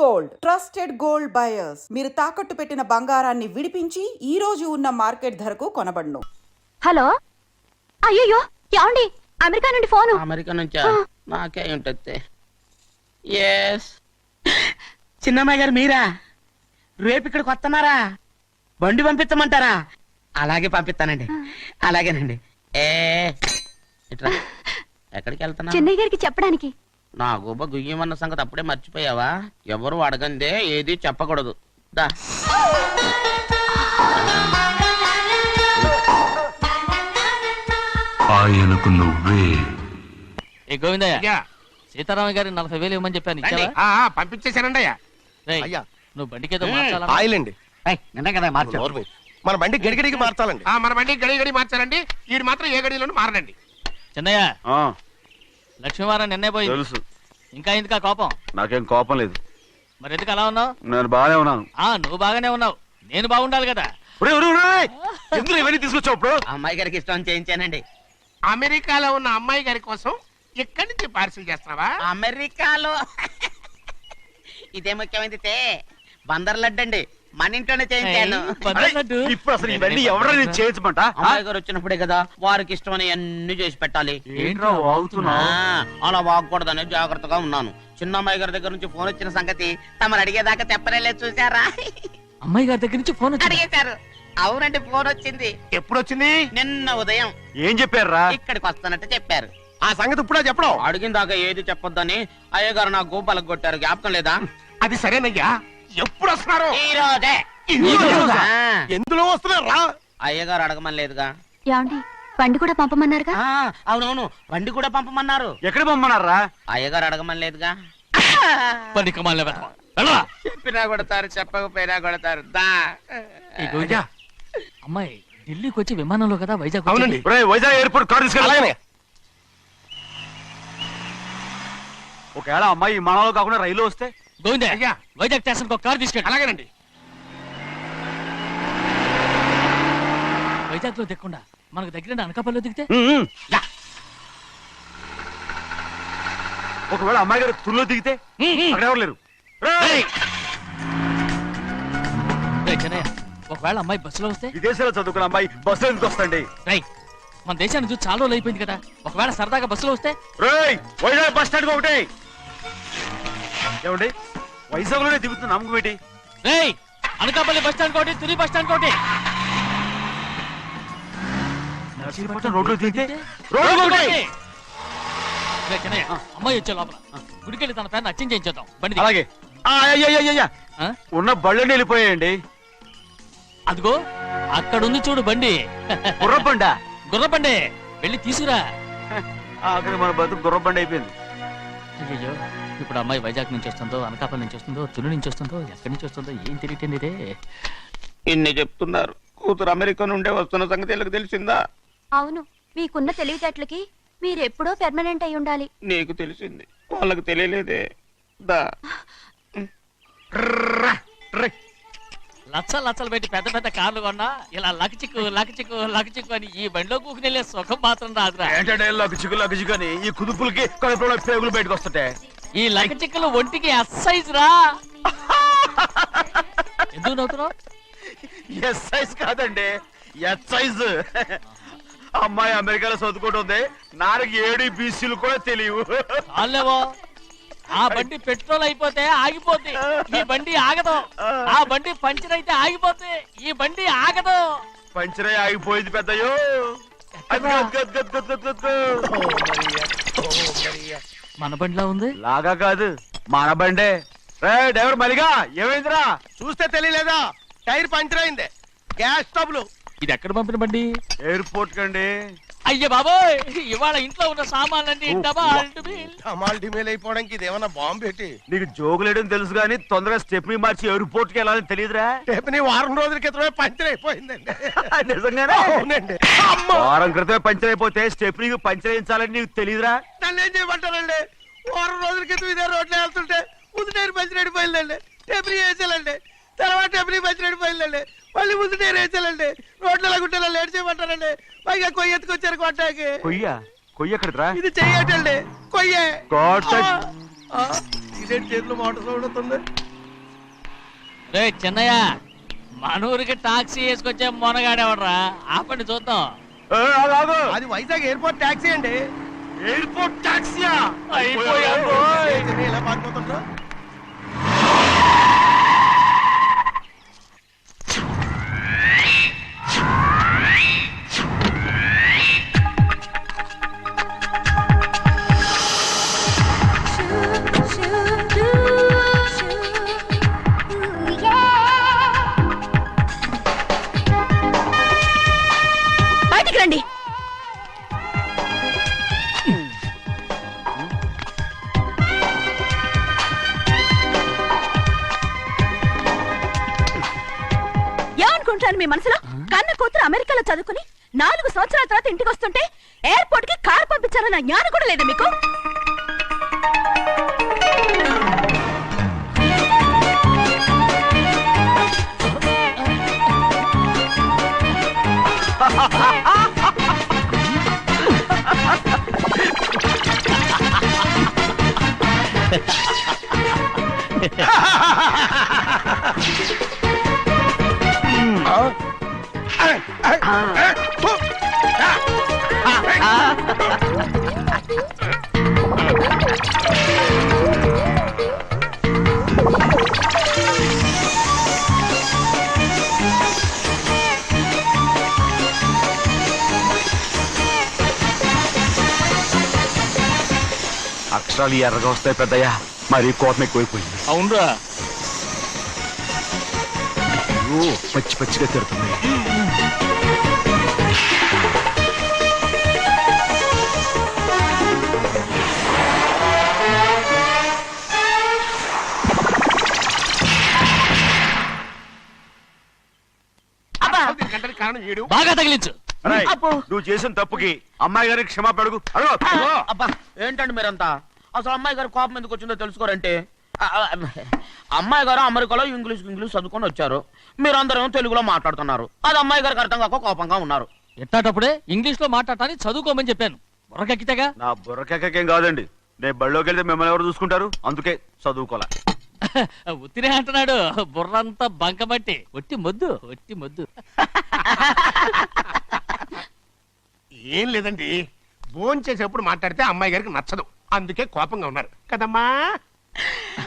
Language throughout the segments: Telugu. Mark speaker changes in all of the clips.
Speaker 1: గోల్డ్ ట్రస్టెడ్ గోల్డ్ బయర్స్ మీరు తాకట్టు పెట్టిన బంగారాన్ని విడిపించి ఈ రోజు ఉన్న మార్కెట్ ధరకు కొనబడును.
Speaker 2: హలో, అయ్యో ఏమండి, అమెరికా నుండి ఫోను.
Speaker 3: అమెరికా నుంచా? నాకే ఉంటుంది. ఎస్, చిన్నమ్మాయి గారు మీరా? రేపు ఇక్కడికి వస్తున్నారా? బండి పంపించమంటారా? అలాగే పంపిస్తానండి. అలాగేనండి. ఇట్లా ఎక్కడికి వెళ్తున్నా?
Speaker 2: చెన్నై గారికి చెప్పడానికి.
Speaker 3: నా గుబ్బ గుయ్యమన్న సంగతి అప్పుడే మర్చిపోయావా? ఎవరు అడగందే ఏది చెప్పకూడదు. దా
Speaker 4: ఆయనకు నువ్వే.
Speaker 5: ఏ గోవిందయ్య, సీతారామ గారి 40,000 ఇవ్వమని చెప్పాను, ఇచ్చావా?
Speaker 6: పంపించేశానండి అయ్యా.
Speaker 5: అయ్యా, నువ్వు బండికి ఏదో మార్చాలా?
Speaker 6: ఆయిల్ అండి.
Speaker 5: నిన్న కదా మార్చావు.
Speaker 6: మన బండి గడిగడికి మార్చాలండి. మన బండి గడిగడి మార్చాలండి. వీడు మాత్రం ఏ గడిలోనూ మారనండి.
Speaker 5: చిన్నయ్య, లక్ష్మీవారం నిన్నే పోయింది.
Speaker 4: తెలుసు.
Speaker 5: ఇంకా ఎందుకా కోపం?
Speaker 4: నాకేం కోపం లేదు.
Speaker 5: మరి ఎందుకు అలా ఉన్నావు?
Speaker 4: నేను బాగానే ఉన్నాను.
Speaker 5: నువ్వు బాగానే ఉన్నావు, నేను బాగుండాలి కదా.
Speaker 4: ఎందుకు ఇవన్నీ తీసుకొచ్చావు? ఇప్పుడు
Speaker 3: అమ్మాయి గారికి ఇష్టం చేయించానండి.
Speaker 6: అమెరికాలో ఉన్న అమ్మాయి గారి కోసం ఇక్కడి నుంచి పార్సిల్ చేస్తున్నావా?
Speaker 3: అమెరికాలో ఇదే ముఖ్యమైనది. బందర్ లడ్డు అండి, మన ఇంట్లోనే చేయించాను.
Speaker 4: ఇప్పుడు అసలు ఇవన్నీ ఎవరైనా చేయించమంట?
Speaker 3: అమ్మాయి గారు వచ్చినప్పుడే కదా వారికి ఇష్టమని అన్ని చేసి పెట్టాలి.
Speaker 4: ఏంట్రా వాగుతున్నా?
Speaker 3: అలా వాగకూడదని జాగ్రత్తగా ఉన్నాను. చిన్న అమ్మాయి గారి దగ్గర నుంచి ఫోన్ వచ్చిన సంగతి తమరు అడిగేదాకా చెప్పలేదు, చూసారా?
Speaker 5: అమ్మాయి గారి దగ్గర నుంచి ఫోన్
Speaker 3: అడిగేశారు. అవునండి, ఫోన్ వచ్చింది.
Speaker 6: ఎప్పుడు వచ్చింది?
Speaker 3: నిన్న ఉదయం.
Speaker 4: ఏం చెప్పారా?
Speaker 3: ఇక్కడికి వస్తానంటే చెప్పారు.
Speaker 6: ఆ సంగతి ఇప్పుడే చెప్పడం.
Speaker 3: అడిగిన దాకా ఏది చెప్పొద్దని అయ్యగారు నా గోపాలకు కొట్టారు. జ్ఞాపకం లేదా?
Speaker 6: అది సరేనయ్యా. ఎప్పుడు వస్తున్నారు?
Speaker 3: ఈ రోజే.
Speaker 6: ఎందులో వస్తున్నారా?
Speaker 3: అయ్యగారు అడగమని లేదుగా.
Speaker 2: ఏమండి, బండి కూడా పంపమన్నారుగా?
Speaker 3: అవునవును, బండి కూడా పంపమన్నారు.
Speaker 4: ఎక్కడ పంపమన్నారా?
Speaker 3: అయ్యగారు అడగమని లేదుగా. చెప్పినా కొడతారు, చెప్పకపోయినా కొడతారు. దా
Speaker 5: అమ్మాయి ఢిల్లీకి వచ్చి విమానంలో కదా వైజాగ్.
Speaker 6: అవునండి.
Speaker 4: వైజాగ్ ఎయిర్పోర్ట్ కార్ తీసుకెళ్ళి. ఒకవేళ అమ్మాయి విమానంలో కాకుండా రైలు వస్తే?
Speaker 5: గోవిందయ్య, వైజాగ్ స్టేషన్ ఒక కార్ తీసుకెళ్ళి.
Speaker 6: అలాగేనండి.
Speaker 5: వైజాగ్ లో దిక్కుండా మనకు దగ్గర అనకాపల్లిలో దిగితే?
Speaker 4: ఒకవేళ అమ్మాయి గారు తుల్లో దిగితే? అక్కడ ఎవరు లేరు.
Speaker 5: చెన్నయ్య, ఒకవేళ అమ్మాయి బస్సులో వస్తే?
Speaker 4: విదేశాల్లో చదువుకున్న అమ్మాయి బస్సులో ఎందుకు వస్తండి?
Speaker 5: మన దేశాన్ని చూసి చాలా రోజులు అయిపోయింది కదా, ఒకవేళ సరదాగా బస్సులో వస్తే?
Speaker 4: వైజాగ్ బస్ స్టాండ్ ఒకటి. ఏమండి, వైజాగ్ లోనే దిగుతున్న నమ్మకం ఏంటి?
Speaker 5: అనకాపల్లి బస్ స్టాండ్ కోటి, తుని బస్ స్టాండ్ కోటి.
Speaker 4: రోడ్లో దిగితే
Speaker 5: చెన్నయ్య, అమ్మాయి వచ్చే లోపల గుడికెళ్ళి తన పేరుని అచ్చం చేయించేద్దాం. బండి
Speaker 4: అలాగే. ఉన్న బళ్ళని వెళ్ళిపోయాయండి.
Speaker 5: అదిగో అక్కడుంది చూడు బండి.
Speaker 4: గుర్రబండ.
Speaker 5: గుర్రబండి, వెళ్ళి తీసుకురా.
Speaker 4: అక్కడ మన బతుకు గుర్రబండ అయిపోయింది.
Speaker 5: అయ్యో, ఇప్పుడు అమ్మాయి వైజాగ్ నుంచి వస్తుందో, అనకాపల్లి నుంచి వస్తుందో, తుని నుంచి వస్తుందో, ఎక్కడి నుంచి వస్తుందో ఏం తెలియటండి.
Speaker 3: ఇన్ని చెప్తున్నారు, కూతురు అమెరికా నుండే వస్తున్న సంగతి వీళ్ళకి తెలిసిందా?
Speaker 2: అవును, మీకున్న తెలివితేటలకి మీరెప్పుడో పెర్మనెంట్ అయి ఉండాలి.
Speaker 3: నీకు తెలిసింది, వాళ్ళకి తెలియలేదే. దా
Speaker 5: లచ్చలు పెట్టి పెద్ద పెద్ద కార్లు కొన్నా ఇలా లకచిక్కు లకచిక్కు లకచిక్కు అని ఈ బండిలో కూకుని వెళ్ళే సుఖం మాత్రం రాదురా.
Speaker 4: లగచిక్కు అని ఈ కుదుపులకి కడుపులో పేగులు బయటకు వస్తుంటే
Speaker 5: ఈ లకచిక్కులు ఒంటికి ఎక్సైజ్ రా. ఎందుకు నవ్వుతున్నావు?
Speaker 4: ఎక్సైజ్ కాదండి, ఎక్సైజ్. అమ్మాయి అమెరికాలో చదువుకుంటుంది, నాకు ADBCలు కూడా తెలియవు.
Speaker 5: చాలేవో, ఆ బండి పెట్రోల్ అయిపోతే ఆగిపోద్ది, ఈ బండి ఆగదు. ఆ బండి పంచర్ అయితే ఆగిపోతే ఈ బండి ఆగదు.
Speaker 4: పంచరే ఆగిపోయింది పెద్దయ్యో.
Speaker 5: మన బండిలా ఉంది.
Speaker 4: లాగా కాదు, మన బండే. డ్రైవర్ మలిగా, ఏమైందిరా?
Speaker 6: చూస్తే తెలియలేదా? టైర్ పంచర్ అయింది. గ్యాస్ స్టవ్లు.
Speaker 5: ఇది ఎక్కడ పంపిన బండి?
Speaker 4: ఎయిర్పోర్ట్ కండి.
Speaker 5: అయ్య బాబోయ్, ఇవాళ ఇంట్లో ఉన్న సామాన్లన్నీ
Speaker 6: డమాల్ డిమేల్ అయిపోవడానికి ఇదేమన్నా బాంబు పెట్టి?
Speaker 4: నీకు జోగులేయడం తెలుసు కానీ తొందరగా స్టెప్ని మార్చి ఎయిర్పోర్ట్ కి వెళ్ళాలని తెలియదురా?
Speaker 6: స్టెప్ని వారం రోజుల క్రితమే పంచర్ అయిపోయిందండి.
Speaker 4: నిజంగానే?
Speaker 6: అవునండి.
Speaker 4: వారం క్రితమే పంచర్ అయిపోతే స్టెప్ని పంచర్ వేయించాలని నీకు తెలియదురా?
Speaker 6: నన్ను ఏం చేయమంటారండి? వారం రోజుల క్రితం ఇదే రోడ్లో వెళ్తుంటే ముందు టైర్ పంచర్ అయిపోయిందండి. స్టెప్ని వేసాలండి, తర్వాత స్టెప్ని పంచర్ అయిపోయిందండి, మళ్ళీ ముందు టైర్ వేసాలండి. రోడ్లు ఎలాగుంటే లేట్ చేయమంటారండి. పైగా కొయ్య ఎత్తుకొచ్చారు కొట్టాకి.
Speaker 4: కొయ్య? కొయ్య ఎక్కడిరా?
Speaker 6: ఇది చెయ్యటండి, కొయ్యే. ఈ సైడ్ చేతిలో మోటార్ సౌండ్ వస్తుంది.
Speaker 5: రే చిన్నయ్య, మన ఊరికి టాక్సీ వేసుకొచ్చే మొనగాడేవడరా? ఆపండి చూద్దాం.
Speaker 6: అది వైజాగ్ ఎయిర్పోర్ట్ ట్యాక్సీ అండి.
Speaker 4: ఎయిర్పోర్ట్ టాక్సీయా?
Speaker 6: ఇలా పారిపోతుండ్రు.
Speaker 2: బయటికి రండి. ఏమనుకుంటాను మీ మనసులో? కన్న కూతురు అమెరికాలో చదువుకుని 4 సంవత్సరాల తర్వాత ఇంటికి వస్తుంటే ఎయిర్పోర్ట్ కి కారు పంపించారన్న జ్ఞానం కూడా లేదు మీకు?
Speaker 4: అక్షరాలు ఎర్రగా వస్తాయి పెద్దయ్యా, మరి కోపం ఎక్కువైపోయింది.
Speaker 5: అవునరా,
Speaker 4: పచ్చి పచ్చిగా తిడుతుంది.
Speaker 5: బాగా తగిలించు.
Speaker 4: అరేయ్, నువ్వు చేసిన తప్పుకి అమ్మాయి గారికి క్షమాపణ అడుగు. అడుగు.
Speaker 3: అబ్బా ఏంటండి మీరంతా? అసలు అమ్మాయి గారు కోపం ఎందుకు వచ్చిందో తెలుసుకోరంటే, అమ్మాయి గారు అమెరికాలో ఇంగ్లీష్ చదువుకొని వచ్చారు. మీరందరూ తెలుగులో మాట్లాడుతున్నారు. అది అమ్మాయి గారికి అర్థం కాక కోపంగా ఉన్నారు.
Speaker 5: ఎట్టాటప్పుడే ఇంగ్లీష్ లో మాట్లాడటానికి చదువుకోమని చెప్పాను. బుర్రకెక్కితేగా.
Speaker 4: నా బుర్రకేకేం కాదండి, నేను బళ్ళోకి వెళ్తే మిమ్మల్ని ఎవరు చూసుకుంటారు? అందుకే చదువుకోలే.
Speaker 5: ఉత్తినే అంటున్నాడు. బుర్రంతా బంకబట్టి. ఒట్టి మొద్దు, ఒట్టి మొద్దు.
Speaker 7: ఏం లేదండి, భోజనం చేసేప్పుడు మాట్లాడితే అమ్మాయి గారికి నచ్చదు, అందుకే కోపంగా ఉన్నారు కదమ్మా.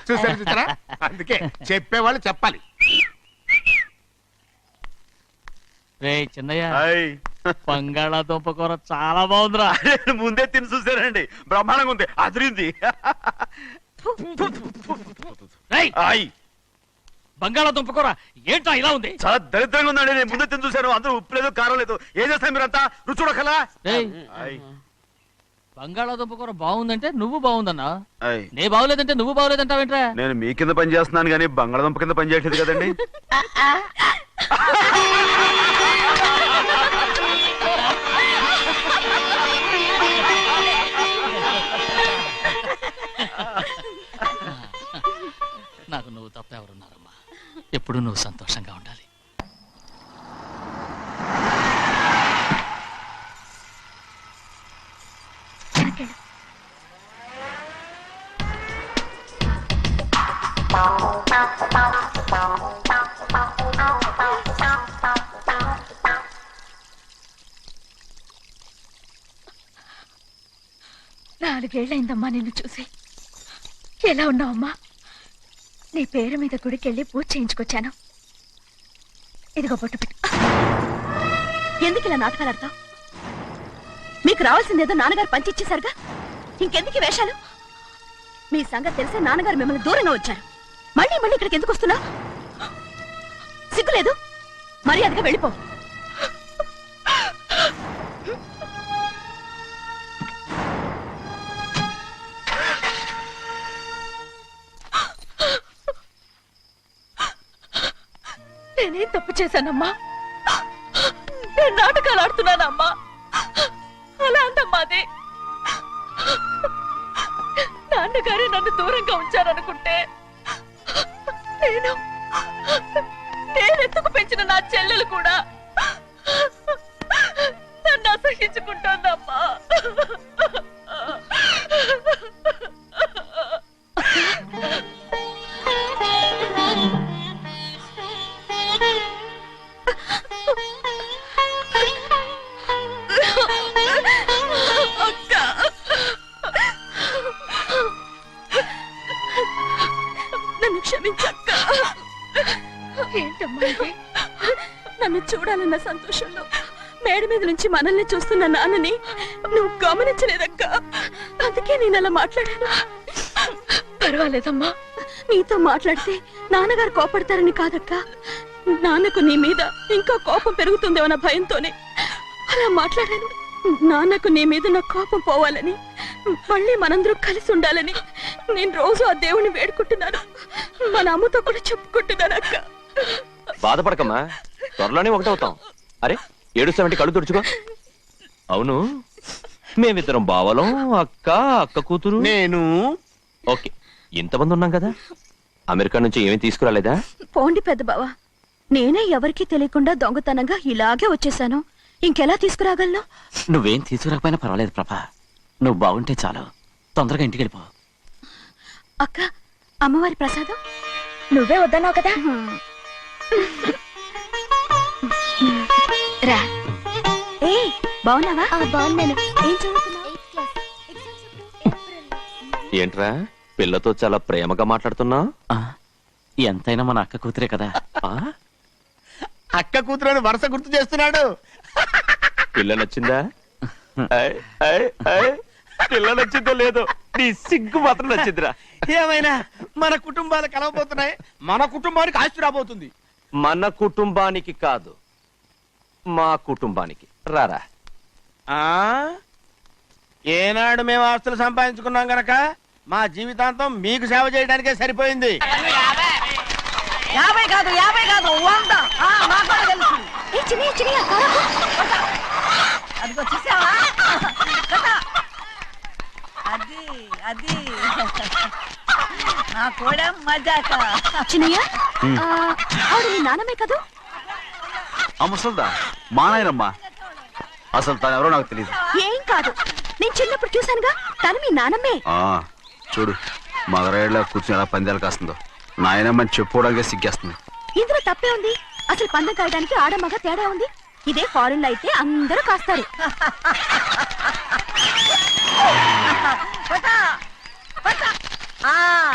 Speaker 7: చూసారా, అందుకే చెప్పేవాళ్ళు చెప్పాలి.
Speaker 5: రే చిన్నయ్య,
Speaker 4: హాయ్.
Speaker 5: బంగాళాదుంప కూర చాలా బాగుందిరా.
Speaker 4: నేను ముందే తిని చూసానండి, బ్రహ్మాండంగా ఉంది, అదిరింది.
Speaker 5: రేయ్,
Speaker 4: హాయ్.
Speaker 5: బంగాళాదుంప కూర ఏంట్రా ఇలా ఉంది?
Speaker 4: చాలా దరిద్రంగా ఉందండి, నేను ముందే తిని చూశాను. అందరూ ఉప్పు లేదు, కారం లేదు. ఏం చేస్తారు మీరంతా? రుచి చూడకలా.
Speaker 5: రేయ్,
Speaker 4: హాయ్.
Speaker 5: బంగాళాదుంప కూర బాగుందంటే నువ్వు బాగుందన్నా,
Speaker 4: హాయ్.
Speaker 5: నే బాగులేదంటే నువ్వు బాగులేదంటావేంట్రా?
Speaker 4: నేను మీ కింద పని చేస్తున్నాను కానీ బంగాళదుంప కింద పని చేయట్లేదు కదండి.
Speaker 5: నాకు నువ్వు తప్ప ఎవరున్నారమ్మా? ఎప్పుడు నువ్వు సంతోషంగా ఉండాలి.
Speaker 2: నాలుగేళ్లైందమ్మా నిన్ను చూసి. ఎలా ఉన్నావమ్మా? నీ పేరు మీద గుడికెళ్ళి పూజ చేయించుకొచ్చాను. ఇదిగో బొట్టు పెట్టు. ఎందుకు ఇలా నాటకాలు ఆడతావు? మీకు రావాల్సిందేదో నాన్నగారు పంచిచ్చేశారుగా, ఇంకెందుకు వేషాలు? మీ సంగతి తెలిసే నాన్నగారు మిమ్మల్ని దూరంగా వచ్చారు. మళ్ళీ మళ్ళీ ఇక్కడికి ఎందుకు వస్తున్నా? సిగ్గులేదు? మర్యాదగా వెళ్ళిపో. నేనేం తప్పు చేశానమ్మా? నేను నాటకాలు ఆడుతున్నానమ్మా. అలా అందమ్మా అది. నాన్నగారే నన్ను దూరంగా ఉంచారనుకుంటే నేనెత్తుకు పెంచిన నా చెల్లెలు కూడా నన్ను అసహించుకుంటోందమ్మా. నన్ను క్షమించక్క. ఏంటమ్మా ఇది? నన్ను చూడాలన్న సంతోషంలో మేడ మీద నుంచి మనల్ని చూస్తున్న నాన్నని నువ్వు గమనించలేదక్క. అందుకే నేను అలా మాట్లాడాను. పర్వాలేదమ్మా, నీతో మాట్లాడితే నాన్నగారు కోపడతారని కాదక్క. నాన్నకు నీ మీద ఇంకా కోపం పెరుగుతుందేమన్న భయంతోనే అలా మాట్లాడాను. నాన్నకు నీ మీద నా కోపం పోవాలని, మళ్ళీ మనందరం కలిసి ఉండాలని నేను రోజు ఆ దేవుని వేడుకుంటున్నాను. మన అమ్మతో కూడా చెప్పుకుంటున్నాను అక్క.
Speaker 4: బాధపడకమ్మా, త్వరలోనే ఒకటవుతాం. అరే ఏడుస్తామంటే కళ్ళు తుడుచుకో. అవును, మేమిద్దరం బావలం, అక్క కూతురు
Speaker 6: నేను
Speaker 4: ఓకే. ఇంతమంది ఉన్నాం కదా, అమెరికా నుంచి ఏమీ తీసుకురాలేదా?
Speaker 2: పోండి పెద్ద బావా, నేనే ఎవరికీ తెలియకుండా దొంగతనంగా ఇలాగే వచ్చేసాను. ఇంకెలా తీసుకురాగలను?
Speaker 5: నువ్వేం తీసుకురాకపోయినా పర్వాలేదు ప్రభా, నువ్వు బాగుంటే చాలు. తొందరగా ఇంటికి వెళ్ళిపో.
Speaker 2: అక్క, అమ్మవారి ప్రసాదం నువ్వే వద్దన్నావు కదా. రా. ఏ బాగున్నావా? బాగున్నాను. ఏం చదువుతున్నావు?
Speaker 4: ఏంట్రా పిల్లతో చాలా ప్రేమగా మాట్లాడుతున్నా?
Speaker 5: ఎంతైనా మన అక్క కూతురే కదా.
Speaker 6: అక్క కూతురని వరుస గుర్తు చేస్తున్నాడు.
Speaker 4: పిల్ల నచ్చిందా? పిల్ల నచ్చిందో లేదో, నీ సిగ్గు మాత్రం నచ్చిందిరా.
Speaker 6: ఏమైనా మన కుటుంబాలు కలవబోతున్నాయి, మన కుటుంబానికి ఆస్తి రాబోతుంది.
Speaker 4: మన కుటుంబానికి కాదు, మా కుటుంబానికి. రారా.
Speaker 6: ఏనాడు మేము ఆస్తులు సంపాదించుకున్నాం గనక మా జీవితాంతం మీకు సేవ చేయడానికే సరిపోయింది.
Speaker 8: 50 కాదు 100. నాకు కూడా తెలుసు. అదిగో చూసావా? అది అది నా కూడా మజాక.
Speaker 2: చిన్నయ్య, ఆవిడ నీ నాన్నమే కదా?
Speaker 4: ముసల్దా మా నాయనమ్మా, అసలు తను ఎవరో నాకు తెలియదు.
Speaker 2: ఏం కాదు, నేను చిన్నప్పుడు చూశానుగా, తను మీ నాన్నమ్మే.
Speaker 9: చూడు మగరాయిలా కూర్చుని ఎలా పందాలు కాస్తుందో, నాయనమ్మని చెప్పుకోవడానికి సిగ్గేస్తుంది.
Speaker 2: ఇందులో తప్పే ఉంది? అసలు పందెం కాయడానికి ఆడమగ తేడా ఉంది. ఇదే ఫారెన్ లో అయితే అందరూ కాస్తారు.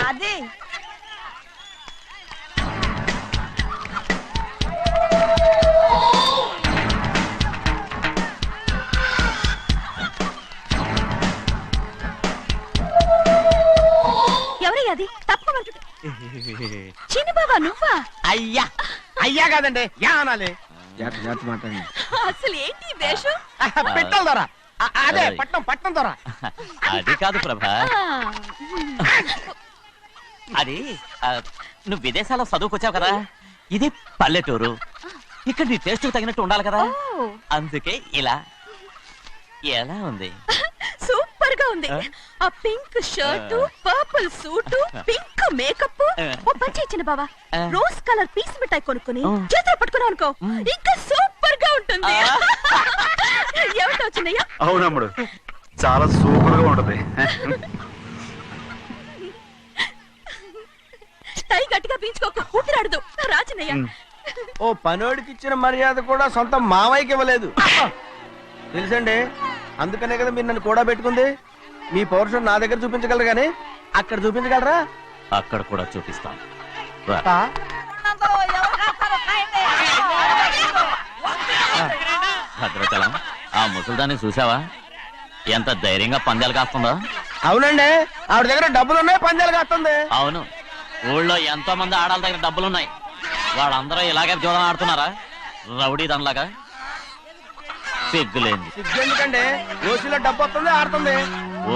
Speaker 8: అది
Speaker 2: ఎవరయ్యా అది? తప్పమంటు చిన్ని బాబా, నువ్వా?
Speaker 6: అయ్యా అయ్యా కాదండి, యా అనాలి.
Speaker 2: అసలు ఏంటి ఈ వేషం?
Speaker 6: పెట్టాలి దొర. అదే పట్నం దొర.
Speaker 5: అది కాదు ప్రభా, అది నువ్వు విదేశాల్లో చదువుకొచ్చావు కదా, ఇది పల్లెటూరు. ఇక్కడ నీ టేస్ట్ తగినట్టు ఉండాలి కదా, అందుకే ఇలా. ఎలా ఉంది?
Speaker 2: సూపర్ గా ఉంది. ఆ pink shirt, purple suit, pink makeup. ఓ పని ఇచ్చిన బావా, రోజ్ కలర్ పీస్ మిఠాయి కొనుక్కుని చేతిలో పట్టుకున్నావు అనుకో, ఇంకా సూపర్ గా ఉంటుంది. ఏమిటో చిన్నయ్య?
Speaker 9: అవునమ్ముడు, చాలా సూపర్ గా ఉంటది.
Speaker 2: టై గట్టిగా పీంచుకోకు, ఊపిరాడదు. రాచినయ్య,
Speaker 6: ఓ పనోడికి ఇచ్చిన మర్యాద కూడా సొంత మావయ్యకి ఇవ్వలేదు తెలుసండి. అందుకనే కదా మీరు నన్ను కూడా పెట్టుకుంది. మీ పౌరుషం నా దగ్గర చూపించగలరు కానీ అక్కడ చూపించగలరా?
Speaker 5: అక్కడ కూడా చూపిస్తాను. భద్రాచలం, ఆ ముసల్దాన్ని చూసావా? ఎంత ధైర్యంగా పందాలు కాస్తుందో.
Speaker 6: అవునండి, ఆవిడ దగ్గర డబ్బులున్నాయి, పందాలు కాస్తుంది.
Speaker 5: అవును, ఊళ్ళో ఎంతో మంది ఆడాళ్ళ దగ్గర డబ్బులున్నాయి. వాళ్ళందరూ ఇలాగే జోదం ఆడుతున్నారా? రౌడీ దానిలాగా. సిగ్గులేంది.
Speaker 6: ఎందుకండి, ఓసీలో డబ్బు వస్తుంది, ఆడుతుంది.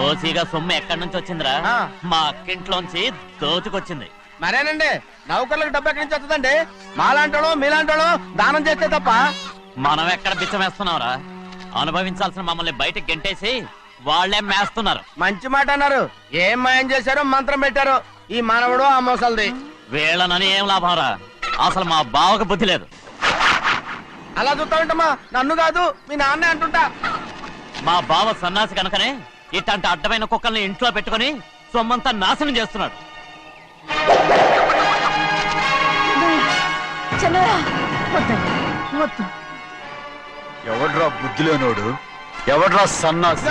Speaker 5: ఓసీగా సొమ్ము ఎక్కడి నుంచి వచ్చిందిరా? మా అక్కింట్లోంచి దోచుకొచ్చింది.
Speaker 6: మరేనండి, నౌకర్లకు డబ్బు ఎక్కడి నుంచి వస్తుందండి? మాలాంటోళ్ళు మీలాంటోళ్ళు దానం చేస్తే తప్ప.
Speaker 5: మనం ఎక్కడ బిచ్చం వేస్తున్నావురా? అనుభవించాల్సిన మమ్మల్ని బయటకు గెంటేసి వాళ్ళే మేస్తున్నారు.
Speaker 6: మంచి మాట అన్నారు. ఏం మాయం చేశారో మంత్రం పెట్టారో ఈ మానవుడు ఆ మోసల్ది.
Speaker 5: వీళ్ళనని ఏం లాభం రా? అసలు మా బావకు బుద్ధి లేదు.
Speaker 6: అలా చూస్తా ఉంటామా? నన్ను కాదు, మీ నాన్నే అంటుంటా.
Speaker 5: మా బావ సన్నాసి కనుకనే ఇట్లాంటి అడ్డమైన కుక్కల్ని ఇంట్లో పెట్టుకుని సొమ్మంతా నాశనం చేస్తున్నాడు.
Speaker 2: వద్దండి వద్దు.
Speaker 9: ఎవడ్రా బుద్ధిలోనోడు, ఎవడ్రా సన్నాసి?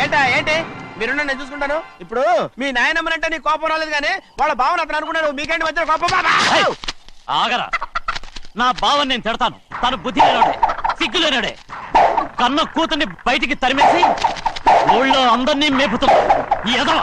Speaker 6: ఏంటా ఏంటి మీరున్నా నేను చూసుకుంటాను. ఇప్పుడు మీ నాయనమ్మనంటే నీ కోపం రాలేదు కానీ వాళ్ళ భావన అతను అనుకున్నాడు. మీకేంటి మధ్య కోపం?
Speaker 5: ఏయ్, ఆగరా. నా బావని నేను తిడతాను. తను బుద్ధి లేనాడే, సిగ్గు లేనాడే. కన్న కూతుర్ని బయటికి తరిమేసి ఊళ్ళో అందరినీ మేపుతున్నా ఏదో.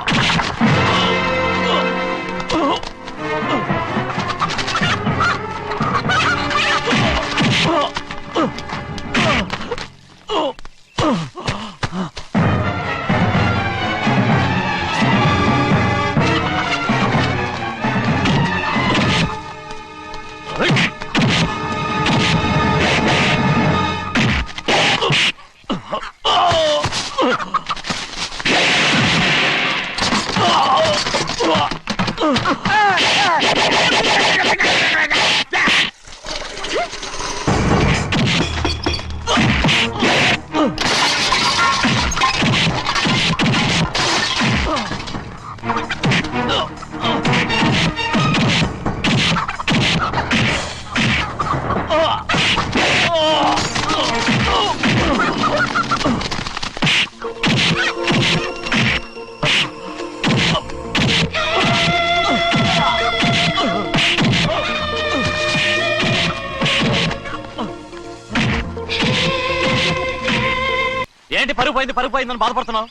Speaker 5: ఏంటి పరుగు పోయిందని బాధపడుతున్నావు?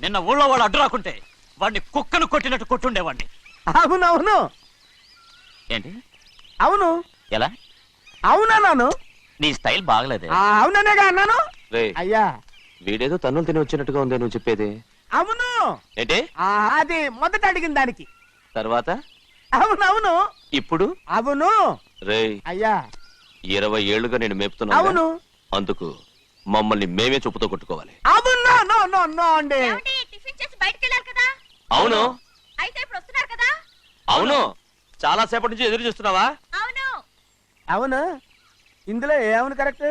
Speaker 5: నిన్న ఊళ్ళో వాడు అడ్డు రాకుంటే వాడిని కుక్కను కొట్టినట్టు కొట్టుండేవాడిని.
Speaker 6: అవునవును
Speaker 5: ఏంటి
Speaker 6: అవును
Speaker 5: ఎలా?
Speaker 6: అవునన్నాను.
Speaker 5: నీ స్టైల్ బాగలేదే.
Speaker 6: అవుననేగా అన్నాను. అయ్యా
Speaker 4: వీడేదో తన్నులు తిని వచ్చినట్టుగా ఉంది నువ్వు చెప్పేది.
Speaker 6: అవును
Speaker 5: ఏంటి
Speaker 6: అది మొదట అడిగిన దానికి.
Speaker 4: తర్వాత
Speaker 6: అవునవును
Speaker 4: ఇప్పుడు
Speaker 6: అవును
Speaker 4: రేయ్,
Speaker 6: అయ్యా
Speaker 4: 20 ఏళ్లుగా నేను మేపుతున్నా.
Speaker 6: అవును
Speaker 4: అందుకు మమ్మల్ని మేమే చెప్పుతో కొట్టుకోవాలి.
Speaker 6: అవును నో నో నో అండి.
Speaker 2: టిఫిన్ చేసి బయటికి వెళ్ళారు కదా,
Speaker 4: అవును
Speaker 2: అయితే ఇప్పుడు వస్తున్నారు కదా.
Speaker 4: అవును చాలా సేపటి నుంచి ఎదురు చూస్తున్నావా?
Speaker 2: అవును
Speaker 6: అవును ఇందులో ఏమవును కరెక్ట్?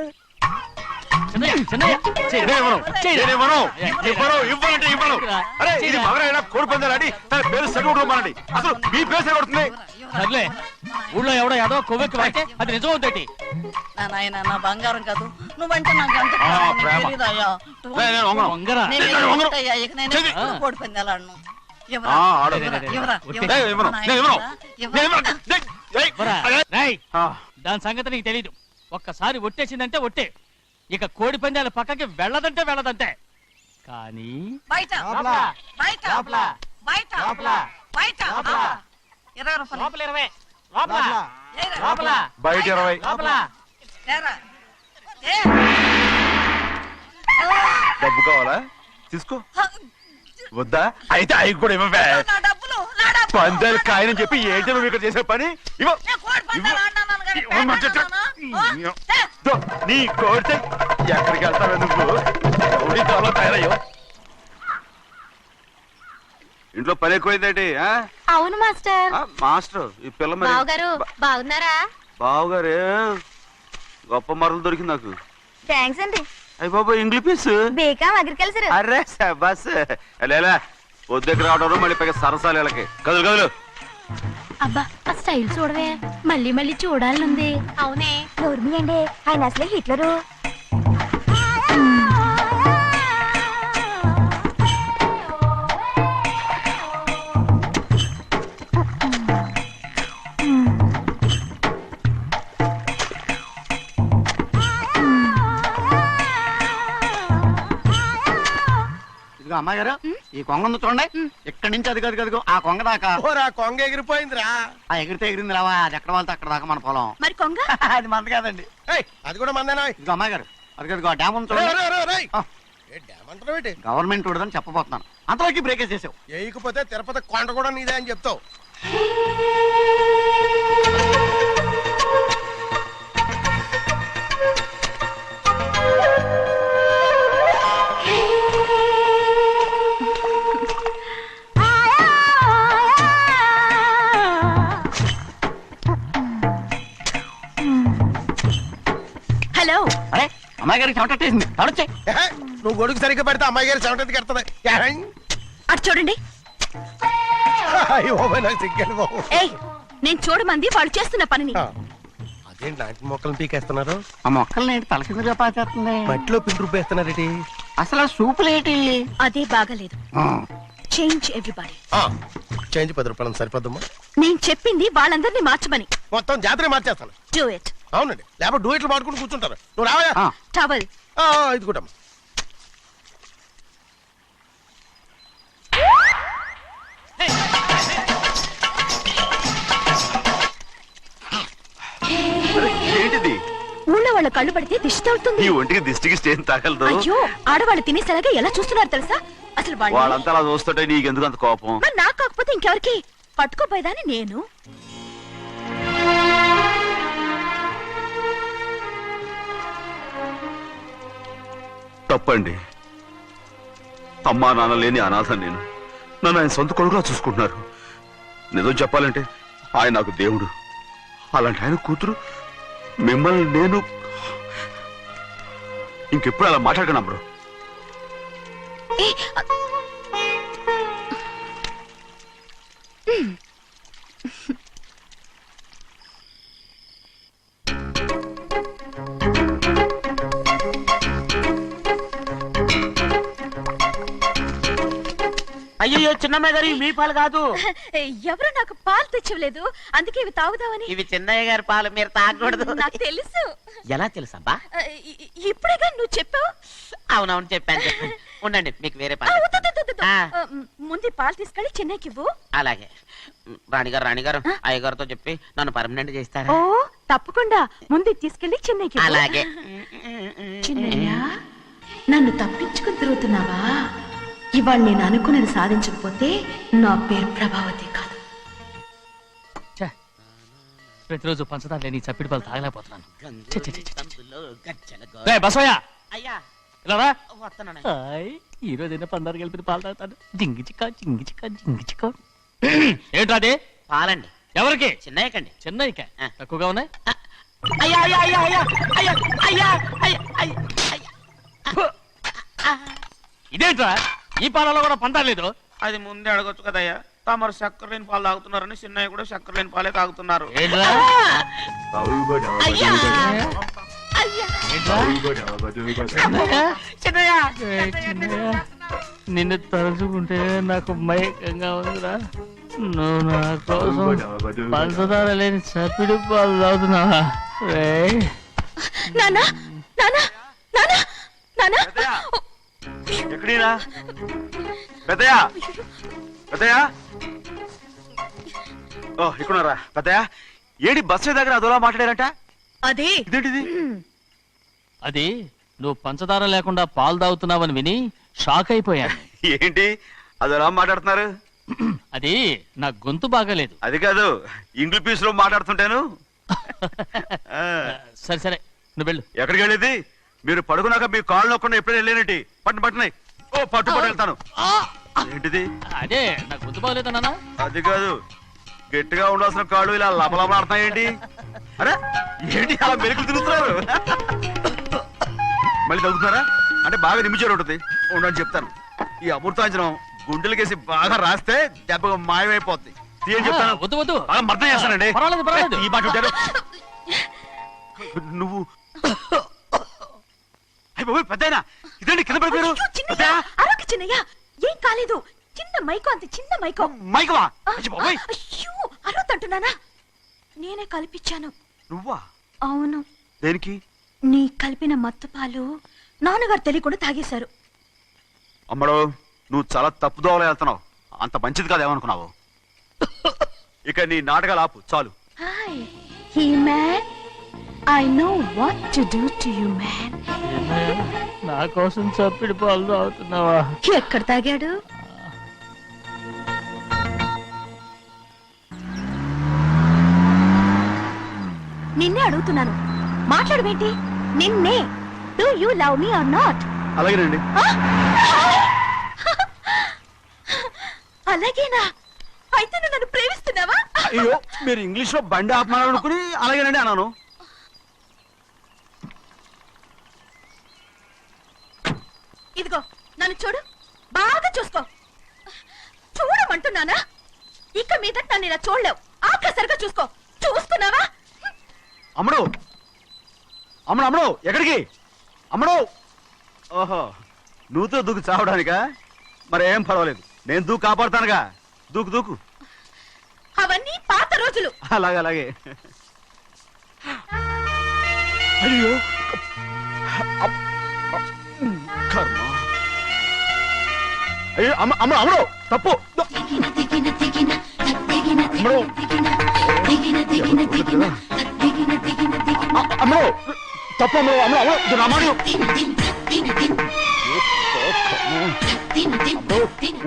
Speaker 5: సర్లే, ఊళ్ళో ఎవడో ఏదో కొవ్వెక్కి వాడితే అది నిజం అవుతాయి.
Speaker 8: నా నాయన నా బంగారం కాదు, నువ్వంటే నాకు అంత
Speaker 4: ప్రేమ.
Speaker 8: తెలీదయ్యా.
Speaker 5: వంగరా.
Speaker 8: నేను ఏంటయ్యా, ఇక నేను ఎప్పుడు కోడి పందాలు ఆడను. ఎవరా?
Speaker 4: ఆడు.
Speaker 8: ఎవరా? ఎవరా?
Speaker 4: ఏయ్, ఇవ్వను. నేను ఇవ్వను.
Speaker 8: ఎవరా?
Speaker 5: రేయ్, దాని సంగతి నీకు తెలీదు. ఒక్కసారి ఒట్టేసిందంటే ఒట్టే. ఇక కోడి పందాల పక్కకి వెళ్ళదంటే వెళ్ళదంతే. కానీ
Speaker 8: బయట బయట బయట బయట 20 రూపాయలు.
Speaker 5: లోపల 20,
Speaker 8: ఏరా?
Speaker 9: బయట 20.
Speaker 8: ఏరా?
Speaker 9: డబ్బు కావాలా? తీసుకో. వద్దా? అయితే అవి కూడా ఇవ్వవే.
Speaker 8: నా డబ్బులు, నా డబ్బులు.
Speaker 9: పందాలు కాయని చెప్పి ఏంటి నువ్వు ఇక్కడ చేసే పని? ఇవ్వ.
Speaker 8: నేను కోడి పందాలు ఆడినాను కానీ
Speaker 9: ఇవ్వమంటే
Speaker 8: పేకాడుతున్నానా?
Speaker 9: దో, నీ కోరితే ఎక్కడికి వెళ్తావే నువ్వు? రౌడీ తాలో తయారయ్యో. ఇంట్లో పని ఎక్కువైందేంటి?
Speaker 2: అవును మాస్టర్.
Speaker 9: మాస్టర్ ఈ పిల్ల మరి
Speaker 2: బావగారు బాగున్నారా?
Speaker 9: బావుగారే గొప్ప మరలు దొరికింది నాకు.
Speaker 2: థ్యాంక్స్ అండి.
Speaker 9: అయ్యి బాబు ఇంగ్లీష్ పీస్.
Speaker 2: B Com agriculture.
Speaker 9: అరే బస్ లేలా పొద్దుకి రావడం మళ్ళీ పైగా సరసాలు వీళ్ళకి. కదులు కదులు.
Speaker 2: అబ్బా ఆ స్టైల్ చూడవే, మళ్ళీ మళ్ళీ చూడాలనుంది. అవునే నోర్మి అండి, ఆయన అసలే హిట్లరు.
Speaker 6: ఇదిగో అమ్మాయి గారు, ఈ కొంగ ఉంది చూడండి. ఇక్కడి నుంచి అది కదిగో ఆ కొంగ దాకా. కొంగ ఎగిరిపోయిందిరా. ఆ ఎగిరితే ఎగిరింది రావా, అది ఎక్కడ వాళ్ళతో అక్కడ దాకా మన పొలం.
Speaker 2: మరి కొంగ
Speaker 6: అది మంద కాదండి. అది కూడా మందేనా? ఇదిగో అమ్మాయి గారు, అది కదిగో ఆ డ్యామ్ ఉంది చూడండి. గవర్నమెంట్ ఉండదని చెప్పబోతున్నాను, అంతలోకి బ్రేక్ వేసేసావు.
Speaker 10: వేయకపోతే తిరుపతి కొండ కూడా నీదే అని చెప్తావు.
Speaker 2: హలో.
Speaker 6: అరే అమ్మాయి గారికి చెమటేసింది, తడొచ్చే.
Speaker 10: నువ్వు గొడుగు సరిగ్గా పెడితే అమ్మాయి గారి సెవెంటీకి ఎడుతుంది.
Speaker 2: అటు చూడండి.
Speaker 10: అయ్యో నాకు సిగ్గాను బాబు.
Speaker 2: ఏయ్, నేను చూడమంది వాళ్ళు చేస్తున్న పనిని.
Speaker 10: ఏంటి నాటి మొక్కలను పీకేస్తున్నారు?
Speaker 6: ఆ మొక్కల్ని ఏంటి తల కిందగా పాచేస్తుంది?
Speaker 10: మట్టిలో పిండి రుబ్బేస్తున్నారేటి?
Speaker 6: అసలు ఆ సూపులేటి?
Speaker 2: అదే బాగలేదు. Change everybody.
Speaker 10: చేంజ్ 10 రూపాయలు సరిపోద్దమ్మా.
Speaker 2: నేను చెప్పింది వాళ్ళందరినీ మార్చమని.
Speaker 10: మొత్తం జాతర మార్చేస్తాను.
Speaker 2: Do it.
Speaker 10: అవునండి, లేకపోతే డూయిట్లు పాడుకుంటూ కూర్చుంటారు. నువ్వు రావా?
Speaker 2: టవల్.
Speaker 10: ఇది కూడా
Speaker 9: ఏంటిది?
Speaker 2: ఊళ్ళో వాళ్ళ కళ్ళు పడితే దిష్టి తగులుతుంది.
Speaker 9: ఈ ఒంటికి దిష్టికి స్టేన్ తాగలదు.
Speaker 2: అయ్యో, ఆడవాళ్ళు తినేసరిగా ఎలా చూస్తున్నారు తెలుసా? అసలు
Speaker 9: వాళ్ళంతా అలా చూస్తుంటే నీకెందుకు అంత కోపం?
Speaker 2: మరి నాకు కాకపోతే ఇంకెవరికి? పట్టుకోపోయేదాన్ని నేను.
Speaker 9: తప్పండి. అమ్మా నాన్న లేని అనాథ నేను. నన్ను ఆయన సొంత కొడుకులా చూసుకుంటున్నారు. నిజం చెప్పాలంటే ఆయన నాకు దేవుడు. అలాంటి ఆయన కూతురు మిమ్మల్ని నేను ఇంకెప్పుడు అలా మాట్లాడగలను బ్రో.
Speaker 3: అయ్యో చిన్నమ్మాయి గారు మీ పాలు కాదు.
Speaker 2: ఎవరు నాకు పాలు తెచ్చలేదు, అందుకే ఇవి తాగుదామని.
Speaker 3: ఇవి చిన్నయ్య గారి పాలు, మీరు తాగకూడదు.
Speaker 2: నాకు తెలుసు.
Speaker 3: ఎలా తెలుసబ్బా?
Speaker 2: ఇప్పుడేగా నువ్వు చెప్పావు.
Speaker 3: అవునవును చెప్పాను. ఉండండి, మీకు వేరే పాలు.
Speaker 2: ముందు పాలు తీసుకెళ్ళి చెన్నైకి ఇవ్వు.
Speaker 3: అలాగే. రాణిగారు అయ్యగారితో చెప్పి నన్ను పర్మనెంట్ చేస్తారా?
Speaker 2: ఓ తప్పకుండా. ముందు తీసుకెళ్ళి చెన్నైకి ఇవ్వు.
Speaker 3: అలాగే.
Speaker 2: చిన్నయ్య, నన్ను తప్పించుకుని తిరుగుతున్నావా? ఇవాళ నేను అనుకున్నది సాధించకపోతే నా పేరు ప్రభావతి కాదు.
Speaker 5: ప్రతిరోజు పంచదార లేని చప్పిడి పాలు తాగలేకపోతున్నాను.
Speaker 3: అయ్యా
Speaker 5: ఈ రోజైనా పందారు కలిపి పాలు తాగుతాను. జింగి చిక్క జింగి చిక్క జింగి చిక్క. ఏంటది?
Speaker 3: పాలండి.
Speaker 5: ఎవరికి?
Speaker 3: చిన్నయ్యకండి.
Speaker 5: చెన్నైక తక్కువగా ఉన్నాయి.
Speaker 3: అయ్యా అయ్యా అయ్యా అయ్యా అయ్యా అయ్యా అయ్యా అయ్యా అయ్యా.
Speaker 5: ఇదేంట్రా, ఈ పాలలో కూడా పందాలేదు?
Speaker 3: అది ముందే అడగొచ్చు కదయ్యా. తమరు చక్కెర లేని పాలు తాగుతున్నారని చిన్నయ్య కూడా చక్కెర లేని పాలే తాగుతున్నారు.
Speaker 5: నిన్ను తలుచుకుంటే నాకు మైకంగా ఉందిరా. నువ్వు నా కోసం పంచదార లేని చప్పిడి పాలు తాగుతున్నావా?
Speaker 2: నానా నానా నానా నానా
Speaker 9: ఎక్కడీనా పెద్దయా? పెద్దయా? ఓ ఇక్కడున్నారా పెద్దయా? ఏడి బస్సు దగ్గర అదోలా మాట్లాడారంట.
Speaker 2: అదే
Speaker 9: ఇదేంటిది?
Speaker 5: అది నువ్వు పంచదార లేకుండా పాలు తాగుతున్నావని విని షాక్ అయిపోయాను.
Speaker 9: ఏంటి అదోలా మాట్లాడుతున్నారు?
Speaker 5: అది నా గొంతు బాగాలేదు.
Speaker 9: అది కాదు, ఇంగ్లీష్ లో మాట్లాడుతుంటాను.
Speaker 5: సరే సరే, నువ్వు వెళ్ళు.
Speaker 9: ఎక్కడికి వెళ్ళేది? మీరు పడుకున్నాక మీ కాళ్ళు నొక్కకుండా ఎప్పుడైనా వెళ్ళేనటి పట్టునాయి. ఓ పట్టు వెళ్తాను. ఏంటిది?
Speaker 5: అదే నా గొంతు బాగలేదు నాన్న.
Speaker 9: అది కాదు, గట్టిగా ఉండాల్సిన కాళ్ళు ఇలా లపలపలాడుతున్నాయేంటి? అరే ఏంటి అలా మెరుకులు తిరుగుతున్నారు? మళ్ళీ తగ్గుతున్నారా? అంటే బాగా నిమిషాలు ఉంటుంది. ఉండని చెప్తాను. ఈ అమృతాంజనం గుండెలకేసి బాగా రాస్తే దెబ్బగా మాయమైపోద్ది. ఏం చెప్తాను?
Speaker 5: వద్దు వద్దు,
Speaker 9: బాగా మర్దం చేస్తానండి.
Speaker 5: పర్వాలేదు పర్వాలేదు.
Speaker 9: ఈ మాట ఉంటారు నువ్వు. పెద్దయినా ఇదండి కింద పడిపోయారు.
Speaker 2: అరొక చిన్నయ్య, ఏం కాలేదు. చిన్న మైకో, అంత చిన్న మైకో.
Speaker 9: మైకవా?
Speaker 2: అయ్యో అరవతంటున్నానా? నేనే కల్పించాను.
Speaker 9: నువ్వా?
Speaker 2: అవును.
Speaker 9: దేనికి?
Speaker 2: నీ కలిపిన మత్తు పాలు నాన్నగారు తెలియకుండా తాగేశారు.
Speaker 9: అమ్మడో, నువ్వు చాలా తప్పుదోవలో వెళ్తున్నావు. అంత మంచిది కాదేమనుకున్నావు. ఇక నీ నాటకాలు ఆపు చాలు.
Speaker 2: Hi he man, I know what to do to you man.
Speaker 5: నా కోసం చప్పిడి పాలు తాగుతున్నావా?
Speaker 2: ఎక్కడ తాగాడు? నిన్నే అడుగుతున్నాను, మాట్లాడవేంటి? నిన్నే. Do you love me or not?
Speaker 9: అలాగేనండి.
Speaker 2: అలాగేనా? అయితే నువ్వు నన్ను ప్రేమిస్తున్నావా?
Speaker 9: అయ్యో, మీరు ఇంగ్లీష్ లో బండి ఆపమాలనుకుని అలాగేనండి అన్నాను.
Speaker 2: ఇదిగో నన్ను చూడు, బాగా చూసుకో. చూడమంటున్నానా? ఇక మీద నన్ను ఇలా చూడలేవు. ఆఖసరిగా చూసుకో. చూస్తున్నావా?
Speaker 4: అమ్మడు అమ్మడు అమ్మడు ఎక్కడికి అమ్మడు ఓహో నువ్వుతో దూకు చావడానికా మరి ఏం పర్వాలేదు నేను దూకు కాపాడుతానుగా దూకు దూకు
Speaker 2: అవన్నీ పాత రోజులు.
Speaker 4: అలాగే అలాగే అయ్యో కర్మ అయ్యో అమ్మ అమ్మ అమ్మడు తప్పు అమ్మడు అమ్మడు తప్పు అమ్మడు అమ్మడు అమ్మడు రామాడు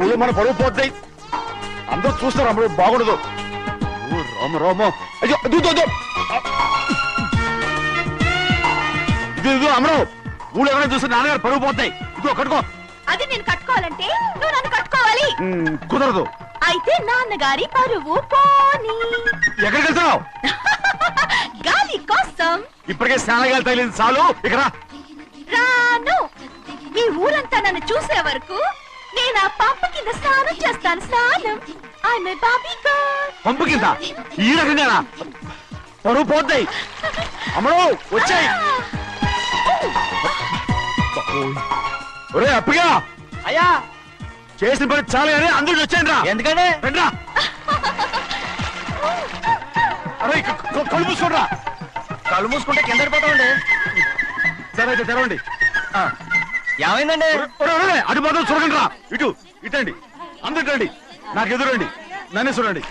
Speaker 4: ఊళ్ళో మన పరువు పోతాయి అందరూ చూస్తారు అమ్మడు బాగుండదు రామ రామ అయ్యో ఇది అమ్మడు ఊళ్ళో ఎవరైనా చూస్తే నాన్నగారు పరువు పోతాయి ఇదిగో కట్టుకో.
Speaker 2: అది నేను కట్టుకోవాలంటే నువ్వు నన్ను కట్టుకోవాలి.
Speaker 4: కుదరదు.
Speaker 2: అయితే నాన్నగారి పరువు పోనీ.
Speaker 4: ఎక్కడికి వెళ్తున్నావు?
Speaker 2: గాలి కోసం.
Speaker 4: ఇప్పటికే స్నానగాలి తగిలింది చాలు ఇక్కడ
Speaker 2: రాను. ఈ ఊరంతా నన్ను చూసే వరకు నేను ఆ పంపు కింద స్నానం చేస్తాను. స్నానం. ఐఎమ్ ఏ బాబీ గర్ల్.
Speaker 4: పంపు కింద ఈ రకంగా పరువు పోతాయి. అమ్మడు వచ్చాయి. ఒరే అప్పగా
Speaker 5: అయ్యా
Speaker 4: చేసిన పని చాలు కానీ అందరికి వచ్చాను రా.
Speaker 5: ఎందుకంటే
Speaker 4: రండి రా. అరే కళ్ళు మూసుకోండి.
Speaker 5: కళ్ళు మూసుకుంటే కింద పడిపోతామండి.
Speaker 4: సరే అయితే తెరవండి.
Speaker 5: ఏమైందండి?
Speaker 4: అటు మాత్రం చూడండి రా. ఇటు ఇటండి అందరు రండి. నాకు ఎదురండి. నన్నే చూడండి.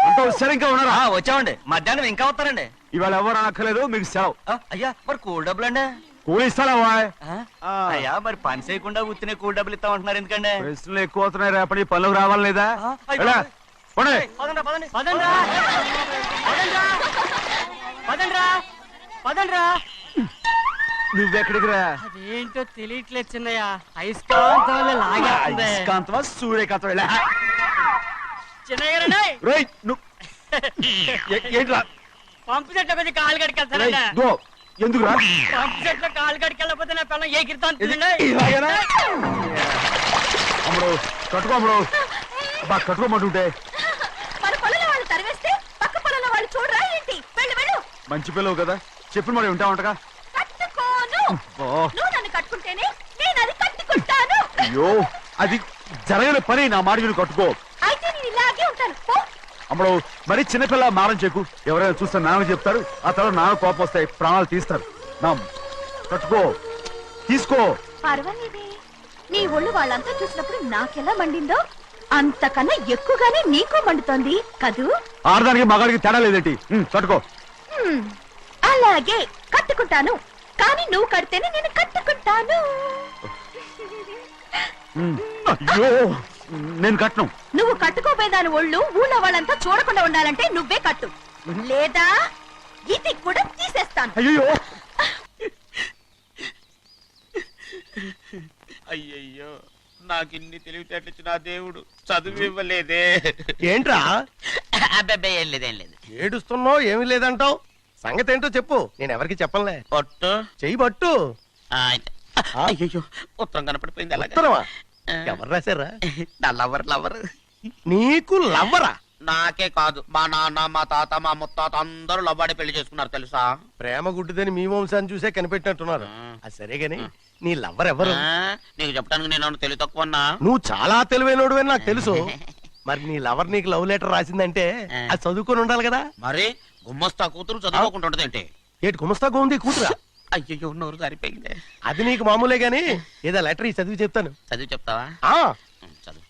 Speaker 4: అంతా సరే ఇంకా ఉన్నారా?
Speaker 5: వచ్చామండి. మధ్యాహ్నం ఇంకా వస్తారండి.
Speaker 4: ఇవాళ ఎవరు అనక్కర్లేదు మీకు సెలవు.
Speaker 5: అయ్యా మరి కూల్ డబ్బులు అండి?
Speaker 4: కూలి ఇస్తారా?
Speaker 5: అయ్యా మరి పని చేయకుండా ఉత్తినే కూల్ డబ్బులు ఇస్తామంటున్నారు ఎందుకండి?
Speaker 4: ప్రశ్నలు ఎక్కువ అవుతున్నాయి. రేపటి పనులకు రావాలి లేదా? నువ్వెక్కడికి రా?
Speaker 8: అదేంటో తెలియట్లేదు చిన్నయ్య. అయస్కాంతం
Speaker 4: అయస్కాంతమా సూర్యకాంతం
Speaker 8: చిన్నయ్య
Speaker 4: ఏంట్రా?
Speaker 8: పంపు చెట్ల కొంచెం కాలు కడికెళ్తానండి.
Speaker 4: ఎందుకు రా?
Speaker 8: పంపు చెట్ల కాలు కడికెళ్ళకపోతే నా పిల్లలు ఏకిరితాను.
Speaker 4: అమ్మడు కట్టుకో. అమ్మడు బా కట్టుకోమంటుంటే
Speaker 2: మన పొలంలో వాళ్ళు తరివేస్తే పక్క పొలంలో వాళ్ళు చూడరా ఏంటి? వెళ్ళు వెళ్ళు.
Speaker 4: మంచి పిల్లవు కదా చెప్పిన మరి ఉంటావంటగా.
Speaker 2: కట్టుకోను. నువ్వు నన్ను కట్టుకుంటేనే నేను అది కట్టుకుంటాను.
Speaker 4: అయ్యో అది జరగని పని. నా మాట మీరు కట్టుకో.
Speaker 2: అయితే నేను ఇలాగే ఉంటాను. పో.
Speaker 4: అమ్మడు మరి చిన్నపిల్ల మారం చెక్కు. ఎవరైనా చూస్తే నాన్న చెప్తారు. ఆ తర్వాత నాన్న కోపం వస్తాయి. ప్రాణాలు తీస్తారు. నా కట్టుకో. తీసుకో.
Speaker 2: పర్వాలేదే. నీ ఒళ్ళు వాళ్ళంతా చూసినప్పుడు నాకెలా మండిందో అంతకన్నా ఎక్కువగానే నీకు మండుతోంది కదూ.
Speaker 4: ఆడదానికి మగాడికి తేడా లేదేంటి? కట్టుకో.
Speaker 2: అలాగే కట్టుకుంటాను. కానీ నువ్వు కడితేనే నేను కట్టుకుంటాను.
Speaker 4: అయ్యో నేను కట్టను.
Speaker 2: నువ్వు కట్టుకోపోయేదాని ఒళ్ళు ఊళ్ళో వాళ్ళంతా చూడకుండా ఉండాలంటే నువ్వే కట్టు. లేదా ఇది కూడా తీసేస్తాను.
Speaker 4: అయ్యో
Speaker 3: అయ్యయ్యో నాకు ఇన్ని తెలివితేటలు నా దేవుడు చదువు ఇవ్వలేదే.
Speaker 10: ఏంట్రా
Speaker 3: అబ్బాయి ఏం లేదు ఏం లేదు.
Speaker 10: ఏడుస్తున్నావు? ఏమీ లేదంటావు. సంగతి ఏంటో చెప్పు. నేను ఎవరికి చెప్పనులే.
Speaker 3: పట్టు
Speaker 10: చెయ్యి పట్టు.
Speaker 3: అయ్యో ఉత్తరం కనపడిపోయింది. అలాగే
Speaker 10: ఉత్తరమా? ఎవరు రాశారా?
Speaker 3: నా లవర్ లవర్.
Speaker 10: నీకు లవ్వరా?
Speaker 3: నాకే కాదు మా నాన్న మా తాత మా ముత్తాత అందరూ లవ్వాడి పెళ్లి చేసుకున్నారు తెలుసా.
Speaker 10: ప్రేమ గుడ్డిదని మీ వంశాన్ని చూసే కనిపెట్టినట్టున్నారు. అది సరే గాని నీ లవ్వర్ ఎవరు?
Speaker 3: నీకు చెప్పడానికి నేను తెలివి తక్కువన్నా.
Speaker 10: నువ్వు చాలా తెలివైనోడువని నాకు తెలుసు. మరి నీ లవర్ నీకు లవ్ లెటర్ రాసిందంటే అది చదువుకొని ఉండాలి కదా.
Speaker 3: మరి గుమ్మస్తా కూతురు చదువుకోకుండా ఉండదు ఏంటి?
Speaker 10: ఏటి గుమస్తా గోంది కూతురా?
Speaker 3: అయ్యో నోరు సరిపోయింది.
Speaker 10: అది నీకు మామూలే గాని ఏదో లెటర్ ఈ చదివి చెప్తాను.
Speaker 3: చదివి చెప్తావా?
Speaker 10: ఆ
Speaker 3: చదువు.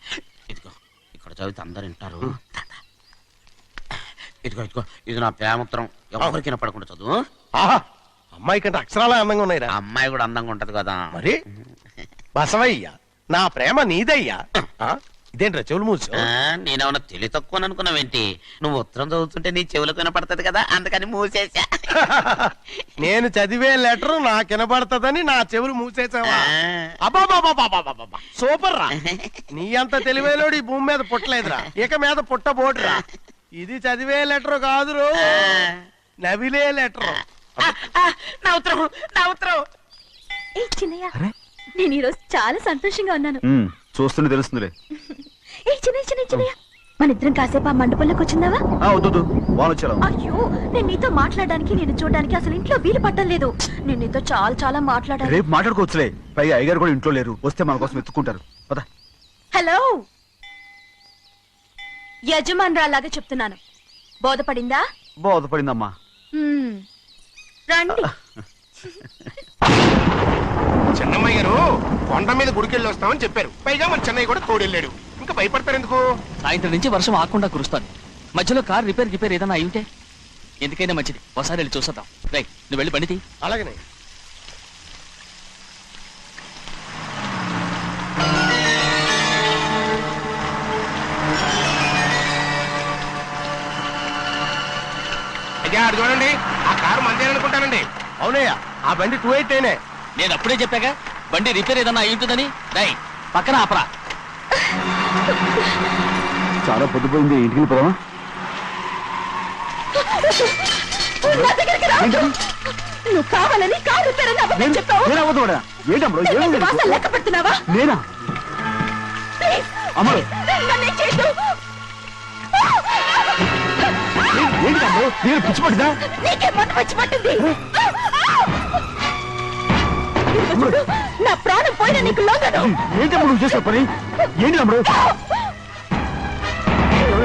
Speaker 3: ఇదిగో ఇక్కడ చదివితే అందరు వింటారు. ఇదిగో ఇదిగో ఇది నా ప్రేమోత్తరం. ఎవరికి వినపడకుండా చదువు.
Speaker 10: ఆహా అమ్మాయి కంటే అక్షరాలే అందంగా ఉన్నాయిరా.
Speaker 3: అమ్మాయి కూడా అందంగా ఉంటది కదా.
Speaker 10: మరి బసవయ్య నా ప్రేమ నీదయ్యా. ఇదేంట్రా చెవులు మూసు?
Speaker 3: నేనేమన్నా తెలివి తక్కువ అనుకున్నావేంటి? నువ్వు ఉత్తరం చదువుతుంటే నీ చెవులకు వినపడుతుంది కదా అందుకని మూసేసా.
Speaker 10: నేను చదివే లెటర్ నాకు వినపడుతుందని నా చెవులు మూసేసావా? అబ్బాబాబాబాబాబాబా సూపర్ రా. నీ అంత తెలివేలోడు ఈ భూమి మీద పుట్టలేదురా. ఇక మీద పుట్టబోటురా. ఇది చదివే లెటర్ కాదురు, నవిలే లెటర్.
Speaker 3: నా ఉత్తరం నా ఉత్తరం.
Speaker 2: ఏ చిన్నయ్య నేను ఈరోజు చాలా సంతోషంగా ఉన్నాను.
Speaker 4: చూస్తుంటే తెలుస్తుందిలే.
Speaker 2: ఏ చిన్నయ్య చిన్నయ్య చిన్నయ్య మనిద్దరం కాసేపు ఆ మండపంలోకి వచ్చిందావా?
Speaker 4: వద్దు వాళ్ళు వచ్చారు.
Speaker 2: అయ్యో, నేను నీతో మాట్లాడడానికి, నేను చూడడానికి అసలు ఇంట్లో వీలు పట్టలేదు. నేను నీతో చాలా చాలా మాట్లాడాలి.
Speaker 4: రేపు మాట్లాడుకోవచ్చులే. పైగా అయ్యగారు కూడా ఇంట్లో లేరు. వస్తే మన కోసం ఎత్తుకుంటారు. పద.
Speaker 2: హలో, యజమానురాలాగా చెప్తున్నాను, బోధపడిందా?
Speaker 4: బోధపడిందమ్మా.
Speaker 2: రండి.
Speaker 7: చిన్నమ్మాయి గారు కొండ మీద గుడికెళ్ళి వస్తామని చెప్పారు. పైగా మన చెన్నయ్య కూడా తోడెళ్ళాడు. ఇంకా భయపడతారు ఎందుకు?
Speaker 5: సాయంత్రం నుంచి వర్షం ఆకుండా కురుస్తాను. మధ్యలో కార్ రిపేర్ ఏదైనా అయి ఉంటే ఎందుకైనా మంచిది ఒకసారి వెళ్ళి చూసేద్దాం. రైట్, నువ్వు వెళ్ళి బండి తీ.
Speaker 7: అలాగనే. అయ్యా, అది చూడండి, ఆ కారు మందే అనుకుంటానండి.
Speaker 10: అవునయ్యా, ఆ బండి 288.
Speaker 5: నేను అప్పుడే చెప్పాగా బండి రిపేర్ ఏదైనా అయి ఉంటుందని. రైట్, పక్కన ఆపరా.
Speaker 4: చాలా పొద్దుపోయింది. ఇంటికి పోదామా?
Speaker 2: నా దగ్గరికి రా. నువ్వు కావాలని కారు రిపేర్ అని అబద్ధం చెప్పావు.
Speaker 4: ఏంటమ్మా
Speaker 2: వాసన లెక్క పెడుతున్నావా?
Speaker 4: నేనా?
Speaker 2: ప్లీజ్,
Speaker 4: అమ్మడు
Speaker 2: నన్నేం చేయొద్దు.
Speaker 4: ఏంటమ్మా నేను పిచ్చి పట్టిదా?
Speaker 2: నీకే మంట వచ్చి పట్టింది. ఇదిగో చూడు, నా ప్రాణం పోయినా నీకు లొంగను.
Speaker 4: ఏంటమ్మా నువ్వు చేసే పని? ఏంటి అమ్మడు?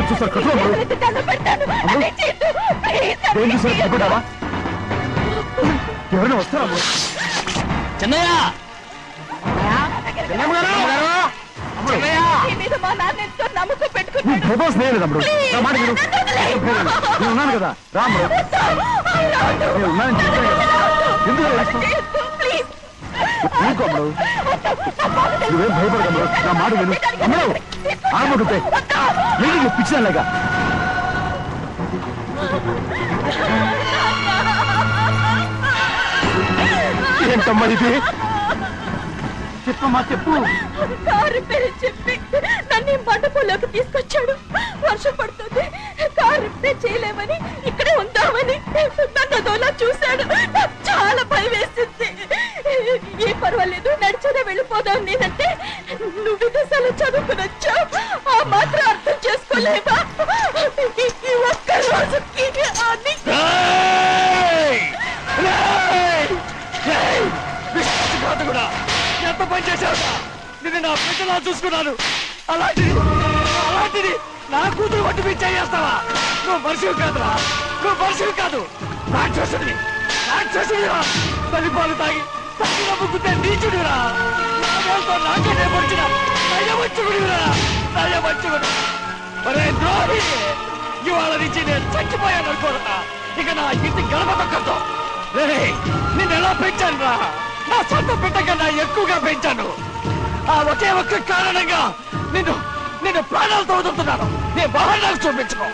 Speaker 4: చూసా కట్టు అమ్మడు.
Speaker 2: దండం పెడతాను. నన్నేం చేయొద్దు. ప్లీజ్,
Speaker 4: ఏం చూసారు భయపడ్డావా? ఎవరైనా వస్తారా?
Speaker 5: చిన్నయ్య,
Speaker 2: నీ మీద మా నాన్న ఎంతో నమ్మకం పెట్టుకున్నాడు.
Speaker 4: ప్రభాస్ నేను అమ్మడు. నా మాట విను. నేను ఉన్నాను కదా. రా అమ్మడు. నేను ఉన్నానని చెప్పాను కదా. ఎందుకు ఏడుస్తావు?
Speaker 2: ప్లీజ్,
Speaker 4: ఊరుకో అమ్మడు. నువ్వేం భయపడదు. నా మాట విను. అమ్మడు ఆడమంటుంటే ఏంటి పిచ్చిదానిలాగా? ఏంటమ్మా ఇది? చెప్పమ్మా, చెప్పు.
Speaker 2: కారు పేరు చెప్పి నన్ను ఈ మండపంలోకి తీసుకొచ్చాడు. వర్షం పడుతుంది, కారు రిపేర్ చేయలేమని ఇక్కడే ఉందామని నన్ను అదోలా చూశాడు. నాకు చాలా భయం వేసింది. ఏ పర్వాలేదు, నడిచేదే వెళ్ళిపోదాం నేనంటే, నువ్వు విదేశాలు చదువుకుని వచ్చావు, ఆ మాత్రం అర్థం చేసుకోలేవా? ఈ ఒక్క రోజుకి అన్ని
Speaker 5: ఎంత పని చేశావు? నిన్ను నా బిడ్డలా చూసుకున్నాను. అలాంటిది నా కూతురు వడ్డీ మీద చేస్తావా? నువ్వు మనిషివి కాదురా, నువ్వు మనిషివి కాదు. రాక్షసుడివి, రాక్షసుడిరా. తల్లిపాలు తాగి నమ్ముకుంటే నీచుడిరా. నాకే పొడిచిన నయవంచుడిరా, నయవంచుడు. ఒరే ద్రోహి, ఇవాళ నుంచి నేను చచ్చిపోయాను అనుకోరా. ఇక నా ఇంటి గడప తొక్కతో. నిన్ను ఎలా పెంచాను రా? నా సొంత బిడ్డ కన్నా ఎక్కువగా పెంచాను. ఆ ఒకే ఒక్క కారణంగా నిన్ను ప్రాణాలతో వదులుతున్నాను. నీ బహానాలు చూపించుకో.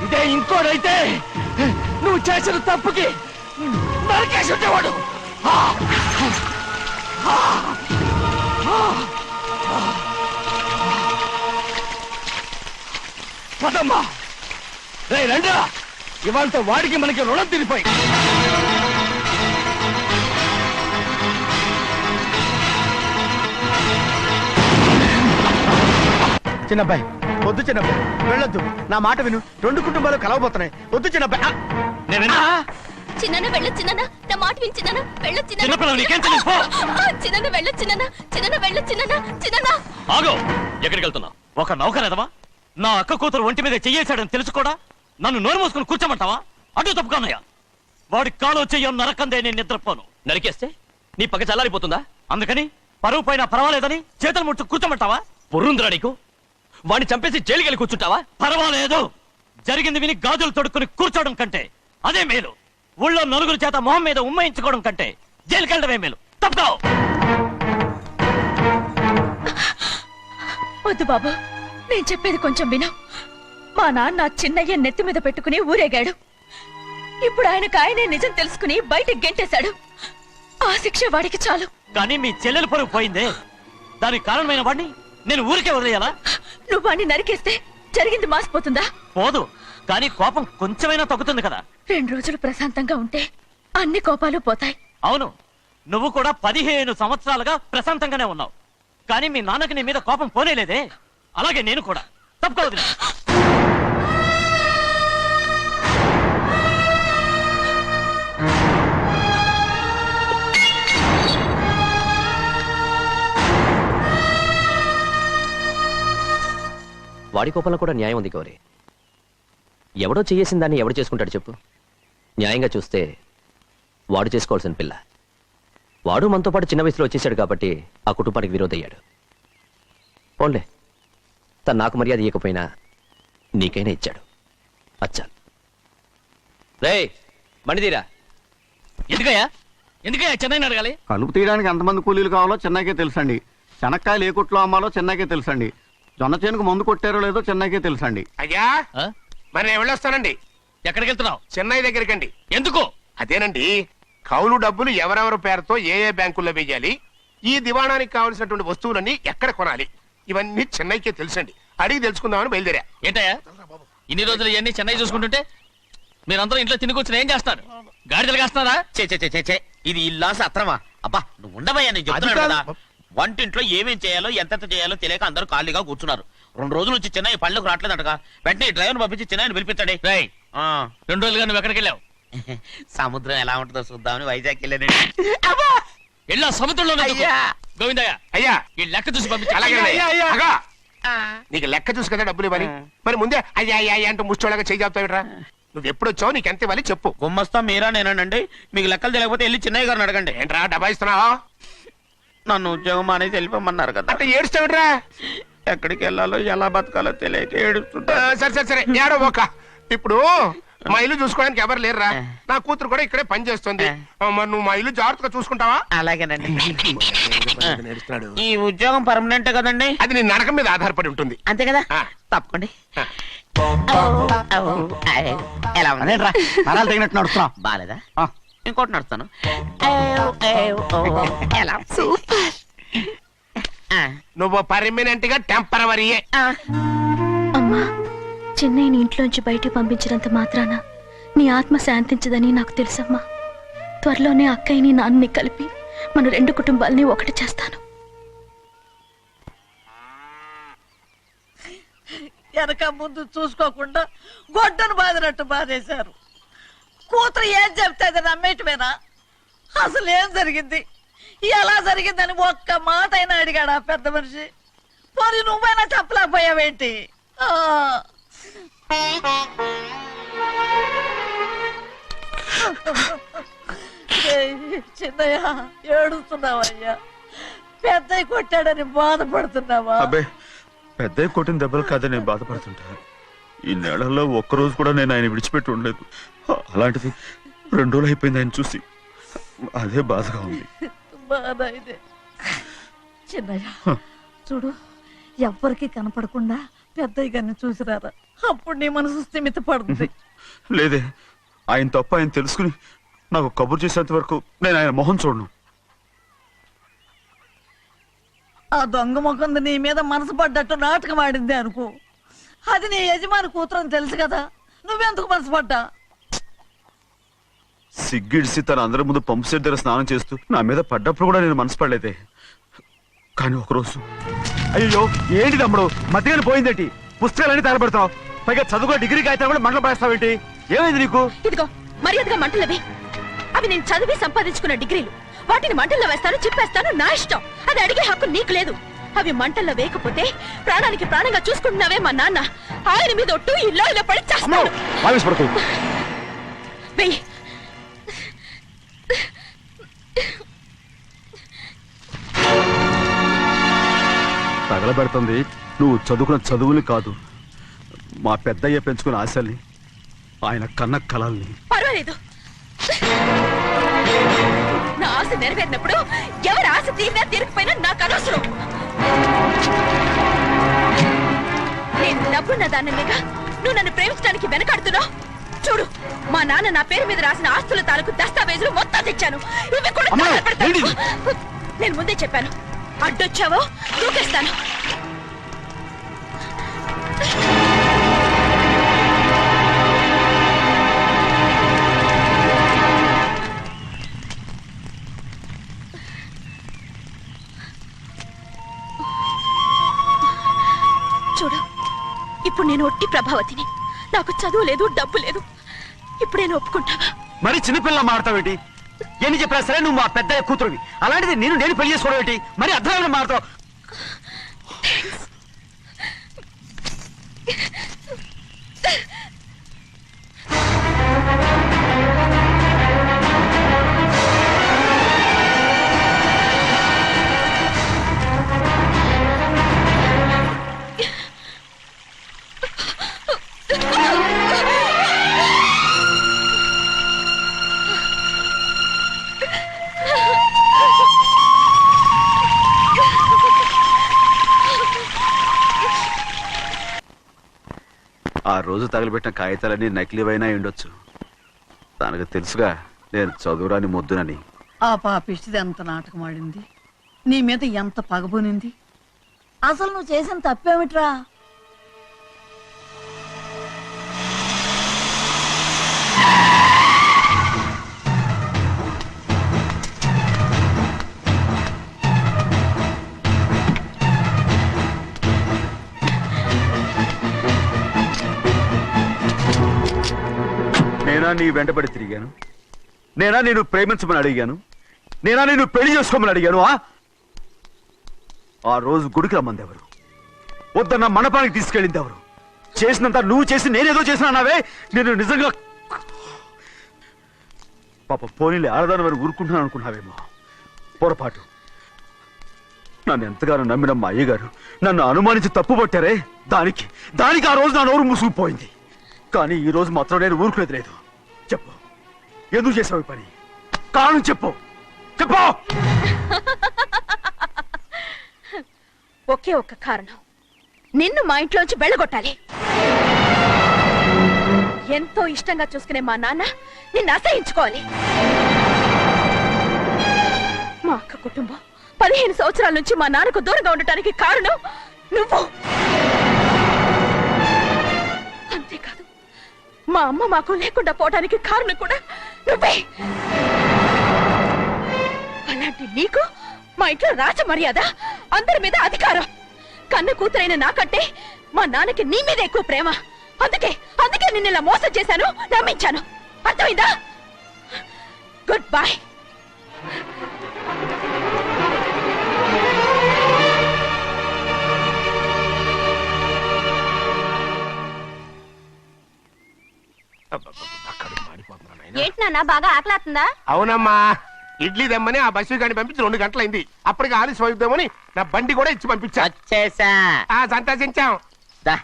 Speaker 5: ఇదే ఇంకోడైతే నువ్వు చేసిన తప్పుకి నరికేసి ఉండేవాడు. పదమ్మా. రే రండ్రా, ఇవాళతో వాడికి మనకి రుణం తిరిగిపోయి.
Speaker 10: చిన్నబ్బాయి వద్దు, చిన్నబ్బాయి వెళ్ళొద్దు. నా మాట విను. 2 కుటుంబాలు కలవబోతున్నాయి. వద్దు చిన్నబ్బాయి.
Speaker 2: చిన్న వెళ్ళొచ్చినా, నా మాట విని వెళ్ళొచ్చినా, చిన్న వెళ్ళొచ్చినా.
Speaker 5: ఆగో, ఎక్కడికి వెళ్తున్నా? ఒక నౌకరేదవా నా అక్క కూతురు ఒంటి మీద చెయ్యేశాడని తెలుసుకోడా నన్ను నోరు మూసుకుని కూర్చోమంటావా? అటు తప్పుకున్నాయా? వాడి కాలో చెయ్యం నరకందే నేను నిద్రపోను. నరికేస్తే నీ పక్క చల్లారిపోతుందా? అందుకని పరువు పైన పర్వాలేదని చేతులు ముట్టు కూర్చోమంటావా? పొర్రుందిరా నీకు? వాడిని చంపేసి జైలుకెళ్ళి కూర్చుంటావా? పర్వాలేదు, జరిగింది విని గాజులు తొడుక్కుని కూర్చోవడం కంటే అదే మేలు. ఊళ్ళో నలుగురు చేత మొహం మీద ఉమ్మయించుకోవడం కంటే జైలుకెళ్ళడమే మేలు. తప్పుకో.
Speaker 2: వద్దు బాబు, నేను చెప్పేది కొంచెం విను. మా నాన్న చిన్నయ్య నెత్తి మీద పెట్టుకుని ఊరేగాడు. ఇప్పుడు ఆయనే నిజం తెలుసుకుని బయటకు గెంటేశాడు. ఆ శిక్ష వాడికి చాలు.
Speaker 5: కానీ మీ చెల్లెలు పరువు పోయిందే, దానికి కారణమైన వాడిని నేను ఊరికే వదిలేయాలా?
Speaker 2: నువ్వు వాడిని నరికేస్తే జరిగింది మాసిపోతుందా?
Speaker 5: పోదు, కానీ కోపం కొంచెమైనా తగ్గుతుంది కదా.
Speaker 2: 2 రోజులు ప్రశాంతంగా ఉంటే అన్ని కోపాలు పోతాయి.
Speaker 5: అవును, నువ్వు కూడా 15 సంవత్సరాలుగా ప్రశాంతంగానే ఉన్నావు. కానీ మీ నాన్నకి నీ మీద కోపం పోనేలేదే. అలాగే నేను కూడా తప్పుకో వదినా.
Speaker 11: వాడి కోపంలో కూడా న్యాయం ఉంది గౌరీ. ఎవడో చేసిన దాన్ని ఎవడు చేసుకుంటాడు చెప్పు? న్యాయంగా చూస్తే వాడు చేసుకోవాల్సిన పిల్ల. వాడు మనతో పాటు చిన్న వయసులో వచ్చేసాడు కాబట్టి ఆ కుటుంబానికి విరోధయ్యాడు. పోన్లే, తను నాకు మర్యాద ఇవ్వకపోయినా నీకైనా ఇచ్చాడు. అచ్చా రే మణిదీరా.
Speaker 5: ఎందుకయ్యా చెన్నైని అడగాలి?
Speaker 10: కలుపు తీయడానికి ఎంతమంది కూలీలు కావాలో చెన్నైకే తెలుసండి. శనక్కాయలు ఏ కొట్లో అమ్మాలో చెన్నైకే తెలుసండి. జొన్న చేనుకు మందు కొట్టారో లేదో చెన్నైకే తెలుసండి.
Speaker 7: అయ్యా మరి నేను వెళ్ళొస్తానండి.
Speaker 5: ఎక్కడికి వెళ్తున్నావు?
Speaker 7: చెన్నై దగ్గరికండి.
Speaker 5: ఎందుకు?
Speaker 7: అదేనండి, కౌలు డబ్బులు ఎవరెవరి పేరుతో ఏ ఏ బ్యాంకుల్లో వేయాలి, ఈ దివాణానికి కావలసినటువంటి వస్తువులన్నీ ఎక్కడ కొనాలి, ఇవన్నీ చెన్నైకే తెలుసండి. అడిగి తెలుసుకుందామని బయలుదేరా.
Speaker 5: ఏంటయ్యా ఇన్ని రోజులు ఇవన్నీ చెన్నై చూసుకుంటుంటే మీరందరూ ఇంట్లో తిని కూర్చొని ఏం చేస్తారు? గాడిదలు కాస్తున్నారా?
Speaker 3: చే ఇది ఇల్లా సత్రమా? అబ్బా నువ్వు ఉండవయ్యా, నేను చెప్తున్నాను కదా. వంటింట్లో ఏమేం చేయాలో ఎంతెంత చేయాలో తెలియక అందరూ ఖాళీగా కూర్చున్నారు. 2 రోజులు వచ్చి చెన్నై పళ్ళకు రావట్లేదంటగా. వెంటనే డ్రైవర్ పంపించి చెన్నైని పిలిపించండి.
Speaker 5: 2 రోజులుగా నువ్వు ఎక్కడికి వెళ్ళావు?
Speaker 3: సముద్రం ఎలా ఉంటుందో చూద్దామని వైజాగ్ వెళ్ళానండి.
Speaker 5: వెళ్ళా సముద్రంలో గోవిందయ్య
Speaker 7: అయ్యా
Speaker 5: ఈ లెక్క చూసి పంపించి.
Speaker 7: అలాగే నీకు లెక్క చూసి కదా డబ్బులు ఇవ్వాలి. మరి ముందే అయ్యా అయ్యా అంటూ ముష్టోళ్ళగా చేయి చెప్తావిట్రా. నువ్వు ఎప్పుడు వచ్చావు, నీకు ఎంత ఇవ్వాలి చెప్పు.
Speaker 3: గుమ్మస్తా మీరా నేనండి. మీకు లెక్కలు తెలియకపోతే వెళ్ళి చిన్నయ్య గారిని అడగండి.
Speaker 7: ఏంట్రా డబ్బా ఇస్తున్నావా?
Speaker 3: నన్ను ఉద్యోగం అనేది వెళ్ళిపోమన్నారు కదా.
Speaker 7: అంటే ఏడుస్తావిట్రా.
Speaker 3: ఎక్కడికి వెళ్ళాలో ఎలా బతకాలో తెలియక ఏడుస్తుంటా.
Speaker 7: సరే ఏడో ఒక. ఇప్పుడు మా ఇల్లు చూసుకోవడానికి ఎవరు లేరురా. నా కూతురు కూడా ఇక్కడే పని చేస్తుంది. మరి నువ్వు మా ఇల్లు జాగ్రత్తగా చూసుకుంటావా?
Speaker 3: అలాగేనండి. ఈ ఉద్యోగం పర్మనెంట్ కదండి?
Speaker 7: అది నీ నరకం మీద ఆధారపడి ఉంటుంది.
Speaker 3: అంతే కదా. తప్పకండి. ఎలా ఉంది?
Speaker 10: నరాలు తగినట్టు నడుస్తున్నా.
Speaker 3: బాలేదా? ఇంకోటి నడుస్తాను. ఎలా?
Speaker 7: నువ్వు పర్మనెంట్ గా టెంపరవరీయే.
Speaker 2: అమ్మా, చెన్నైని ఇంట్లోంచి బయటికి పంపించినంత మాత్రాన నీ ఆత్మ శాంతించదని నాకు తెలుసమ్మా. త్వరలోనే అక్కయ్యని నాన్నని కలిపి మన 2 కుటుంబాలని ఒకటి చేస్తాను.
Speaker 8: వెనక ముందు చూసుకోకుండా గొడ్డను బాదినట్టు బాధేశారు. కూతురు ఏం చెప్తే అది నమ్మేటమేనా? అసలు ఏం జరిగింది, ఎలా జరిగిందని ఒక్క మాట అయినా అడిగాడు ఆ పెద్ద మనిషి. మరి నువ్వైనా చెప్పలేకపోయావేంటి? చిన్నయ్య ఏడుస్తున్నావయ్యా? పెద్దయ్య కొట్టాడని బాధపడుతున్నావా?
Speaker 9: అబ్బే, పెద్దయ్య కొట్టిన దెబ్బలు కాదని నేను బాధపడుతుంటా. ఈ నెలల్లో ఒక్కరోజు కూడా నేను ఆయన విడిచిపెట్టి ఉండలేదు. అలాంటిది 2 రోజులు అయిపోయింది ఆయన చూసి. అదే బాధగా ఉంది.
Speaker 8: బాధ ఇదే. చిన్నయ్య చూడు, ఎవ్వరికి కనపడకుండా పెద్దయ్య గారిని చూసిరారా, అప్పుడు నీ మనసు స్థిమిత పడుతుంది.
Speaker 9: లేదే, ఆయన తప్ప ఆయన తెలుసుకుని నాకు కబురు చేసేంత వరకు నేను ఆయన మొహం చూడను.
Speaker 8: ఆ దొంగ ముఖంది నీ మీద మనసు పడ్డట్టు నాటకం ఆడింది అనుకో. అది నీ యజమాని కూతురు అని తెలుసు కదా, నువ్వెందుకు మనసు పడ్డా?
Speaker 9: సిగ్గిడిసి తన అందరి ముందు పంపు సెట్ దగ్గర స్నానం చేస్తూ నా మీద పడ్డప్పుడు కూడా నేను మనసు పడలేదే. కానీ ఒకరోజు
Speaker 4: అయ్యో ఏంటి తమ్ముడు, మధ్యగానే పోయిందేంటి? పుస్తకాలన్నీ తగలబెడతావు, పైగా చదువుకో డిగ్రీ కాగితాలు కూడా మంటలు పడేస్తావేంటి? ఏమైంది నీకు?
Speaker 2: ఇదిగో మర్యాదగా మంటలవి. అవి నేను చదివి సంపాదించుకున్న డిగ్రీలు. వాటిని మంటల్లో వేస్తాను, చెప్పేస్తాను, నా ఇష్టం. అది అడిగే హక్కు నీకు లేదు. అవి మంటల్లో వేయకపోతే ప్రాణానికి ప్రాణంగా చూసుకుంటున్నావే మా నాన్న. ఆయన మీద ఒట్టు ఇల్లు ఇలా పడి చేస్తాను. వెయ్యి.
Speaker 4: తగలబెడుతుంది నువ్వు చదువుకున్న చదువుని కాదు, మా పెద్దయ్య పెంచుకున్న ఆశల్ని, ఆయన కన్న కలల్ని.
Speaker 2: పర్వాలేదు, నా ఆశ నెరవేరినప్పుడు ఎవరి ఆశ తీరినా తీరకపోయినా నాకు అనవసరం. నేను డబ్బున్న దానిగా నువ్వు నన్ను ప్రేమించడానికి వెనకాడుతున్నావు. చూడు, మా నాన్న నా పేరు మీద రాసిన ఆస్తుల తాలూకు దస్తావేజులు మొత్తం తెచ్చాను. ఇవి కూడా నేను ముందే చెప్పాను, అడ్డొచ్చావో దూకేస్తాను. చూడు, నేను ఒట్టి ప్రభావతిని. నాకు చదువు లేదు, డబ్బు లేదు. ఇప్పుడేను ఒప్పుకుంటావా?
Speaker 4: మరి చిన్నపిల్ల మాడతావేంటి? ఎన్ని చెప్పినా సరే నువ్వు మా పెద్ద కూతురువి. అలాంటిది నేను పెళ్లి చేసుకోవడం ఏంటి? మరి అర్థమైన మాడతావు. ఆ రోజు తగలబెట్టిన కాగితాలన్నీ నకిలీవైనా ఉండొచ్చు. తనకు తెలుసుగా నేను చదువురాని మొద్దునని.
Speaker 8: ఆ పాపిష్టిది ఎంత నాటకం ఆడింది, నీ మీద ఎంత పగబోనింది. అసలు నువ్వు చేసిన తప్పేమిట్రా?
Speaker 4: నేనా నీ వెంటబడి తిరిగాను? నేనా నేను ప్రేమించమని అడిగాను? నేనా నేను పెళ్లి చేసుకోమని అడిగాను? ఆ రోజు గుడికి రమ్మంది ఎవరు? వద్దన్న మండపానికి తీసుకెళ్ళింది ఎవరు? చేసినంత నువ్వు చేసి నేనేదో చేసిన అన్నావే. నేను నిజంగా పాప పోనీలే ఆడదాని వారు ఊరుకుంటున్నాను అనుకున్నావేమో. పొరపాటు. నన్ను ఎంతగానో నమ్మిన మా అయ్యగారు నన్ను అనుమానించి తప్పుపట్టారే, దానికి ఆ రోజు నా నోరు మూసుకుపోయింది. కానీ ఈ రోజు మాత్రం నేను ఊరుకునేది లేదు. చెప్పు, ఎందుకు చేసావు ఈ పని? కారణం చెప్పు.
Speaker 2: ఒకే ఒక్క కారణం, నిన్ను మా ఇంట్లోంచి వెళ్ళగొట్టాలి. ఎంతో ఇష్టంగా చూసుకునే మా నాన్న నిన్ను అసహించుకోవాలి. మా అక్క కుటుంబం 15 సంవత్సరాల నుంచి మా నాన్నకు దూరంగా ఉండటానికి కారణం నువ్వు. అంతేకాదు, మా అమ్మ మాకు లేకుండా పోవడానికి కారణం కూడా నువ్వే. అలాంటి నీకు మా ఇంట్లో రాజ మర్యాద, అందరి మీద అధికారం. కన్న కూతురైన నాకంటే మా నాన్నకి నీ మీద ఎక్కువ ప్రేమ. అందుకే నిన్ను ఇలా మోసం చేశాను, నమ్మించాను. అర్థమైందా? Good bye. ఏంటి నాన్న, బాగా ఆకలాతుందా?
Speaker 7: అవునమ్మా, ఇడ్లీ దమ్మని ఆ బస్సు గాని పంపించి 2 గంటలైంది. అప్పటికి ఆలస్యం అవుతామని నా బండి కూడా ఇచ్చి పంపించా.
Speaker 3: వచ్చేసా.
Speaker 7: సంతోషించాం.
Speaker 3: దా.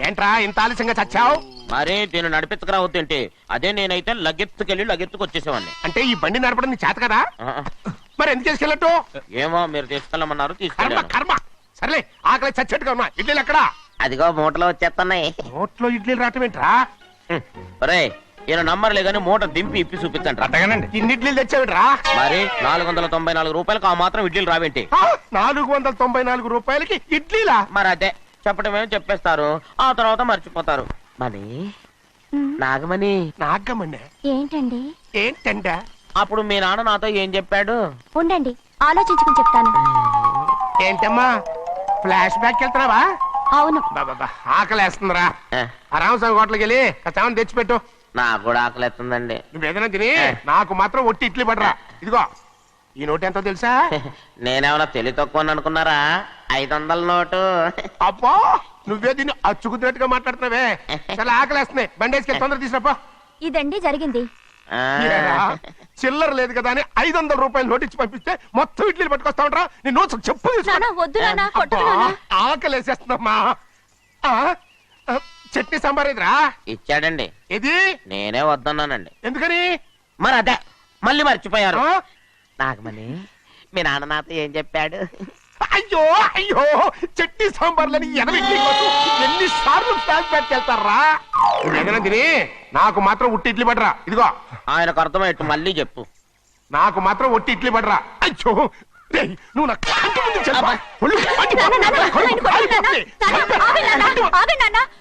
Speaker 7: ఏంట్రా ఇంత ఆలస్యంగా చచ్చావు?
Speaker 3: మరి దీన్ని నడిపించకరావద్దేంటి? అదే నేనైతే లగెత్తుకు వచ్చేసేవాడిని.
Speaker 7: అంటే ఈ బండి నడపడం నీ చేత కదా? మరి ఎందుకు చేసుకెళ్ళట్టు?
Speaker 3: ఏమో, మీరు తీసుకెళ్ళమన్నారు,
Speaker 7: కర్మ
Speaker 3: తీసుకెళ్ళాను.
Speaker 7: కర్మ. సర్లే, ఆకలి చచ్చట్టుగా ఉన్నా. ఇడ్లీలు ఎక్కడా?
Speaker 3: అదిగో మూటలో వచ్చేస్తున్నాయి.
Speaker 7: నోట్లో ఇడ్లీలు రావటం ఏంట్రా?
Speaker 3: రే, ఈయన నంబర్లే గానీ మూట దింపి ఇప్పి చూపించండి.
Speaker 7: అట్టగానండి. ఇన్ని ఇడ్లీలు తెచ్చావిడ్రా?
Speaker 3: మరి 494 రూపాయలకు ఆ మాత్రం ఇడ్లీలు రావేంటి?
Speaker 7: 494 రూపాయలకి ఇడ్లీలా?
Speaker 3: మరి అదే చెప్పడమేమో చెప్పేస్తారు, ఆ తర్వాత మర్చిపోతారు. మనీ నాగమణి.
Speaker 7: నాగమణి
Speaker 2: ఏంటండి?
Speaker 7: ఏంటంట?
Speaker 3: అప్పుడు మీ నాన్న నాతో ఏం చెప్పాడు?
Speaker 2: ఉండండి, ఆలోచించుకుని చెప్తాను.
Speaker 7: ఏంటమ్మా, ఫ్లాష్ బ్యాక్ వెళ్తున్నావా?
Speaker 2: అవును.
Speaker 7: బాబా ఆకలేస్తుందిరా. ఆ రామస్వామి హోటల్కి వెళ్ళి కాస్త తెచ్చిపెట్టు.
Speaker 3: నాకు కూడా ఆకలిస్తుందండి.
Speaker 7: నువ్వేదైనా తిని నాకు మాత్రం ఒట్టి ఇడ్లీ పడరా. ఇదిగో, ఈ నోటు ఎంతో తెలుసా?
Speaker 3: నేనేమన్నా తెలివి తక్కువ అనుకున్నారా? 500 నోటు.
Speaker 7: అబ్బా, నువ్వే దీన్ని అచ్చుకుతున్నట్టుగా మాట్లాడుతున్నావే. చాలా ఆకలేస్తున్నాయి. బండేసుకెళ్ళి తొందర తీసినప్పా.
Speaker 2: ఇదండి జరిగింది.
Speaker 7: చిల్లర లేదు కదా అని 500 రూపాయలు నోటు ఇచ్చి పంపిస్తే మొత్తం ఇడ్లీలు పట్టుకొస్తా ఉంటా. నీ నోట్స్ చెప్పు. ఆకలేసేస్తున్నామ్మా. చట్నీ సాంబార్ ఇదిరా.
Speaker 3: ఇచ్చాడండి.
Speaker 7: ఇది
Speaker 3: నేనే వద్దన్నానండి.
Speaker 7: ఎందుకని?
Speaker 3: మరి అదే మళ్ళీ మర్చిపోయారు. నాగమణి, మీ నాన్న నాతో ఏం చెప్పాడు?
Speaker 7: అయ్యో అయ్యో, చట్నీ సాంబార్లని ఎన్నిసార్లు ఫ్లాష్ బ్యాక్ వెళ్తారా? ఏదైనా తిని నాకు మాత్రం ఉట్టి ఇడ్లీ పడరా. ఇదిగో,
Speaker 3: ఆయనకు అర్థమయ్యట్టు మళ్ళీ చెప్పు.
Speaker 7: నాకు మాత్రం ఒట్టి ఇడ్లీ పడరా. అయ్యో, నువ్వు నా కంటి ముందు చెప్పా.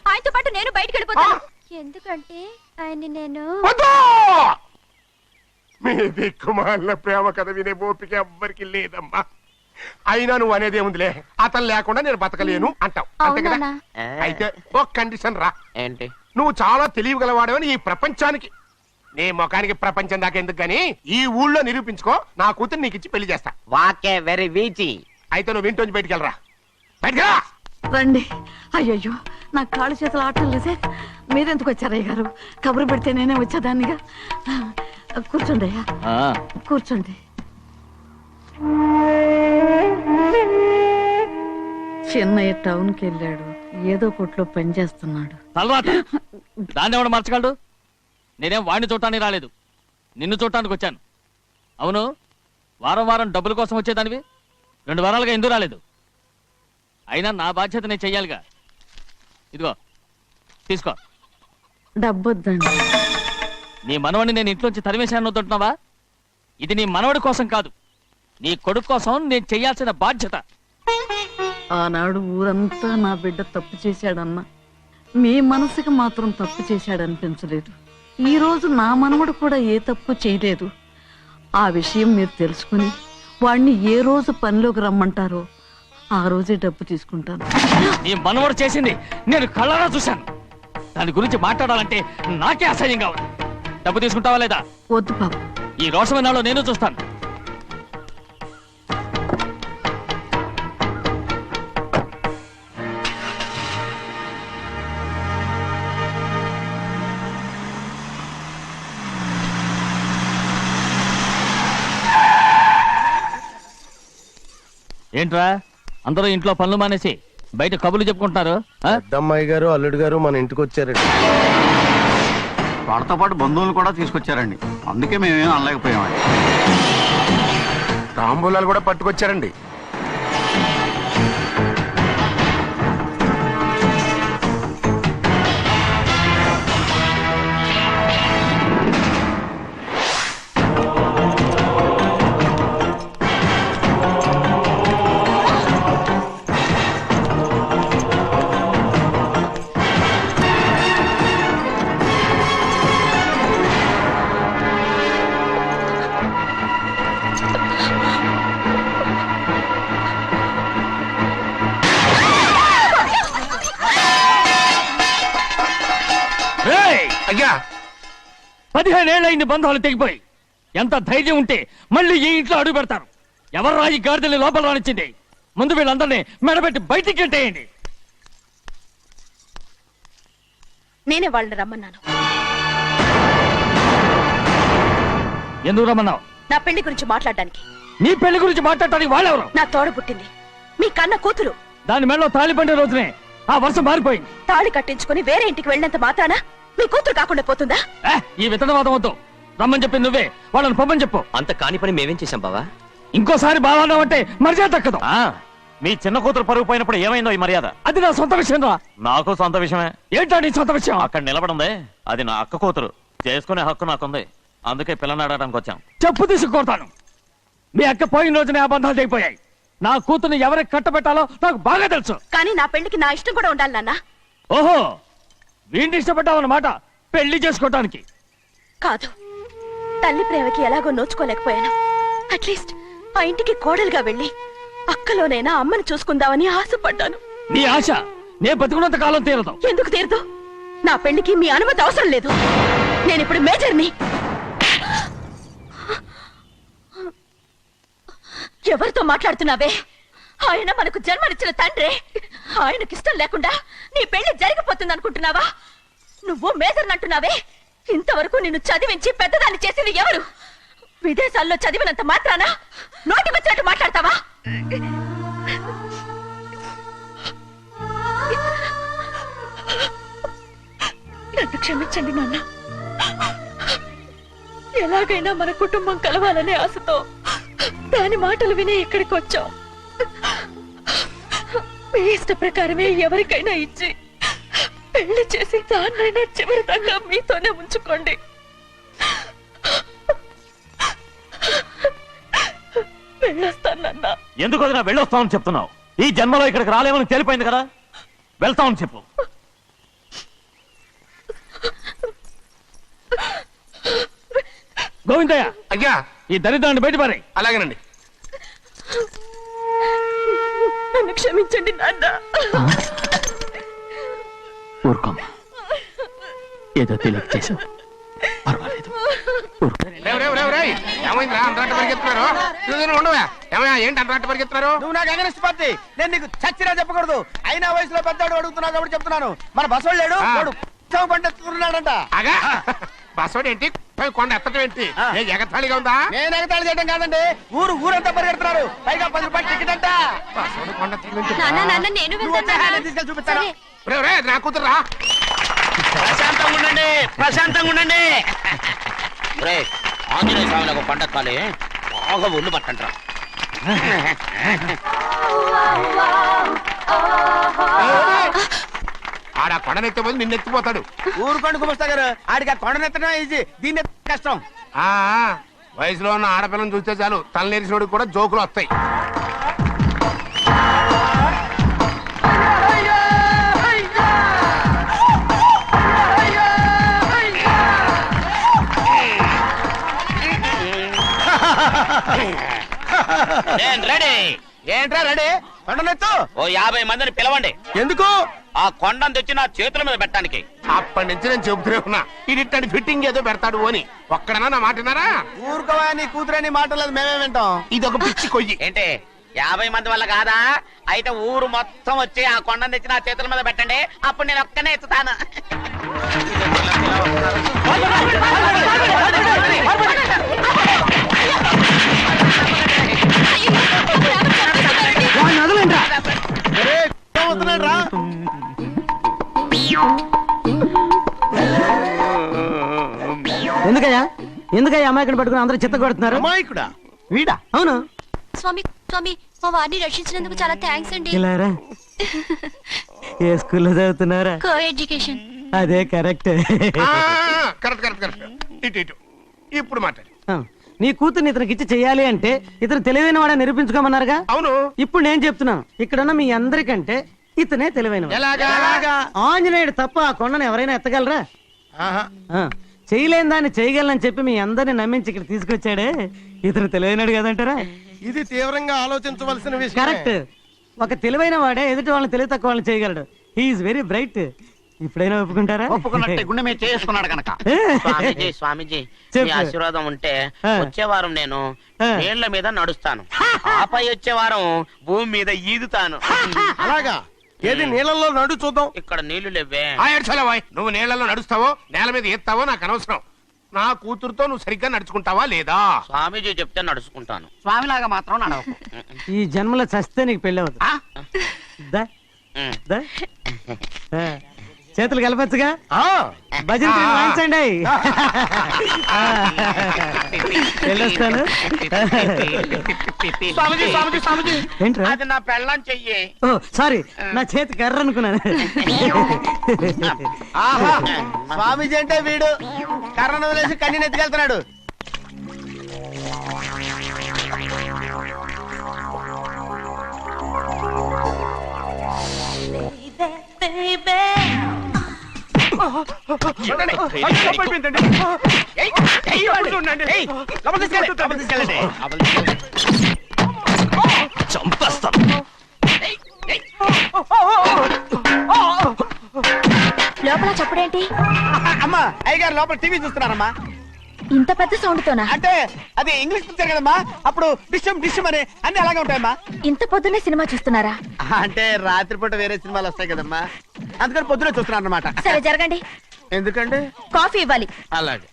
Speaker 2: ఆయనతో పాటు నేను బయటికి వెళ్ళిపోతాను. ఎందుకంటే ఆయన నేను
Speaker 7: మీ దిక్కుమాలిన ప్రేమ కథ వినే ఓపిక ఎవ్వరికి లేదమ్మా. అయినా నువ్వు అనేది ఏముందిలే, అతను లేకుండా నేను బతకలేను అంటావు అంతే కదా?
Speaker 2: అవునా?
Speaker 7: అయితే ఒక కండిషన్ రా.
Speaker 3: ఏంటి?
Speaker 7: నువ్వు చాలా తెలియగలవాడవని ఈ ప్రపంచానికి, నీ ముఖానికి ప్రపంచం దాకా ఎందుకు గానీ ఈ ఊళ్ళో నిరూపించుకో. నా కూతురు నీకు ఇచ్చి పెళ్లి చేస్తా.
Speaker 3: వాకే వెరీ వీచి.
Speaker 7: అయితే నువ్వు ఇంటి బయటికి వెళ్ళరా. బయటికి రా.
Speaker 8: రండి. అయ్యయ్యో నా కాళ్ళు చేతులు ఆటలు లేదే. మీరెందుకు వచ్చారయ్య గారు? కబురు పెడితే నేనే వచ్చేదాన్నిగా. కూర్చోండి అయ్యా, కూర్చోండి. చిన్నయ్య టౌన్కి వెళ్ళాడు, ఏదో కొట్లో పని చేస్తున్నాడు.
Speaker 5: తలరాత దాన్ని ఎవడు మార్చగలడు? నేనేం వాడిని చూడటానికి రాలేదు, నిన్ను చూడటానికి వచ్చాను. అవును, వారం వారం డబ్బుల కోసం వచ్చేదానివి 2 వారాలుగా ఎందుకు రాలేదు? అయినా నా బాధ్యత నేను చెయ్యాలిగా. ఇదిగో తీసుకో.
Speaker 8: డబ్బొద్దండి.
Speaker 5: నీ మనవడిని నేను ఇంట్లోంచి తరిమేశాను వద్దంటున్నావా? ఇది నీ మనవడి కోసం కాదు, నీ కొడుకు కోసం నేను చెయ్యాల్సిన బాధ్యత.
Speaker 8: ఆనాడు ఊరంతా నా బిడ్డ తప్పు చేశాడన్నా, మీ మనసుకి మాత్రం తప్పు చేశాడనిపించలేదు. ఈ రోజు నా మనవడు కూడా ఏ తప్పు చేయలేదు. ఆ విషయం మీరు తెలుసుకుని వాడిని ఏ రోజు పనిలోకి రమ్మంటారో ఆ రోజే డబ్బు తీసుకుంటాను.
Speaker 5: నీ మనవడు చేసింది నేను కళ్ళారా చూశాను. దాని గురించి మాట్లాడాలంటే నాకే అసహ్యంగా ఉంది. డబ్బు తీసుకుంటావా లేదా?
Speaker 8: వద్దు బాబు.
Speaker 5: ఈ రోషమన్నాలో నేను చూస్తాను. ఏంట్రా అందరూ ఇంట్లో పనులు మానేసి బయట కబుర్లు చెప్పుకుంటున్నారు?
Speaker 10: పెద్దమ్మాయి గారు అల్లుడు గారు మన ఇంటికి వచ్చారండి.
Speaker 4: వాళ్ళతో పాటు బంధువులు కూడా తీసుకొచ్చారండి, అందుకే మేమేం అనలేకపోయామండి.
Speaker 7: తాంబూలాలు కూడా పట్టుకొచ్చారండి. అయ్యా
Speaker 5: 15 ఏళ్ళైంది బంధాలు తెగిపోయి. ఎంత ధైర్యం ఉంటే మళ్ళీ ఈ ఇంట్లో అడుగు పెడతారు? ఎవరు రాయి గాడిదల్ని లోపల రానిచ్చింది? ముందు వీళ్ళందరినీ మెడబెట్టి బయటికి గెంటేయండి.
Speaker 2: నేనే వాళ్ళని రమ్మన్నాను.
Speaker 5: ఎందుకు రమ్మన్నావు?
Speaker 2: నా పెళ్లి గురించి మాట్లాడడానికి.
Speaker 5: నీ పెళ్లి గురించి మాట్లాడటానికి వాళ్ళెవరు?
Speaker 2: నా తోడ పుట్టింది, మీ కన్న కూతురు.
Speaker 5: దాని మెడలో తాళి పండే రోజునే ఆ వర్షం మారిపోయింది.
Speaker 2: తాళి కట్టించుకుని వేరే ఇంటికి వెళ్ళినంత మాత్రాన మీ కూతురు కాకుండా పోతుందా?
Speaker 5: ఈ విత్తనవాదం వద్దు. రమ్మని చెప్పి నువ్వే వాళ్ళని పంపని చెప్పు.
Speaker 11: అంత కాని పని మేమేం చేశాం బావా?
Speaker 5: ఇంకోసారి బావాన్నావంటే మర్యాద తక్కదు.
Speaker 12: మీ చిన్న కూతురు పరుగు పోయినప్పుడు ఏమైందో ఈ మర్యాద?
Speaker 5: అది నా సొంత విషయం రా.
Speaker 12: నాకు సొంత విషయమే.
Speaker 5: ఏంటో నీ సొంత విషయం?
Speaker 12: అక్కడ నిలబడింది అది నా అక్క కూతురు, చేసుకునే హక్కు నాకుంది. అందుకే పిల్లని అడగడానికి వచ్చాం.
Speaker 5: చెప్పు తీసుకొడతాను. మీ అక్క పోయిన రోజునే ఆ బంధాలు తెగిపోయాయి. నా కూతుర్ని ఎవరికి కట్టబెట్టాలో నాకు బాగా తెలుసు.
Speaker 2: కానీ నా పెళ్లికి నా ఇష్టం కూడా ఉండాలి నాన్న.
Speaker 5: ఓహో, వీడిని ఇష్టపడ్డావన్నమాట పెళ్లి చేసుకోవటానికి.
Speaker 2: కాదు, తల్లి ప్రేమకి ఎలాగో నోచుకోలేకపోయాను. అట్లీస్ట్ ఆ ఇంటికి కోడలుగా వెళ్ళి అక్కలోనైనా అమ్మని చూసుకుందామని ఆశపడ్డాను.
Speaker 5: నీ ఆశ నే బతుకున్నంత కాలం తీరదు.
Speaker 2: ఎందుకు తీరదు? నా పెళ్లికి మీ అనుమతి అవసరం లేదు. నేను ఇప్పుడు మేజర్ని. ఎవరితో మాట్లాడుతున్నావే? ఆయన మనకు జన్మనిచ్చిన తండ్రే. ఆయనకిష్టం లేకుండా నీ పెళ్లి జరిగిపోతుంది అనుకుంటున్నావా? నువ్వు మేజర్ని అంటున్నావే. ఇంతవరకు నిన్ను చదివించి పెద్దదాన్ని చేసింది ఎవరు? విదేశాల్లో చదివినంత మాత్రాన నోటికొచ్చినట్టు మాట్లాడతావా? నన్ను క్షమించండి నాన్న. ఎలాగైనా మన కుటుంబం కలవాలనే ఆశతో దాని మాటలు వినే ఇక్కడికి వచ్చాం. మీ ఇష్ట ప్రకారమే ఎవరికైనా ఇచ్చి పెళ్లి చేసి దాన్నైనా చివరి దాకా మీతోనే ఉంచుకోండి. వెళ్ళొస్తానన్నా.
Speaker 12: ఎందుకు వదినా వెళ్ళొస్తామని చెప్తున్నావు? ఈ జన్మలో ఇక్కడికి రాలేమని తెలిపోయింది కదా, వెళ్తామని చెప్పు.
Speaker 5: గోవిందయ్య,
Speaker 7: అయ్యా
Speaker 5: ఈ దరిద్రాన్ని బయటపడే.
Speaker 7: అలాగేనండి.
Speaker 2: క్షమించండి నాన్న.
Speaker 12: ఊరుకోమ్మా, ఏదో తెలియక చేసావు, పర్వాలేదు.
Speaker 7: ఏమైందిరా అంతరాట పరిగెత్తున్నారు? ఉండవా ఏమయ్యా, ఏంటి అంతరాట పరిగెత్తున్నారు?
Speaker 6: నువ్వు నాకు అగనిస్ట్ పార్టీ, నేను నీకు చచ్చినా చెప్పకూడదు. అయినా వయసులో పెద్దవాడు అడుగుతున్నావు కాబట్టి చెప్తున్నాను. మన బసవాడు లేడు, వాడు పండిస్తున్నాడంట.
Speaker 7: అగా బస్సోడు ఏంటి, కొండ ఎత్తడం ఏంటి? ఏ ఎగతాళిగా ఉందా?
Speaker 6: నేను ఎగతాళి చేయడం కాదండి, ఊరంతా పరిగెడుతున్నారు. పైగా 10 రూపాయలు టికెట్ అంట.
Speaker 7: బస్సోడు కొండ ఎత్తడం ఏంటి?
Speaker 2: నేను
Speaker 6: నువ్వు వచ్చే హ్యాండ్ తీసుకెళ్ళి చూపిస్తాను.
Speaker 7: నా కూతురా
Speaker 3: ప్రశాంతంగా ఉండండి, ప్రశాంతంగా ఉండండి. రే ఆంజనేయ స్వామికి పంట కాలే బాగా ఒళ్ళు పట్టంట్రా.
Speaker 7: ఆడ కొండనెత్తే పోతే నిన్నెత్తిపోతాడు.
Speaker 6: ఊరుకోండి కుమస్తా గారు, ఆడికి ఆ కొండనెత్తడం ఈజీ, దీన్ని ఎత్తడం కష్టం.
Speaker 7: ఆ వయసులో ఉన్న ఆడపిల్లని చూస్తే చాలు తలనేరిసినోడికి కూడా జోకులు వస్తాయి.
Speaker 3: నేను రెడీ.
Speaker 6: ఏంట్రా రెడీ? కొండనెత్తు.
Speaker 3: ఓ 50 మందిని పిలవండి.
Speaker 6: ఎందుకు?
Speaker 3: ఆ కొండను తెచ్చి నా చేతుల మీద పెట్టడానికి.
Speaker 7: అప్పటి నుంచి నేను చెబుతూనే ఉన్నా, ఇది ఫిట్టింగ్ ఏదో పెడతాడు అని. ఒక్కడనా నా మాట విన్నారా?
Speaker 6: ఊరుకోవా, నీ కూతురని మాటలేదు మేమే వింటాం.
Speaker 7: ఇది ఒక పిచ్చి కొయ్యి.
Speaker 3: ఏంటి 50 మంది వల్ల కాదా? అయితే ఊరు మొత్తం వచ్చి ఆ కొండను తెచ్చి నా చేతుల మీద పెట్టండి, అప్పుడు నేను ఒక్కనే ఎత్తుతాను.
Speaker 10: ఎందుకయ్యా అమాయకుడు పట్టుకుని అందరూ చిత్త కొడుతున్నారు?
Speaker 6: అమాయకుడా?
Speaker 10: వీడా? అవును.
Speaker 2: స్వామి స్వామి, మా వారిని రక్షించినందుకు చాలా థ్యాంక్స్ అండి.
Speaker 10: ఇలారా, ఏ స్కూల్లో చదువుతున్నారా?
Speaker 2: Co education.
Speaker 10: అదే కరెక్ట్.
Speaker 7: Correct correct correct. ఇటు ఇటు ఇప్పుడు మాట్లాడు.
Speaker 10: నీ కూతుర్ని ఇతనికి ఇచ్చి చెయ్యాలి అంటే ఇతను తెలివైన వాడే నిరూపించుకోమన్నారుగా.
Speaker 7: అవును.
Speaker 10: ఇప్పుడు నేను చెప్తున్నాను, ఇక్కడున్న మీ అందరికంటే ఇతనే తెలివైన.
Speaker 6: ఎలాగా?
Speaker 10: ఆంజనేయుడు తప్ప ఆ కొండను ఎవరైనా ఎత్తగలరా? చేయలేని దాన్ని చేయగలనని చెప్పి మీ అందరిని నమ్మించి ఇక్కడ తీసుకొచ్చాడే, ఇతను తెలివైనడు కదంటారా?
Speaker 6: ఇది తీవ్రంగా ఆలోచించవలసిన విషయం.
Speaker 10: కరెక్ట్. ఒక తెలివైన వాడే ఎదుటి వాళ్ళని తెలివి తక్కువ వాళ్ళని చేయగలడు. He's very bright. ఇప్పుడైనా ఒప్పుకుంటారా?
Speaker 3: ఒప్పుకున్నట్టే గుండె మీద చేసుకున్నాడు కనుక. స్వామీజీ స్వామీజీ, మీ ఆశీర్వాదం ఉంటే వచ్చే వారం నేను నీళ్ల మీద నడుస్తాను, ఆపై వచ్చే వారం భూమి మీద ఈదుతాను.
Speaker 6: అలాగా? ఏది నీళ్ళల్లో నడు చూద్దాం.
Speaker 3: ఇక్కడ నీళ్లు లేవే.
Speaker 7: నువ్వు నీళ్లలో నడుస్తావో నేల మీద ఎత్తావో నాకు అనవసరం. నా కూతురుతో నువ్వు సరిగ్గా నడుచుకుంటావా లేదా?
Speaker 3: స్వామీజీ చెప్తే నడుచుకుంటాను.
Speaker 6: స్వామిలాగా మాత్రం నడవకు.
Speaker 10: ఈ జన్మలో చస్తే నీకు పెళ్ళి అవుతుంది. దా, దా. చేతులు కలపచ్చుగా. భజన వాయించండి. వెళ్ళొస్తాను.
Speaker 3: స్వామీజీ స్వామీజీ స్వామీజీ,
Speaker 10: ఏంట్రా?
Speaker 3: అది నా పెళ్ళం చెయ్యి.
Speaker 10: ఓ సారీ, నా చేతి కర్ర అనుకున్నాను.
Speaker 6: స్వామీజీ అంటే వీడు కర్రను వదిలేసి కన్నీ నెత్తికెళ్తున్నాడు.
Speaker 11: చంపేస్తాను.
Speaker 2: లోపల చప్పుడేంటి?
Speaker 6: అమ్మా, అయ్యగారు లోపల టీవీ చూస్తున్నారమ్మా.
Speaker 2: ఇంత పెద్ద సౌండ్ తోనా?
Speaker 6: అంటే అది ఇంగ్లీష్ పిక్చర్ కదమ్మా, అప్పుడు డిషమ్ డిషమ్ అని అన్ని అలాగే ఉంటాయమ్మా.
Speaker 2: ఇంత పొద్దున్నే సినిమా చూస్తున్నారా?
Speaker 6: అంటే రాత్రిపూట వేరే సినిమాలు వస్తాయి కదమ్మా, అందుకని పొద్దునే చూస్తున్నాను అన్నమాట.
Speaker 2: సరే జరగండి.
Speaker 6: ఎందుకండి?
Speaker 2: కాఫీ ఇవ్వాలి.
Speaker 6: అలాగే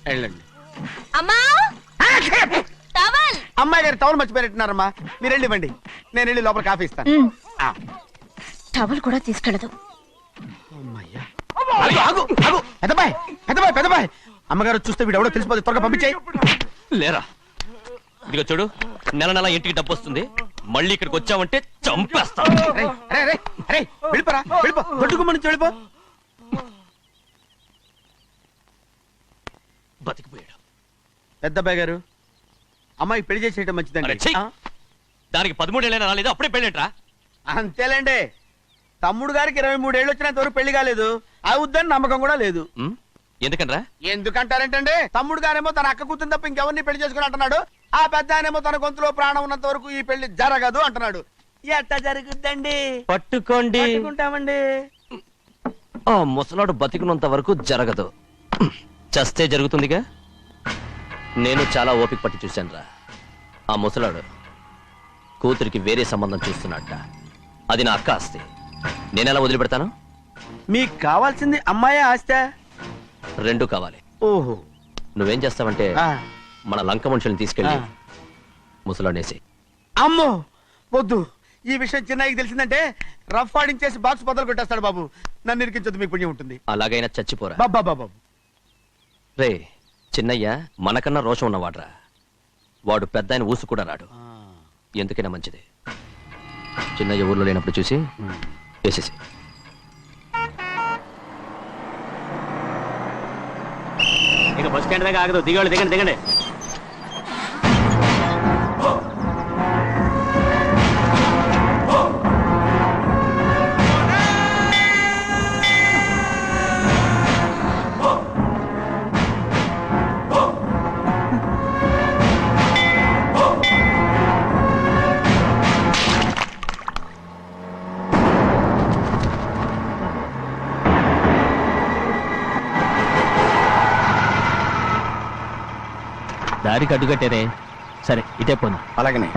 Speaker 6: వెళ్ళండి.
Speaker 2: అమ్మా, టవల్.
Speaker 6: అమ్మాయి గారు టవల్ మర్చిపోయినట్టున్నారమ్మా, మీరు వెళ్ళి ఇవ్వండి, నేను వెళ్ళి లోపల కాఫీ ఇస్తాను.
Speaker 2: టవల్ కూడా తీసుకెళ్ళదు.
Speaker 6: పెద్దబాయ్ పెద్దబాయ్ పెద్దబాయ్, అమ్మగారు చూస్తే వీడు ఎవడో తెలిసిపోతే త్వరగా పంపించేయి.
Speaker 11: లేరా, ఇదిగో చూడు, నెల నెల ఇంటికి డబ్బు వస్తుంది, మళ్ళీ ఇక్కడికి వచ్చావంటే చంపేస్తా.
Speaker 6: వెళ్ళిపోరా, వెళ్ళిపో, దొడ్డుకుమ్మ నుంచి వెళ్ళిపో.
Speaker 11: బతికిపోయాడు.
Speaker 6: పెద్దబాయ్ గారు, అమ్మాయి పెళ్లి చేసేయటం
Speaker 11: అరే,
Speaker 6: మంచిదండి.
Speaker 11: ఛీ! దానికి 13 ఏళ్ళైనా రాలేదు, అప్పుడే పెళ్ళేంట్రా?
Speaker 6: అంతేలేండి, తమ్ముడు గారికి 23 ఏళ్ళు వచ్చినంత వరకు పెళ్లి కాలేదు, అవుద్దని నమ్మకం కూడా లేదు.
Speaker 11: ఎందుకనరా?
Speaker 6: ఎందుకంటారేంటండి, తమ్ముడు గారేమో తన అక్క కూతురు తప్ప ఇంకెవరిని పెళ్లి చేసుకుని అంటున్నాడు, ఆ పెద్ద ఆయనేమో తన గొంతులో ప్రాణం ఉన్నంత వరకు ఈ పెళ్లి జరగదు అంటున్నాడు. ఎట్ట జరుగుద్దండి?
Speaker 11: పట్టుకోండి.
Speaker 6: పట్టుకుంటామండి.
Speaker 11: ఆ ముసలాడు బతికినంత వరకు జరగదు, చస్తే జరుగుతుందిగా. నేను చాలా ఓపిక పట్టి చూశానురా. ఆ ముసలాడు కూతురికి వేరే సంబంధం చూస్తున్నట్ట. అది నా అక్క ఆస్తి, నేనెలా వదిలిపెడతాను?
Speaker 6: మీకు కావాల్సింది అమ్మాయి ఆస్తా?
Speaker 11: రెండు కావాలి.
Speaker 6: ఓహో.
Speaker 11: నువ్వేం చేస్తావంటే
Speaker 6: ఆ.
Speaker 11: మన లంక మనుషుల్ని తీసుకెళ్ళి ముసలాడేసి.
Speaker 6: అమ్మో వద్దు, ఈ విషయం చిన్నయ్యకి తెలిసిందంటే రఫ్ ఆడించేసి బాక్స్ బదులు పెట్టేస్తాడు బాబు. నన్ను ఇరికించొద్దు, మీకు పుణ్యం ఉంటుంది.
Speaker 11: అలాగైనా చచ్చిపోరా.
Speaker 6: బాబా బాబా.
Speaker 11: రే చిన్నయ్య మనకన్నా రోషం ఉన్నవాడ్రా. వాడు పెద్ద ఆయన ఊసు కూడా రాడు. ఎందుకైనా మంచిది చిన్నయ్య ఊర్లో లేనప్పుడు చూసి వేసేసి.
Speaker 3: ఇక బస్ స్టాండ్ దాకా ఆగదు, దిగండి దిగండి దిగండి.
Speaker 12: దారికి అడ్డుకట్టారే. సరే ఇటే పోను.
Speaker 10: అలాగనే.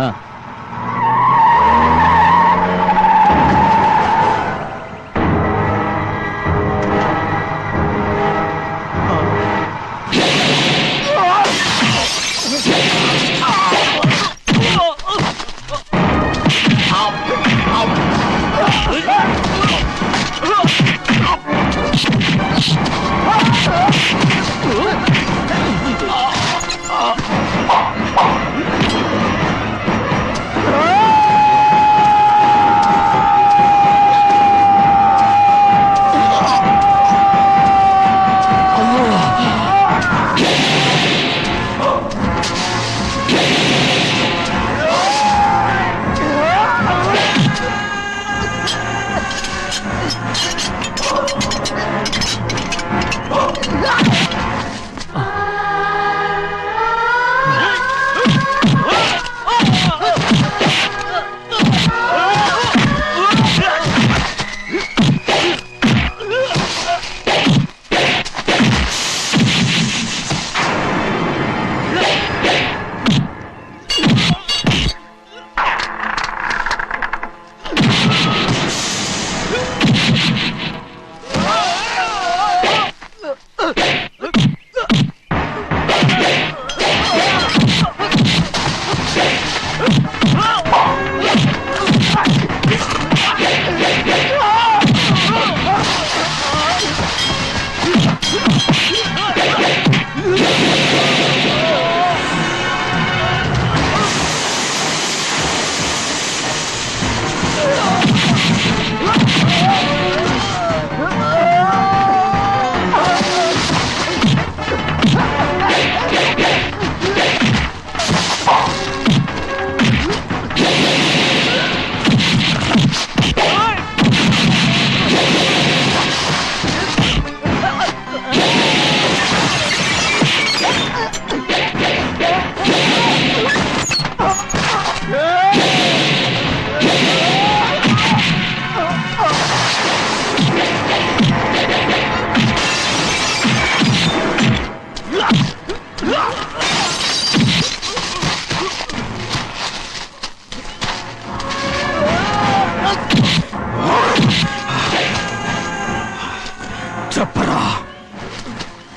Speaker 4: చెప్పరా,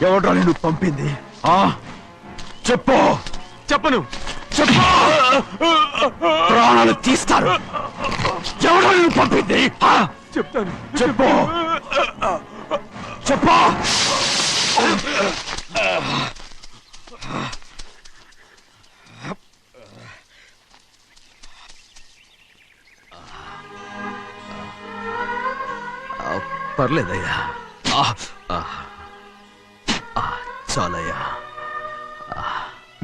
Speaker 4: ఎవడ్రా నిన్ను పంపింది? చెప్పు.
Speaker 7: చెప్పను.
Speaker 4: చెప్పు, ప్రాణాలు తీస్తారు. ఎవడ్రా నిన్ను పంపింది?
Speaker 7: చెప్తాను.
Speaker 4: చెప్పు చెప్పు. పర్లేదయ్యా, చాలయ్యా.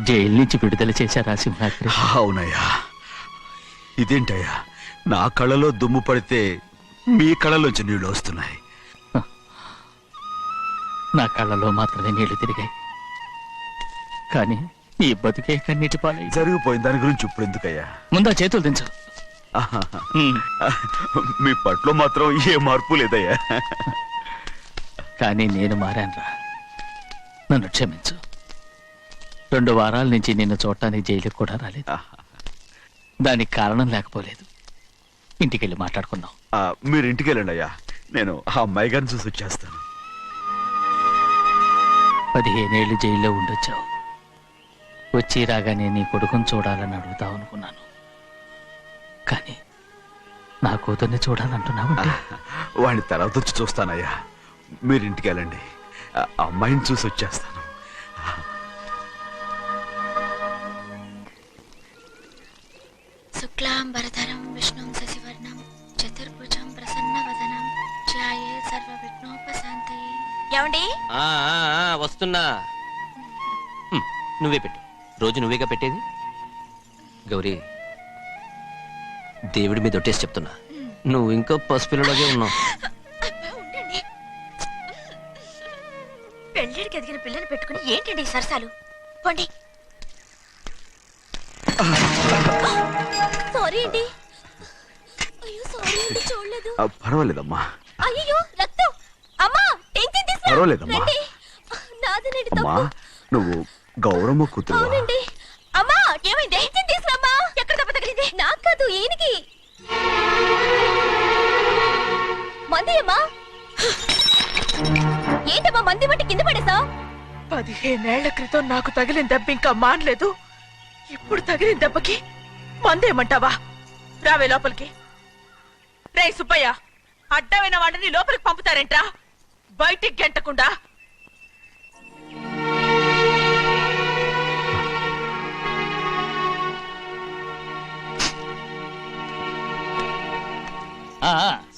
Speaker 12: జైలు నుంచి విడుదల చేశారా సింహాద్రి?
Speaker 4: అవునయ్యా. ఇదేంటయ్యా, నా కళ్ళలో దుమ్ము పడితే మీ కళ్ళలోంచి నీళ్లు వస్తున్నాయి.
Speaker 12: నా కళ్ళలో మాత్రమే నీళ్లు తిరిగాయి, కానీ నీ బతుకే కన్నీటి పాలై.
Speaker 4: జరిగిపోయిన దాని గురించి ఇప్పుడు ఎందుకయ్యా?
Speaker 12: ముందా చేతులు దించు.
Speaker 4: మీ పట్లో మాత్రం ఏ మార్పు లేదయ్యా.
Speaker 5: కానీ నేను మారానురా, నన్ను క్షమించు. 2 వారాల నుంచి నిన్ను చూడటానికి జైలుకి కూడా రాలేదు. దానికి కారణం లేకపోలేదు. ఇంటికెళ్ళి మాట్లాడుకుందాం.
Speaker 4: మీరు ఇంటికి వెళ్ళండి అయ్యా, నేను ఆ అమ్మాయి గారిని చూసి వచ్చేస్తాను.
Speaker 5: 15 ఏళ్ళు జైల్లో ఉండొచ్చావు. వచ్చి రాగానే నీ కొడుకుని చూడాలని అడుగుతావు అనుకున్నాను. కానీ నా కూతుర్ని చూడాలంటున్నావు.
Speaker 4: వాడిని తర్వాత వచ్చి చూస్తానయ్యా, మీరు ఇంటికి వెళ్ళండి, ఆ అమ్మాయిని చూసి వచ్చేస్తాను.
Speaker 2: శుక్లాంబరధరం విష్ణుం శశివర్ణం చతుర్భుజం ప్రసన్నవదనం ధ్యాయే సర్వవిఘ్నోపశాంతయే. ఏమండి?
Speaker 11: వస్తున్నా. నువ్వే పెట్టు, రోజు నువ్వేగా పెట్టేది. గౌరీ, దేవుడి మీద ఒట్టేసి చెప్తున్నా, నువ్వు ఇంకా పసిపిల్లలాగే ఉన్నావు.
Speaker 2: పెళ్ళిడికి ఎదిగిన పిల్లని పెట్టుకుని ఏంటండి ఈ సరసాలు? పోండి. సారీ అండి. అయ్యో సారీ అండి, చూడలేదు.
Speaker 4: పర్వాలేదమ్మా.
Speaker 2: అయ్యో రక్తం. అమ్మా టెన్షన్ తీసుకురా.
Speaker 4: పర్వాలేదమ్మా.
Speaker 2: రండి. నాదనండి
Speaker 4: అమ్మా,
Speaker 2: తప్పు.
Speaker 4: నువ్వు గౌరమ్మ కూతురు.
Speaker 2: అవునండి. అమ్మా ఏమైంది? టెన్షన్ తీసుకురామ్మా. ఎక్కడ దెబ్బ తగిలింది? నాకు కాదు, ఈయనకి. మంది అమ్మా. ఏంటమ్మా మంది బట్టి కింద పడేసా?
Speaker 8: 15 ఏళ్ల క్రితం నాకు తగిలిన దెబ్బ ఇంకా మానలేదు. ఇప్పుడు తగిలిన దెబ్బకి మందేమంటావా? రావే లోపలికి. రే సుబ్బయ్య, అడ్డమైన వాడిని లోపలికి పంపుతారేంట్రా? బయటికి గెంటకుండా.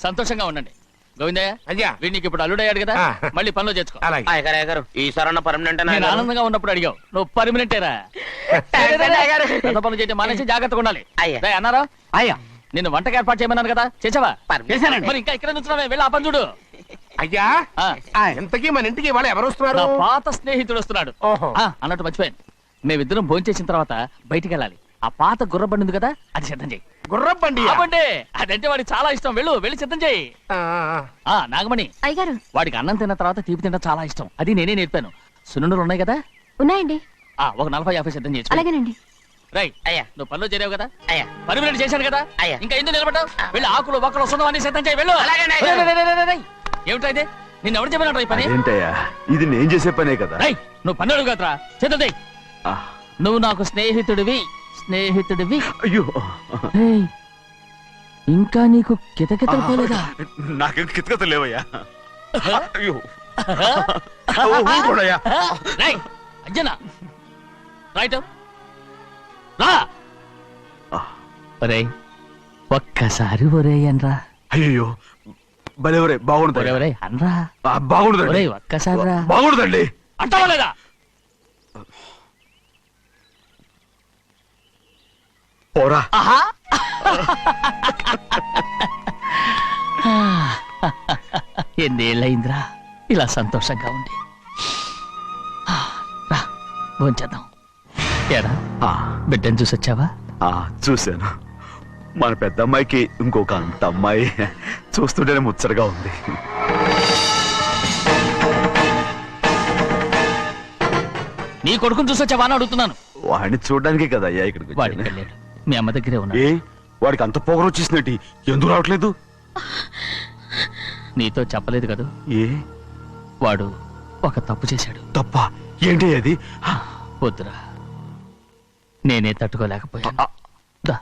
Speaker 5: సంతోషంగా ఉండండి. గోవిందయ్య,
Speaker 7: అయ్యా,
Speaker 5: వీడికి ఇప్పుడు అల్లుడయ్యాడు కదా, మళ్ళీ పనిలో చేర్చుకో.
Speaker 7: అలాగే.
Speaker 3: అయ్యగారు ఈసారన్న పర్మనెంట్
Speaker 5: నేను ఆనందంగా ఉన్నప్పుడు అడిగావు, నువ్వు పర్మనెంటేరా. పెద్ద పనులు చేయడం మానేసి జాగ్రత్తగా ఉండాలి.
Speaker 3: అయ్యా.
Speaker 5: రేయ్, అన్నారా?
Speaker 3: అయ్యా
Speaker 5: నిన్ను వంటకి ఏర్పాటు చేయమన్నాను కదా, చేసావా?
Speaker 3: చేశానండి.
Speaker 5: మరి ఇంకా ఇక్కడ నుంచున్నావే, వెళ్ళి ఆ పని చూడు.
Speaker 7: అయ్యా, ఇంతకీ మన ఇంటికి వాళ్ళు ఎవరు వస్తున్నారు?
Speaker 5: నా పాత స్నేహితుడు వస్తున్నాడు.
Speaker 7: ఓహో.
Speaker 5: అన్నట్టు మర్చిపోయాను, మేమిద్దరం భోంచేసిన తర్వాత బయటికి వెళ్ళాలి. ఆ పాత గుర్రబండి ఉంది కదా, అది సిద్ధం చేయి.
Speaker 7: గుర్రబండి.
Speaker 5: అదంటే వాడికి చాలా ఇష్టం. వెళ్ళి సిద్ధం చేయి. నాగమణి,
Speaker 2: అయ్యగారు
Speaker 5: వాడికి అన్నం తిన్న తర్వాత తీపి తినడం చాలా ఇష్టం. అది నేనే నేర్పాను. సున్నుండలు ఉన్నాయి కదా,
Speaker 2: ఉన్నాయండి.
Speaker 5: ఒక 40-50 సిద్ధం చేసి.
Speaker 2: అలాగేనండి.
Speaker 5: రైట్.
Speaker 3: అయ్యా.
Speaker 5: నువ్వు పనిలో చేరావు కదా,
Speaker 3: అయ్యా.
Speaker 5: పర్మినెంట్ చేశాను కదా,
Speaker 3: అయ్యా.
Speaker 5: ఇంకా ఎందుకు నిలబడ్డావు? వెళ్ళి ఆకులు బొక్కలు వస్తున్నవన్నీ సిద్ధం చేయి. వెళ్ళు.
Speaker 3: అలాగేనండి.
Speaker 5: ఏమిటా ఇది? నిన్ను ఎవరు చెప్పినట్టు ఈ పని?
Speaker 4: ఏంటయ్యా, ఇది నేను చేసే పనే కదా.
Speaker 5: నువ్వు పని అడుగు కదరా, సిద్ధం చేయి. నువ్వు నాకు స్నేహితుడివి.
Speaker 4: అయ్యో,
Speaker 5: ఏయ్, ఇంకా నీకు కితకితలు పోలేదా?
Speaker 4: నాకేం కితకత లేవయ్యా. అయ్యో, ఊరుకోడయ్యా.
Speaker 5: రేయ్, అంజనా, రైట్ రా. ఒరేయ్, ఒక్కసారి ఒరేయ్ అనరా.
Speaker 4: అయ్యో, భలేవరే, బాగుంటుంది.
Speaker 5: ఒరేయ్ అనరా.
Speaker 4: బాగుండదండి.
Speaker 5: ఒరేయ్, ఒక్కసారి రా.
Speaker 4: బాగుండదండి.
Speaker 5: అంటావా లేదా?
Speaker 4: పోరా.
Speaker 5: ఎన్నేళ్ళయిందిరా ఇలా సంతోషంగా ఉండి. రా, భోంచేద్దాం. ఏరా, బిడ్డను చూసొచ్చావా?
Speaker 4: చూశాను. మన పెద్ద అమ్మాయికి ఇంకొక అంత అమ్మాయి చూస్తుంటేనే ముచ్చటగా ఉంది.
Speaker 5: నీ కొడుకుని చూసొచ్చావా అని అడుగుతున్నాను.
Speaker 4: వాడిని చూడడానికే కదా అయ్యా ఇక్కడికి
Speaker 5: వాడికి
Speaker 4: వచ్చాను.
Speaker 5: వెళ్ళాడు, మీ అమ్మ దగ్గరే ఉన్నాడు.
Speaker 4: ఏ, వాడికి అంత పొగరు వచ్చేసినట్టు ఎందుకు రావట్లేదు?
Speaker 5: నీతో చెప్పలేదు కదూ.
Speaker 4: ఏ,
Speaker 5: వాడు ఒక తప్పు చేశాడు.
Speaker 4: తప్ప ఏంటి అది?
Speaker 5: వద్దురా, నేనే తట్టుకోలేకపోయాను. దా.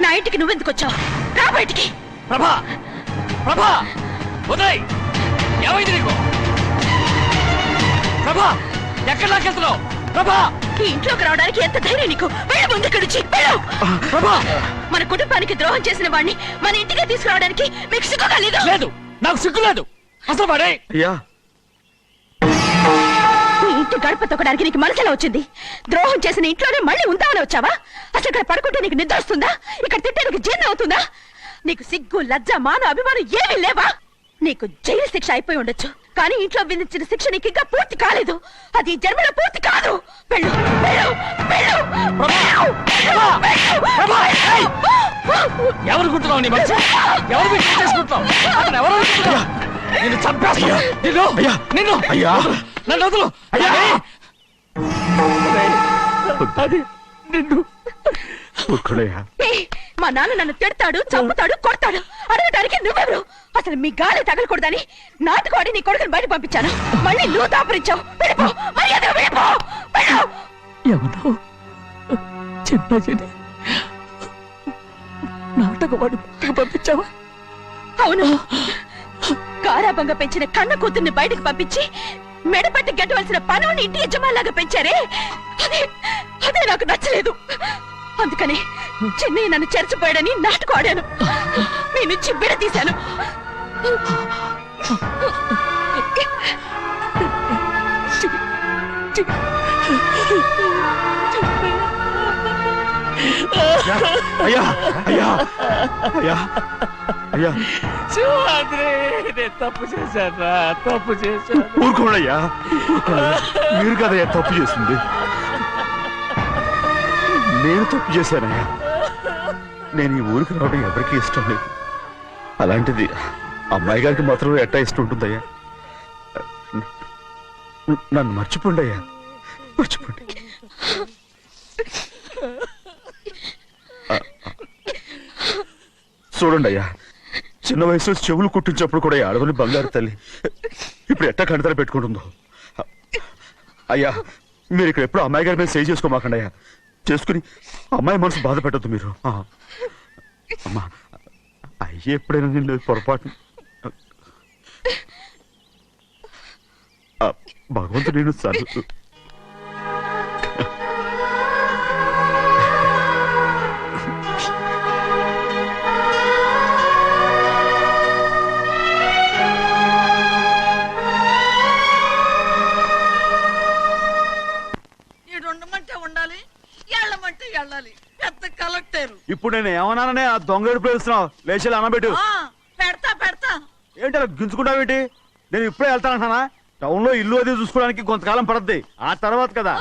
Speaker 2: నా ఇంటికి నువ్వెందుకు వచ్చావు? రా బయటికి.
Speaker 5: ప్రభా, ప్రభా, ఉదయ్, ఏమైంది నీకు? ప్రభా, ఎక్కడ నాకెళ్తున్నావు? ప్రభా,
Speaker 2: ఈ ఇంట్లోకి రావడానికి ఎంత ధైర్యం నీకు? వెళ్ళు ముందు ఇక్కడి నుంచి, వెళ్ళు.
Speaker 5: ప్రభా,
Speaker 2: మన కుటుంబానికి ద్రోహం చేసిన వాడిని మన ఇంటికి తీసుకురావడానికి మీకు సిగ్గుగా లేదా?
Speaker 5: లేదు, నాకు సిగ్గు లేదు. అసలు వాడే
Speaker 4: అయ్యా,
Speaker 2: ఈ ఇంటి గడప తొక్కడానికి నీకు మనసులో వచ్చింది. ద్రోహం చేసిన ఇంట్లోనే మళ్ళీ ఉందామని వచ్చావా? అసలు ఇక్కడ పడుకుంటే నీకు నిద్ర వస్తుందా? ఇక్కడ తింటే నీకు జీర్ణం అవుతుందా? నీకు సిగ్గు, లజ్జ, మాన, అభిమానం ఏమీ లేవా? నీకు జైలు శిక్ష అయిపోయి ఉండొచ్చు, కానీ ఇంట్లో విధించిన శిక్ష నీకు ఇంకా పూర్తి కాలేదు. అది ఈ జన్మలో పూర్తి కాదు. వెళ్ళు, వెళ్ళు, వెళ్ళు, వెళ్ళు, వెళ్ళు, వెళ్ళు.
Speaker 5: ఎవరు గుర్తున్నావు నీ మనిషి? ఎవరు మీరు చేసుకుంటున్నావు? అతను ఎవరు అనుకుంటున్నావు? నిన్ను చంపేస్తా. నిన్ను
Speaker 4: అయ్యా
Speaker 5: నన్ను వదులు.
Speaker 4: అయ్యా
Speaker 5: అది నిన్ను
Speaker 4: ఊరుకోడయ్యా.
Speaker 2: ఏయ్, మా నాన్న నన్ను తిడతాడు, చంపుతాడు, కొడతాడు. అడగడానికి నువ్వెవరు? అసలు మీ గాలి తగలకూడదని నాటుకోడి నీ కొడుకుని బయట పంపించాను. మళ్ళీ నువ్వు దాపరించావు. వెళ్ళిపో, మర్యాదగా వెళ్ళిపో, వెళ్ళు.
Speaker 5: ఎవరో చిన్న నాటకవాడి పంపించావా?
Speaker 2: అవును, గారాబంగా పెంచిన కన్న కూతుర్ని బయటకు పంపించి మెడపట్టి గెట్టవలసిన పనుని ఇంటి యజమానిలాగా పెంచారే, అదే నాకు నచ్చలేదు. అందుకని చెన్నై నన్ను చెరచిపోయాడని నాటకం ఆడాను. మీ నుంచి విడదీశాను.
Speaker 4: అయ్యా అయ్యా అయ్యా అయ్యా
Speaker 5: శివాద్రి, నేను తప్పు చేశాను, తప్పు చేశాను.
Speaker 4: ఊరుకోడయ్యా, మీరు కదయ్యా తప్పు చేసింది. నేను తప్పు చేశానయ్యా. నేను ఈ ఊరికి రావడం ఎవరికీ ఇష్టం లేదు. అలాంటిది అమ్మాయి గారికి మాత్రం ఎట్టా ఇష్టం ఉంటుందయ్యా. నన్ను మర్చిపోండి అయ్యా, మర్చిపోండి. చూడండి అయ్యా, చిన్న వయసులో చెవులు కుట్టించినప్పుడు కూడా ఆడవని బంగారు తల్లి ఇప్పుడు ఎట్టా కంటతర పెట్టుకుంటుందో. అయ్యా, మీరు ఇక్కడ ఎప్పుడు అమ్మాయి గారి మీద సేవ్ చేసుకోమాకండి అయ్యా. చేసుకుని అమ్మాయి మనసు బాధ పెట్టద్దు మీరు. అమ్మా, అయ్యే ఎప్పుడైనా నేను పొరపాటు భగవంతుడు నేను సార్.
Speaker 8: ఉండాలి, ఎళ్ళమంటే వెళ్ళాలి. పెద్ద కలెక్టర్.
Speaker 4: ఇప్పుడు నేను ఏమన్నాననే ఆ దొంగ ఎడుపు వేస్తున్నావు. లేచి అనబెట్టు.
Speaker 8: పెడతా పెడతా.
Speaker 4: ఏంటి అలా గించుకుంటావేంటి? నేను ఇప్పుడే వెళ్తానంటానా? టౌన్ లో ఇల్లు అది చూసుకోవడానికి కొంతకాలం పడద్ది. ఆ తర్వాత కదా.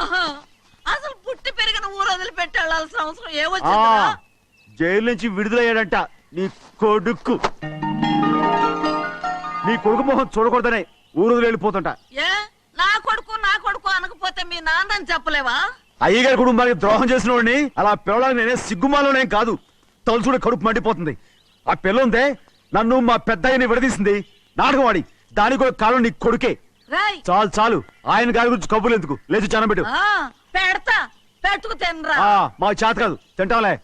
Speaker 8: అసలు పుట్టి పెరిగిన ఊరు వదిలిపెట్టి వెళ్ళాల్సిన అవసరం ఏమొచ్చిందా?
Speaker 4: జైలు నుంచి విడుదలయ్యాడంట నీ కొడుకు. నీ కొడుకు మొహం చూడకూడదనే ఊరు వదిలి వెళ్ళిపోతుంట.
Speaker 8: ఏ నా కొడుకు అనకపోతే మీ నాన్నని చెప్పలేవా?
Speaker 4: అయ్యగారి కుటుంబానికి ద్రోహం చేసిన వాడిని అలా పిల్లడానికి నేనే సిగ్గుమాలోనేం కాదు. తలుచుకుంటే కడుపు మండిపోతుంది. ఆ పిల్లందే నన్ను మా పెద్దయ్యని విడదీసింది. నాటకవాడి దానికి కూడా కాలం నీ కొడుకే. చాలు చాలు, ఆయన గారి గురించి కబుర్లు ఎందుకు? లేచి చనబెట్టు.
Speaker 8: పెడతా, పెట్టుకు తినరా.
Speaker 4: మా చేత కాదు, తింటాంలే.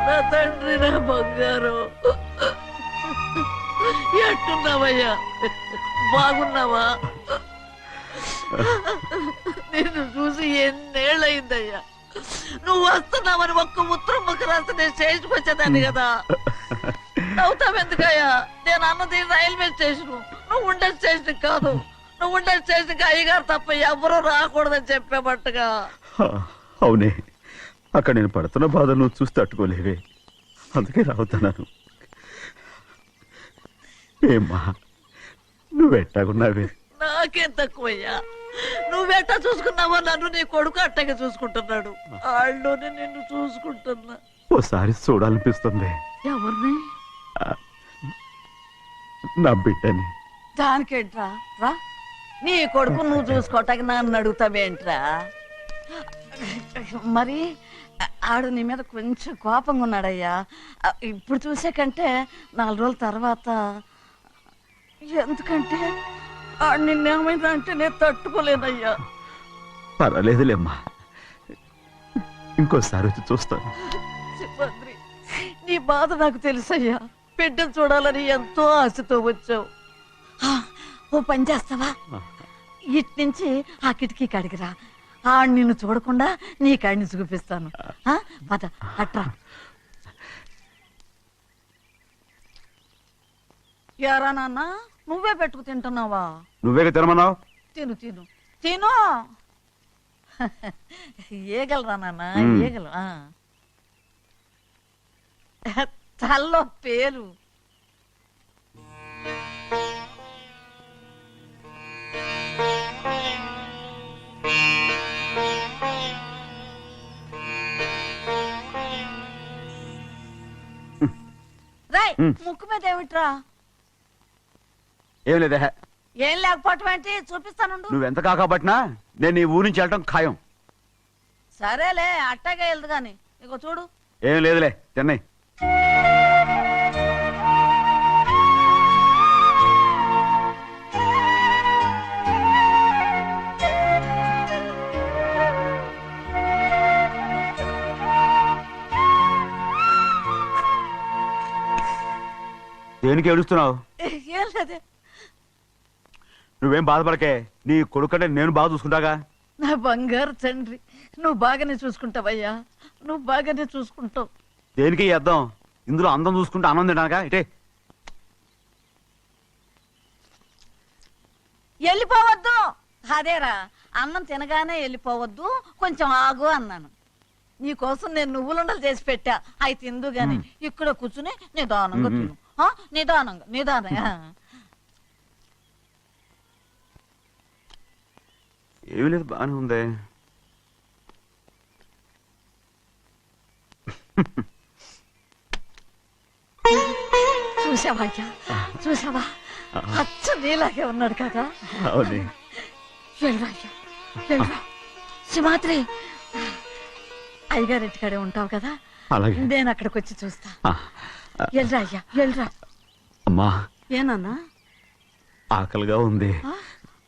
Speaker 8: నా తండ్రి, నా బంగారు, ఎట్టున్నావయ్యా? బాగున్నావా? నిన్ను చూసి ఎన్నేళ్ళయిందయ్యా. నువ్వు వస్తున్నావని ఒక్క ఉత్తరం ముక్క రాస్తే నేను స్టేషన్కి వచ్చేదాన్ని కదా. నవ్వుతావెందుకయ్యా? నేను అన్నది రైల్వే స్టేషన్, నువ్వు ఉండే స్టేషన్ కాదు. నువ్వు ఉండే స్టేషన్కి అయ్యగారు తప్ప ఎవరూ రాకూడదని చెప్పేబట్టుగా.
Speaker 4: అవునే, అక్కడ నేను పడుతున్న బాధ నువ్వు చూసి తట్టుకోలేవే, అందుకే రావుతున్నాను. ఏమ్మా, నువ్వెట్టాగున్నావే?
Speaker 8: నాకేం తక్కువయ్యా. నువ్వెట్టా చూసుకున్నావో నన్ను నీ కొడుకు అట్టగా చూసుకుంటున్నాడు. వాళ్ళలోనే నిన్ను చూసుకుంటున్నా.
Speaker 4: ఓసారి చూడాలనిపిస్తుంది.
Speaker 8: ఎవరిని?
Speaker 4: నా బిడ్డని.
Speaker 8: దానికేంట్రా? రా, నీ కొడుకు నువ్వు చూసుకోవటానికి నన్ను అడుగుతావేంట్రా? మరి ఆడు నీ మీద కొంచెం కోపంగా ఉన్నాడయ్యా. ఇప్పుడు చూసే కంటే 4 రోజుల తర్వాత. ఎందుకంటే ఆడు నిన్నేమైనా అంటే నేను తట్టుకోలేనయ్యా.
Speaker 4: పర్వాలేదులేమ్మా, ఇంకోసారి వచ్చి చూస్తాను.
Speaker 8: శివాద్రి, నీ బాధ నాకు తెలుసయ్యా. బిడ్డను చూడాలని ఎంతో ఆశతో వచ్చావు. ఓ పని చేస్తావా? ఇటు నుంచి ఆ కిటికీ కడిగిరా. ఆడు నిన్ను చూడకుండా నీ కాడిని చూపిస్తాను. పద అట్రా. ఎరా నాన్న నువ్వే పెట్టుకు తింటున్నావా?
Speaker 4: నువ్వే తినమన్నావు.
Speaker 8: తిను తిను తిను. ఏగలరా నాన్న ఏగలు. తల్లో పేరు. రాయ్ ముక్కు మీద ఏమిట్రా?
Speaker 4: ఏం లేదే.
Speaker 8: ఏం లేకపోవటం ఏంటి చూపిస్తానుండు.
Speaker 4: నువ్వెంత కాకబట్టినా నేను ఈ ఊరి నుంచి వెళ్ళటం ఖాయం.
Speaker 8: సరేలే అట్టాగే వెళ్దు గాని ఇగో చూడు.
Speaker 4: ఏం లేదులే చెన్నై. దేనికి ఏడుస్తున్నావు?
Speaker 8: ఏం లేదే.
Speaker 4: నువ్వేం బాధపడకే, నీ కొడుకంటే నేను బాగా చూసుకుంటాగా.
Speaker 8: నా బంగారు తండ్రి, నువ్వు బాగానే చూసుకుంటావయ్యా, నువ్వు బాగానే చూసుకుంటావు.
Speaker 4: దేనికి అర్థం? ఇందులో అందం చూసుకుంటే ఆనందం తింటానుగా. ఇటే
Speaker 8: వెళ్ళిపోవద్దు. అదేరా అన్నం తినగానే వెళ్ళిపోవద్దు, కొంచెం ఆగు అన్నాను. నీకోసం నేను నువ్వులుండలు చేసి పెట్టా, అవి తిందు గాని ఇక్కడ కూర్చుని నిదానంగా తిను. నిదానంగా నిదానంగా.
Speaker 4: ఏమీ లేదు, బాగానే ఉంది.
Speaker 8: చూసావా అయ్యా, చూసావా? అచ్చ నీలాగే ఉన్నాడు కదా.
Speaker 4: అవునే.
Speaker 8: వెళ్ళరా అయ్యా వెళ్ళరా. సింహాద్రి అయ్యగారింటికాడే ఉంటావు కదా,
Speaker 4: అలాగే.
Speaker 8: నేను అక్కడికి వచ్చి చూస్తా. వెళ్ళరా అయ్యా వెళ్ళరా.
Speaker 4: అమ్మా
Speaker 8: ఏనన్నా?
Speaker 4: ఆకలిగా ఉంది,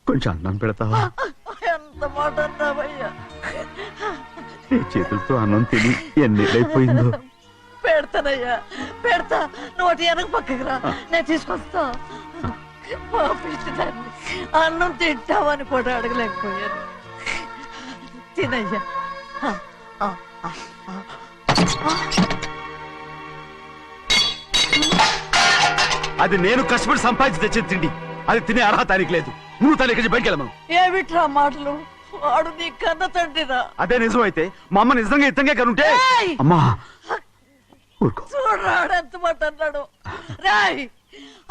Speaker 4: కొంచెం అన్నం పెడతావా?
Speaker 8: ఎంత మాట అన్నావయ్యా.
Speaker 4: నీ చేతులతో అన్నం తిని ఎన్నిళ్ళైపోయిందో.
Speaker 8: పెడతానయ్యా పెడతా. నోటి వెనక పక్కకు రా, నేను తీసుకొస్తా. పాపించదాన్ని అన్నం తింటావని కూడా అడగలేకపోయాను. తినయ్యా.
Speaker 4: అది నేను కష్టపడి సంపాదించి తెచ్చేది తిండి, అది తినే అర్హత తనకి లేదు. నువ్వు తన ఇక్కడి బయటికి వెళ్ళమను.
Speaker 8: ఏమిట్రా మాటలు? వాడు నీ కన్న తండ్రిరా.
Speaker 4: అదే నిజం అయితే మా అమ్మ నిజంగా ఇతంగా కనుంటే. అమ్మా
Speaker 8: చూడరాడు ఎంత మాట అన్నాడు. రాయ్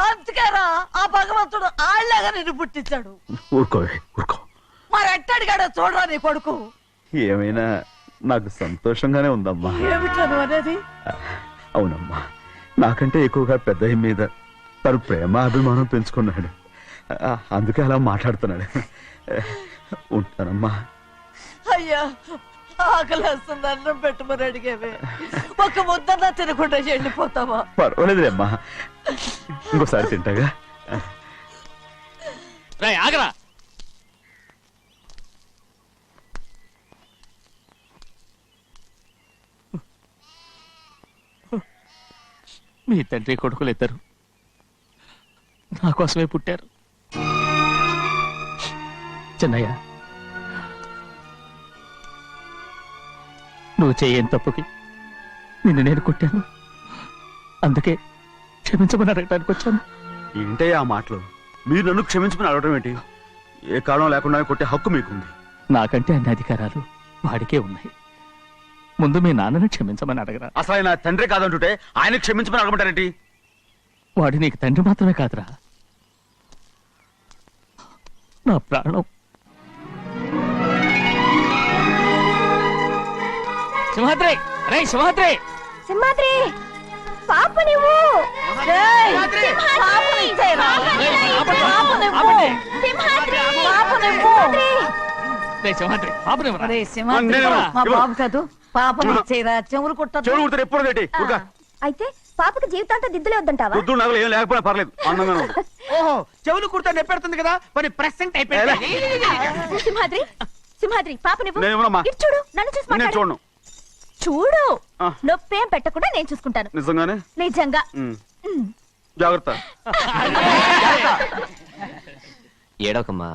Speaker 8: అంతకేరా ఆ భగవంతుడు ఆళ్ళగా నిన్ను పుట్టించాడు.
Speaker 4: ఊరుకోవే ఊరుకో.
Speaker 8: మరి ఎట్టడిగాడో చూడరా నీ కొడుకు.
Speaker 4: ఏమైనా నాకు సంతోషంగానే ఉందమ్మా.
Speaker 8: ఏమిట్రా నువ్వు అనేది?
Speaker 4: అవునమ్మా, నాకంటే ఎక్కువగా పెద్ద మీద తను ప్రేమ అభిమానం పెంచుకున్నాడు, అందుకే అలా మాట్లాడుతున్నాడు. ఉంటానమ్మా.
Speaker 8: అయ్యా ఆకలేస్తుంది, అన్నం పెట్టమని అడిగేవే. ఒక ముద్దన్నా తినకుండా వెళ్ళిపోతావా?
Speaker 4: పర్వాలేదులేమ్మా, ఇంకోసారి తింటాగా.
Speaker 5: ఆగరా. మీ తండ్రి కొడుకులు ఇద్దరు నా కోసమే పుట్టారు. చెన్నయ్య, నువ్వు చేయని తప్పుకి నిన్ను నేను కొట్టాను, అందుకే క్షమించమని అడగటానికి వచ్చాను.
Speaker 4: ఏంటయ్యా ఆ మాటలు? మీరు నన్ను క్షమించమని అడగడం ఏంటి? ఏ కారణం లేకుండా కొట్టే హక్కు మీకుంది.
Speaker 5: నాకంటే అన్ని అధికారాలు వాడికే ఉన్నాయి. ముందు మీ నాన్నని క్షమించమని అడగరా.
Speaker 4: అసలు ఆయన తండ్రి కాదంటుంటే ఆయన క్షమించమని అడగమంటారేంటి?
Speaker 5: వాడి నీకు తండ్రి మాత్రమే కాదురా, నా ప్రాణం. సింహాద్రి, రే సింహాద్రి,
Speaker 2: సింహాద్రి పాప నువ్వు
Speaker 8: మా బాబు కాదు, పాపని ఇచ్చేరా. చెవులు కుట్టదు.
Speaker 4: చెవులు కుడతారు ఎప్పుడు ఏంటి?
Speaker 2: అయితే పాపకి జీవితాంతం దిద్దులే వద్దంటావా?
Speaker 4: వద్దు, నగలు ఏం లేకపోయినా పర్లేదు, అందంగా ఉంది.
Speaker 6: ఓహో, చెవులు కుర్తా నెప్పెడుతుంది కదా, మరి ప్రెసెంట్ అయిపోయింది.
Speaker 2: సింహాద్రి సింహాద్రి పాప నువ్వు
Speaker 4: నేనేమోనమ్మా?
Speaker 2: ఇటు చూడు, నన్ను చూసి
Speaker 4: నేను
Speaker 2: మాట్లాడు.
Speaker 4: చూడను.
Speaker 2: చూడు, నొప్పేం పెట్టకుండా నేను చూసుకుంటాను.
Speaker 4: నిజంగానే?
Speaker 2: నిజంగా.
Speaker 4: జాగ్రత్త.
Speaker 11: ఏడోకమ్మా.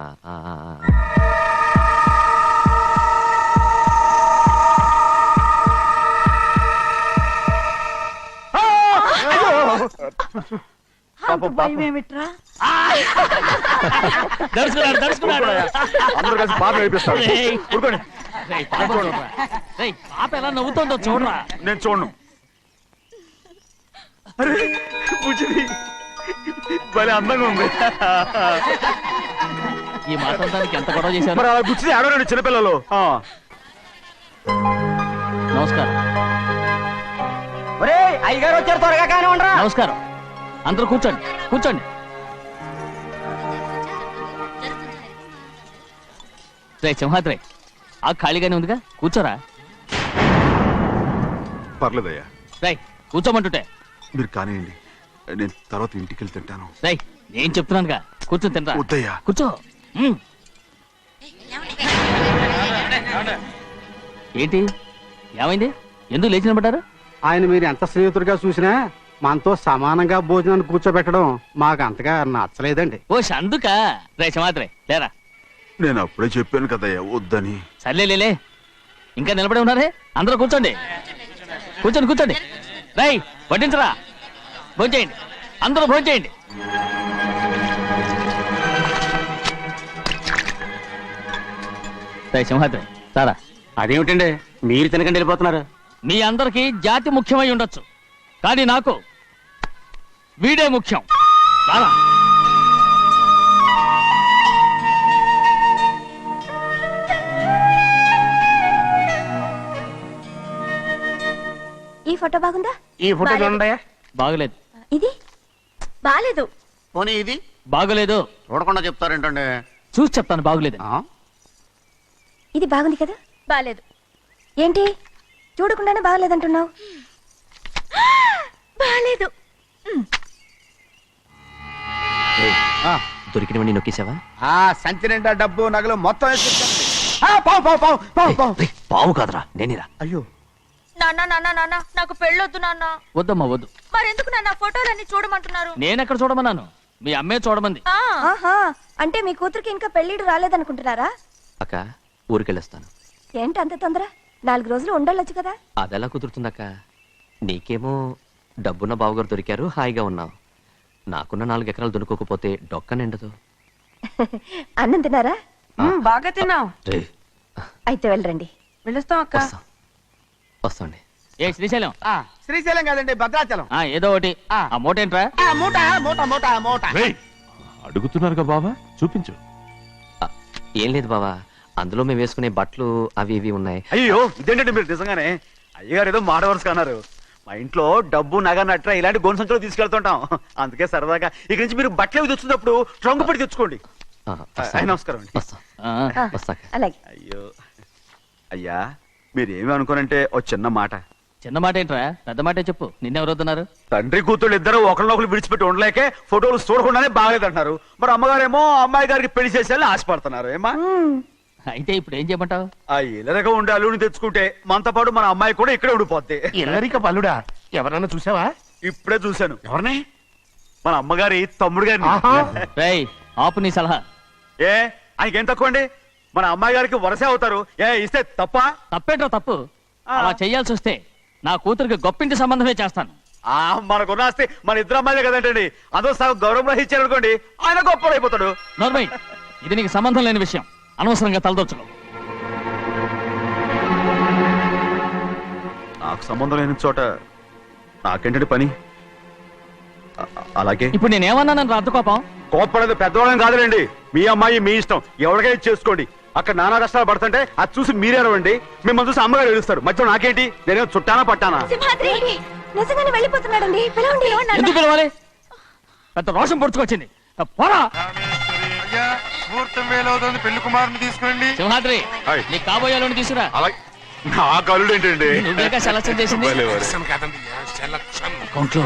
Speaker 4: పాపం
Speaker 8: భయం
Speaker 4: పాపం
Speaker 8: ఏమిట్రా?
Speaker 5: దడుచుకున్నాడు దడుచుకున్నాడు
Speaker 4: అందరూ కలిసి పాప వేపిస్తారు
Speaker 5: రేయ్.
Speaker 4: ఊరుకోండి
Speaker 5: రేయ్, పాప చూడరా. రేయ్, పాప ఎలా నవ్వుతుందో చూడరా.
Speaker 4: నేను చూడను అరే బుజ్జిది భలే అందంగా ఉంది
Speaker 5: ఈ మాట్లాడడానికి ఎంత గొడవ చేశారు.
Speaker 4: మరి అలా బుజ్జిది ఆడరండి చిన్నపిల్లలు
Speaker 5: నమస్కారం
Speaker 10: అయ్యగారు వచ్చారు, త్వరగా కానీ ఉండరా.
Speaker 5: నమస్కారం. అందరూ కూర్చోండి కూర్చోండి. రే సింహాద్రి, ఆ ఖాళీగానే ఉందిగా, కూర్చోరా.
Speaker 9: పర్లేదయ్యా
Speaker 5: రై కూర్చోమంటుంటే.
Speaker 9: మీరు కానివ్వండి, నేను తర్వాత ఇంటికి వెళ్ళి తింటాను.
Speaker 5: రై నేను చెప్తున్నానుగా, కూర్చొని తింటా.
Speaker 9: వద్దయ్యా.
Speaker 5: కూర్చో. ఏంటి ఏమైంది, ఎందుకు లేచి నిలబడ్డారు?
Speaker 10: ఆయన మీరు ఎంత స్నేహితుడిగా చూసినా మనతో సమానంగా భోజనాన్ని కూర్చోబెట్టడం మాకు అంతగా నచ్చలేదండి.
Speaker 5: ఓ అందుక. రే సింహాద్రి లేరా.
Speaker 9: నేను అప్పుడే చెప్పాను కదయ్యా వద్దని.
Speaker 5: సర్లే లేలే, ఇంకా నిలబడి ఉన్నారే. అందరూ కూర్చోండి కూర్చోండి కూర్చోండి. రై వడ్డించరా, భోంచేయండి, అందరూ భోంచేయండి. రై సింహాద్రి సారా.
Speaker 10: అదేమిటండి మీరు తినకండి వెళ్ళిపోతున్నారు?
Speaker 5: మీ అందరికీ జాతి ముఖ్యమై ఉండొచ్చు, కానీ నాకు వీడే ముఖ్యం. రారా.
Speaker 2: ఈ ఫోటో బాగుందా?
Speaker 7: ఈ ఫోటో చూడండి.
Speaker 5: బాగలేదు.
Speaker 2: ఇది బాలేదు.
Speaker 3: పోనీ ఇది
Speaker 5: బాగలేదు.
Speaker 3: చూడకుండా చెప్తారేంటండి?
Speaker 5: చూసి చెప్తాను బాగలేదు.
Speaker 2: ఇది బాగుంది కదా? బాలేదు. ఏంటి చూడకుండానే బాగలేదంటున్నావు? బాలేదు.
Speaker 11: దొరికినవన్నీ నొక్కేసావా?
Speaker 10: సంచి నిండా డబ్బు నగలు మొత్తం
Speaker 11: పావు కాదురా, నేనేరా.
Speaker 10: అయ్యో
Speaker 2: నాన్న నాన్న నాన్న, నాకు పెళ్ళొద్దు నాన్న.
Speaker 5: వద్దమ్మా వద్దు.
Speaker 2: మరెందుకు నాన్న ఫోటోలన్నీ చూడమంటున్నారు?
Speaker 5: నేనెక్కడ చూడమన్నాను, మీ అమ్మే చూడమంది.
Speaker 2: ఆహా, అంటే మీ కూతురికి ఇంకా పెళ్ళిడు రాలేదనుకుంటున్నారా?
Speaker 11: అక్క ఊరికెళ్ళొస్తాను.
Speaker 2: ఏంటి అంత తొందర? 4 రోజులు ఉండొచ్చు కదా.
Speaker 11: అదెలా కుదురుతుందక్క? నీకేమో డబ్బున్న బావగారు దొరికారు, హాయిగా ఉన్నావు. నాకున్న 4 ఎకరాలు దొరుకోకపోతే డొక్క నిండదు.
Speaker 2: అన్నం తిన్నారా?
Speaker 8: బాగా తిన్నావు.
Speaker 11: రే,
Speaker 2: అయితే వెళ్ళరండి.
Speaker 8: వెళ్ళొస్తాం అక్క.
Speaker 11: వస్తాండి.
Speaker 5: ఏ శ్రీశైలం,
Speaker 10: శ్రీశైలం కాదండి, భద్రాచలం.
Speaker 5: ఏదో ఒకటి. ఆ మూట ఏంట్రా?
Speaker 10: మూట మూట మూట మూట.
Speaker 12: అడుగుతున్నారుగా బావా, చూపించు.
Speaker 11: ఏం లేదు బావా, అందులో మేము వేసుకునే బట్టలు అవి ఇవి ఉన్నాయి.
Speaker 4: అయ్యో ఇదేంటంటే మీరు నిజంగానే అయ్యగారు ఏదో మాట వరుస అన్నారు. మా ఇంట్లో డబ్బు నగ నట్ర ఇలాంటి గోను సంచులు తీసుకెళ్తుంటాం, అందుకే సరదాగా ఇక్కడి నుంచి మీరు బట్టలు అవి తెచ్చుకున్నప్పుడు ట్రంక్ పెట్టి తెచ్చుకోండి. నమస్కారం అండి.
Speaker 11: వస్తాక.
Speaker 2: అలాగే.
Speaker 4: అయ్యో అయ్యా, మీరేమి అనుకోనంటే ఓ చిన్న మాట.
Speaker 5: చిన్న మాట ఏంట్రా, పెద్ద మాటే చెప్పు. నిన్నెవరు వద్దన్నారు?
Speaker 4: తండ్రి కూతుళ్ళు ఇద్దరు ఒకరినొకరు విడిచిపెట్టి ఉండలేకే ఫోటోలు చూడకుండానే బాగలేదంటున్నారు. మరి అమ్మగారేమో అమ్మాయి గారికి పెళ్లి చేసేయాలని ఆశపడుతున్నారు. ఏమా
Speaker 5: అయితే ఇప్పుడు ఏం చేయమంటావు?
Speaker 4: ఆ ఇల్లరగా ఉండే అల్లుని తెచ్చుకుంటే మనతో పాటు మన అమ్మాయి కూడా ఇక్కడే ఉండిపోద్ది.
Speaker 7: ఇల్లరిక పల్లుడా? ఎవరన్నా చూసావా?
Speaker 4: ఇప్పుడే చూశాను.
Speaker 7: ఎవరిని?
Speaker 4: మన అమ్మగారి తమ్ముడు గారిని.
Speaker 5: రేయ్ ఆపు నీ సలహా.
Speaker 4: ఏ ఆయనకేం తక్కువ అండి? మన అమ్మాయి గారికి వరసే అవుతారు. ఏ ఇస్తే తప్ప?
Speaker 5: తప్పేంట్రా తప్పు. అలా చెయ్యాల్సి వస్తే నా కూతురికి గొప్పింటి సంబంధమే చేస్తాను.
Speaker 4: మనకున్న ఆస్తి మన ఇద్దరు అమ్మాయిలే కదంటండి. అందరూ సగం గౌరవం ఇచ్చారు అనుకోండి, ఆయన గొప్ప అయిపోతాడు.
Speaker 5: నోర్మయ్, ఇది నీకు సంబంధం లేని విషయం, అనవసరంగా తలదొచ్చుకో.
Speaker 4: నాకు సంబంధం లేని చోట నాకేంటండి పని? అలాగే
Speaker 5: ఇప్పుడు నేనేమన్నానని రద్దు కోపం?
Speaker 4: కోప్పడేది పెద్దవాళ్ళని కాదులేండి. మీ అమ్మాయి మీ ఇష్టం, ఎవరికైనా చేసుకోండి. అక్కడ నానా కష్టాలు పడుతుంటే అది చూసి మీరేరవండి. మిమ్మల్ని చూసి అమ్మగారు ఏడుస్తారు. మధ్యలో నాకేంటి? నేనేమో చుట్టానా పట్టానా?
Speaker 2: సింహాద్రి నిజంగానే వెళ్ళిపోతున్నాడండి. పిలవండి.
Speaker 5: ఎందుకు పిలవాలి? పెద్ద రోషం పొడుచుకొచ్చింది. పోరా
Speaker 7: పెళ్లి కుమారుని తీసుకురండి.
Speaker 5: సింహాద్రి,
Speaker 9: హాయ్.
Speaker 5: నీ కాబోయేలోని తీసుకురా.
Speaker 9: అలాగే నా కలుడు ఏంటండి?
Speaker 5: నువ్వేగా సెలక్షన్ చేసింది.
Speaker 7: కాదండి, సెలక్షన్.
Speaker 5: అకౌంట్లో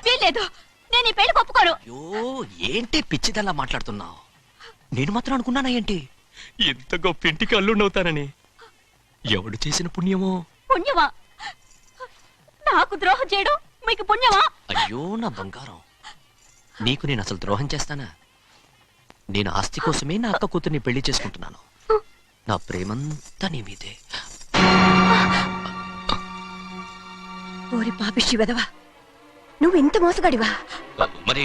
Speaker 2: వీల్లేదు, నేను ఈ పెళ్లి ఒప్పుకోను.
Speaker 11: అయ్యో ఏంటి పిచ్చిదల్లా మాట్లాడుతున్నావు? నేను మాత్రం అనుకున్నానా ఏంటి ఎంత గొప్ప ఇంటికి అల్లుండవుతానని? ఎవడు చేసిన పుణ్యమో?
Speaker 2: పుణ్యమా? నాకు ద్రోహం చేయడం మీకు పుణ్యమా?
Speaker 11: అయ్యో నా బంగారం, నీకు నేను అసలు ద్రోహం చేస్తానా? నేను ఆస్తి కోసమే నా అక్క కూతుర్ని పెళ్లి చేసుకుంటున్నాను. నా ప్రేమంతా నీ మీదే.
Speaker 2: ఓరి పాపిష్టి వెదవా, నువ్వు ఇంత మోసగాడివా?
Speaker 11: మరి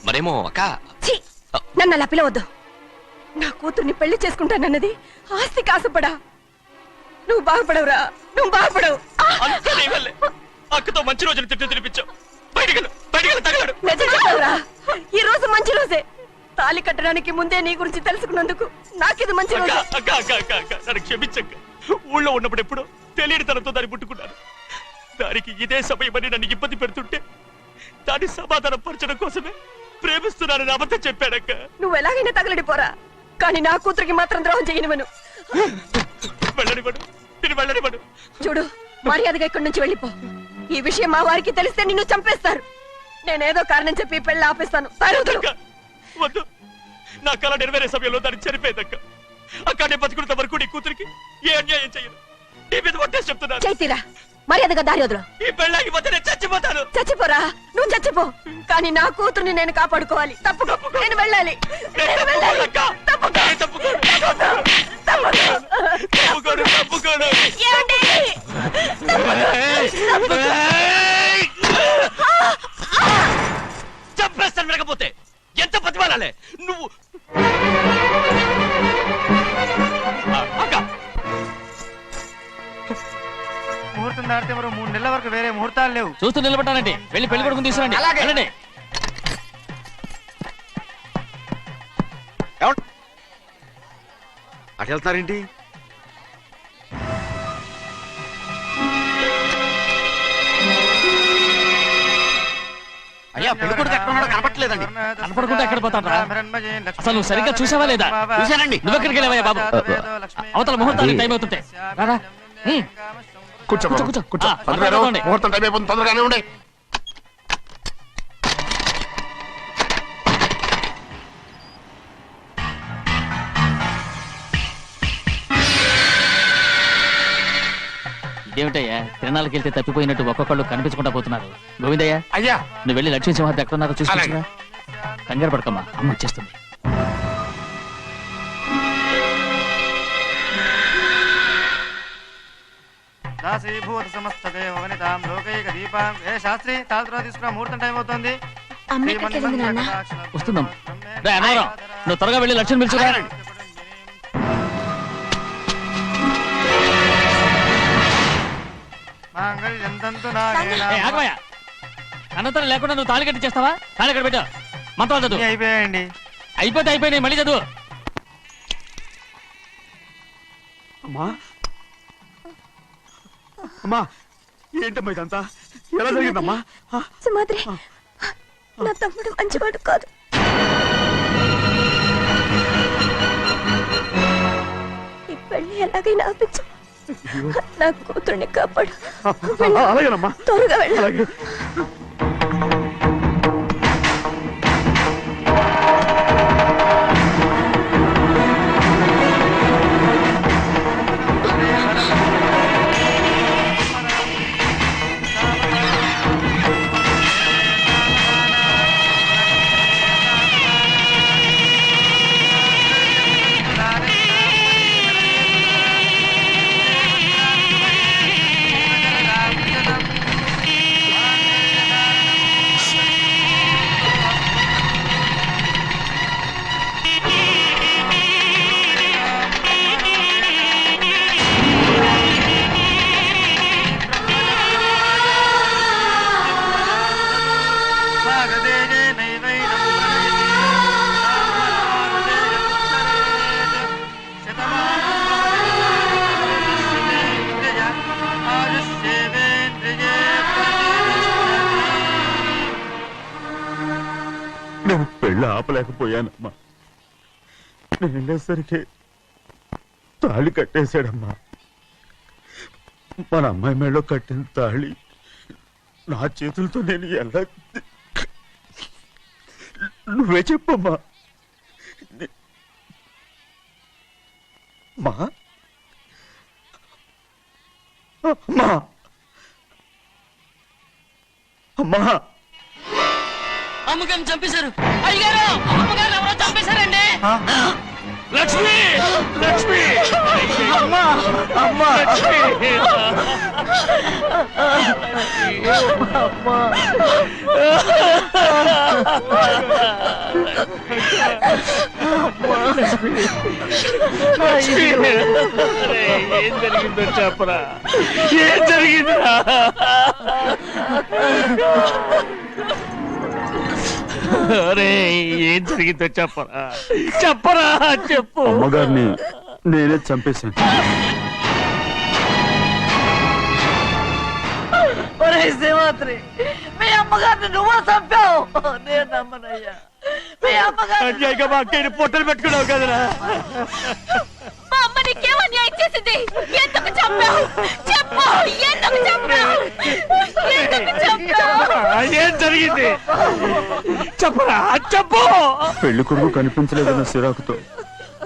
Speaker 11: మరేమో అక్క
Speaker 2: ఛీ! నన్ను అలా పిలవద్దు. నా కూతుర్ని పెళ్లి చేసుకుంటానన్నది ఆస్తి కాసపడా. నువ్వు బాగుపడవురా, నువ్వు బాగుపడవు.
Speaker 11: అక్కతో మంచి రోజులు తిట్టు తినిపించావు. బయటికి తగలడు.
Speaker 2: నిజం చెప్పవురా, ఈ రోజు మంచి రోజే. తాళి కట్టడానికి ముందే నీ గురించి తెలుసుకున్నందుకు నాకిది మంచి రోజు.
Speaker 11: నన్ను క్షమించక్క. ఊళ్ళో ఉన్నప్పుడు ఎప్పుడో తెలియని తనతో దాన్ని ముట్టుకున్నాను. దానికి ఇదే సమయమని నన్ను ఇబ్బంది పెడుతుంటే దాన్ని సమాధానం పరచడం కోసమే ప్రేమిస్తున్నానని అబద్ధం చెప్పాడక్క.
Speaker 2: నువ్వు ఎలాగైనా తగలడిపోరా, కానీ నా కూతురికి మాత్రం ద్రోహం చేయనివను.
Speaker 11: వెళ్ళనివ్వడు, నేను వెళ్ళనివ్వడు.
Speaker 2: చూడు, మర్యాదగా ఇక్కడి నుంచి వెళ్ళిపో. ఈ విషయం మా వారికి తెలిస్తే నిన్ను చంపేస్తారు. నేనేదో కారణం చెప్పి పెళ్లి ఆపేస్తాను.
Speaker 11: అక్క, వద్దు. నా కళ నెరవేరే సమయంలో దాన్ని చనిపోయేదక్క. అక్క నేను బతుకున్నంత వరకు నీ కూతురికి ఏ అన్యాయం చేయను. నీ మీద ఒట్టేసి చెప్తున్నాను.
Speaker 2: చైతీరా, మర్యాదగా దారి వదులు.
Speaker 11: ఈ పెళ్ళాకి పోతే నేను చచ్చిపోతాను.
Speaker 2: చచ్చిపోరా, నువ్వు చచ్చిపో. కానీ నా కూతుర్ని నేను కాపాడుకోవాలి. తప్పుకో, నేను వెళ్ళాలి. నేను వెళ్ళాలి. తప్పుకో.
Speaker 11: తప్పుకోను.
Speaker 2: ఏమండి?
Speaker 11: చంపేస్తాను. వినకపోతే ఎంత బతిమాలాలే నువ్వు. అక్క,
Speaker 6: ముహూర్తం దాటితే మరో 3 నెలల వరకు వేరే ముహూర్తాలు లేవు.
Speaker 12: చూస్తూ నిలబట్టానండి. వెళ్ళి పెళ్లి కొడుకుని తీసుకురండి. వెళ్ళండి.
Speaker 4: అటు వెళ్తున్నారేంటి?
Speaker 3: అయ్యా పెళ్లి కొడుకు ఎక్కడ ఉన్నాడో కనపట్లేదండి.
Speaker 12: కనపడకుండా ఎక్కడ పోతాడ్రా? అసలు నువ్వు సరిగ్గా చూసావా లేదా?
Speaker 3: చూశానండి.
Speaker 12: నువ్వెక్కడికి వెళ్ళావయ్యా బాబు? అవతల ముహూర్తానికి టైం అవుతుంటే రారా.
Speaker 7: కూర్చో బాబు,
Speaker 12: కూర్చో.
Speaker 7: కూర్చో.
Speaker 12: ఆ,
Speaker 7: తొందరగా రా.
Speaker 12: పడుకోండి.
Speaker 7: ముహూర్తం టైం అయిపోతుంది, తొందరగానే ఉండే.
Speaker 12: ఇదేమిటయ్యా, తిరణాలకు వెళ్తే తప్పిపోయినట్టు ఒక్కొక్కళ్ళు కనిపించకుండా పోతున్నారు. గోవిందయ్య,
Speaker 7: అయ్యా
Speaker 12: నువ్వు వెళ్ళి లక్ష్మీ సింహార్ది ఎక్కడ ఉన్నారో చూసుకుంటున్నా. కంగారు పడకమ్మా, అమ్మ వచ్చేస్తుంది.
Speaker 6: దాసీభూత సమస్త దేవనితాం లోకైక దీపాం. ఏ శాస్త్రి, తాళతో తీసుకురా, ముహూర్తం టైం అవుతుంది.
Speaker 12: వస్తుందమ్మా. రే అన్నవరం, నువ్వు త్వరగా వెళ్ళి లక్ష్మణ్ పిలుచురా. ఆగమయ్య, అనంతరం లేకుండా నువ్వు తాళి కట్టి చేస్తావా? తాళి కట్టి పెట్టు. మంత్రాలు చదువు.
Speaker 6: అయిపోయాయండి.
Speaker 12: అయిపోయినాయి, మళ్ళీ చదువు.
Speaker 4: అమ్మా, అమ్మా, ఏంటమ్మా ఇదంతా? ఎలా జరిగిందమ్మా?
Speaker 2: సుమాద్రి, నా తమ్ముడు మంచివాడు కాదు. ఈ పెళ్లి ఎలాగైనా ఆపించు. నా కూతుర్ని కాపాడు.
Speaker 4: అలాగేనమ్మా,
Speaker 2: త్వరగా వెళ్ళు.
Speaker 4: అలాగే. నేను పెళ్ళి ఆపలేకపోయానమ్మా. నేను వెళ్ళేసరికి తాళి కట్టేశాడమ్మా. మన అమ్మాయి మేడలో కట్టిన తాళి నా చేతులతో నేను ఎలా... నువ్వే చెప్పమ్మా. మా అమ్మా, అమ్మా,
Speaker 12: అమ్మగారిని చంపేశారు. అయ్యారు, అమ్మగారు ఎవరో చంపేశారండి.
Speaker 7: లక్ష్మి, లక్ష్మి,
Speaker 6: అమ్మా, అమ్మా,
Speaker 7: అమ్మా.
Speaker 5: ఏం జరిగిందో చెప్పరా, ఏం జరిగిందిరా? అరే ఏం జరిగిందో చెప్పరా, చెప్పరా, చెప్పు.
Speaker 4: అమ్మగారిని నేనే చంపేశాను.
Speaker 8: ఒరే శ్రీమాత్రి, మీ అమ్మగారిని నువ్వు చంపావు. నేను నమ్మనయ్యా. మీ అమ్మగారు
Speaker 5: అన్యాయంగా మా అక్కని పొట్టలు పెట్టుకున్నావు కదరా.
Speaker 2: మా అమ్మ నీకేం అన్యాయం చేసింది? ఎందుకు చంపావు? చెప్పు, ఎందుకు చంపావు? ఎందుకు చంపావు?
Speaker 5: ఏం జరిగింది చెప్పరా, చెప్పు.
Speaker 4: పెళ్లి కొడుకు కనిపించలేదన్న సిరాకుతో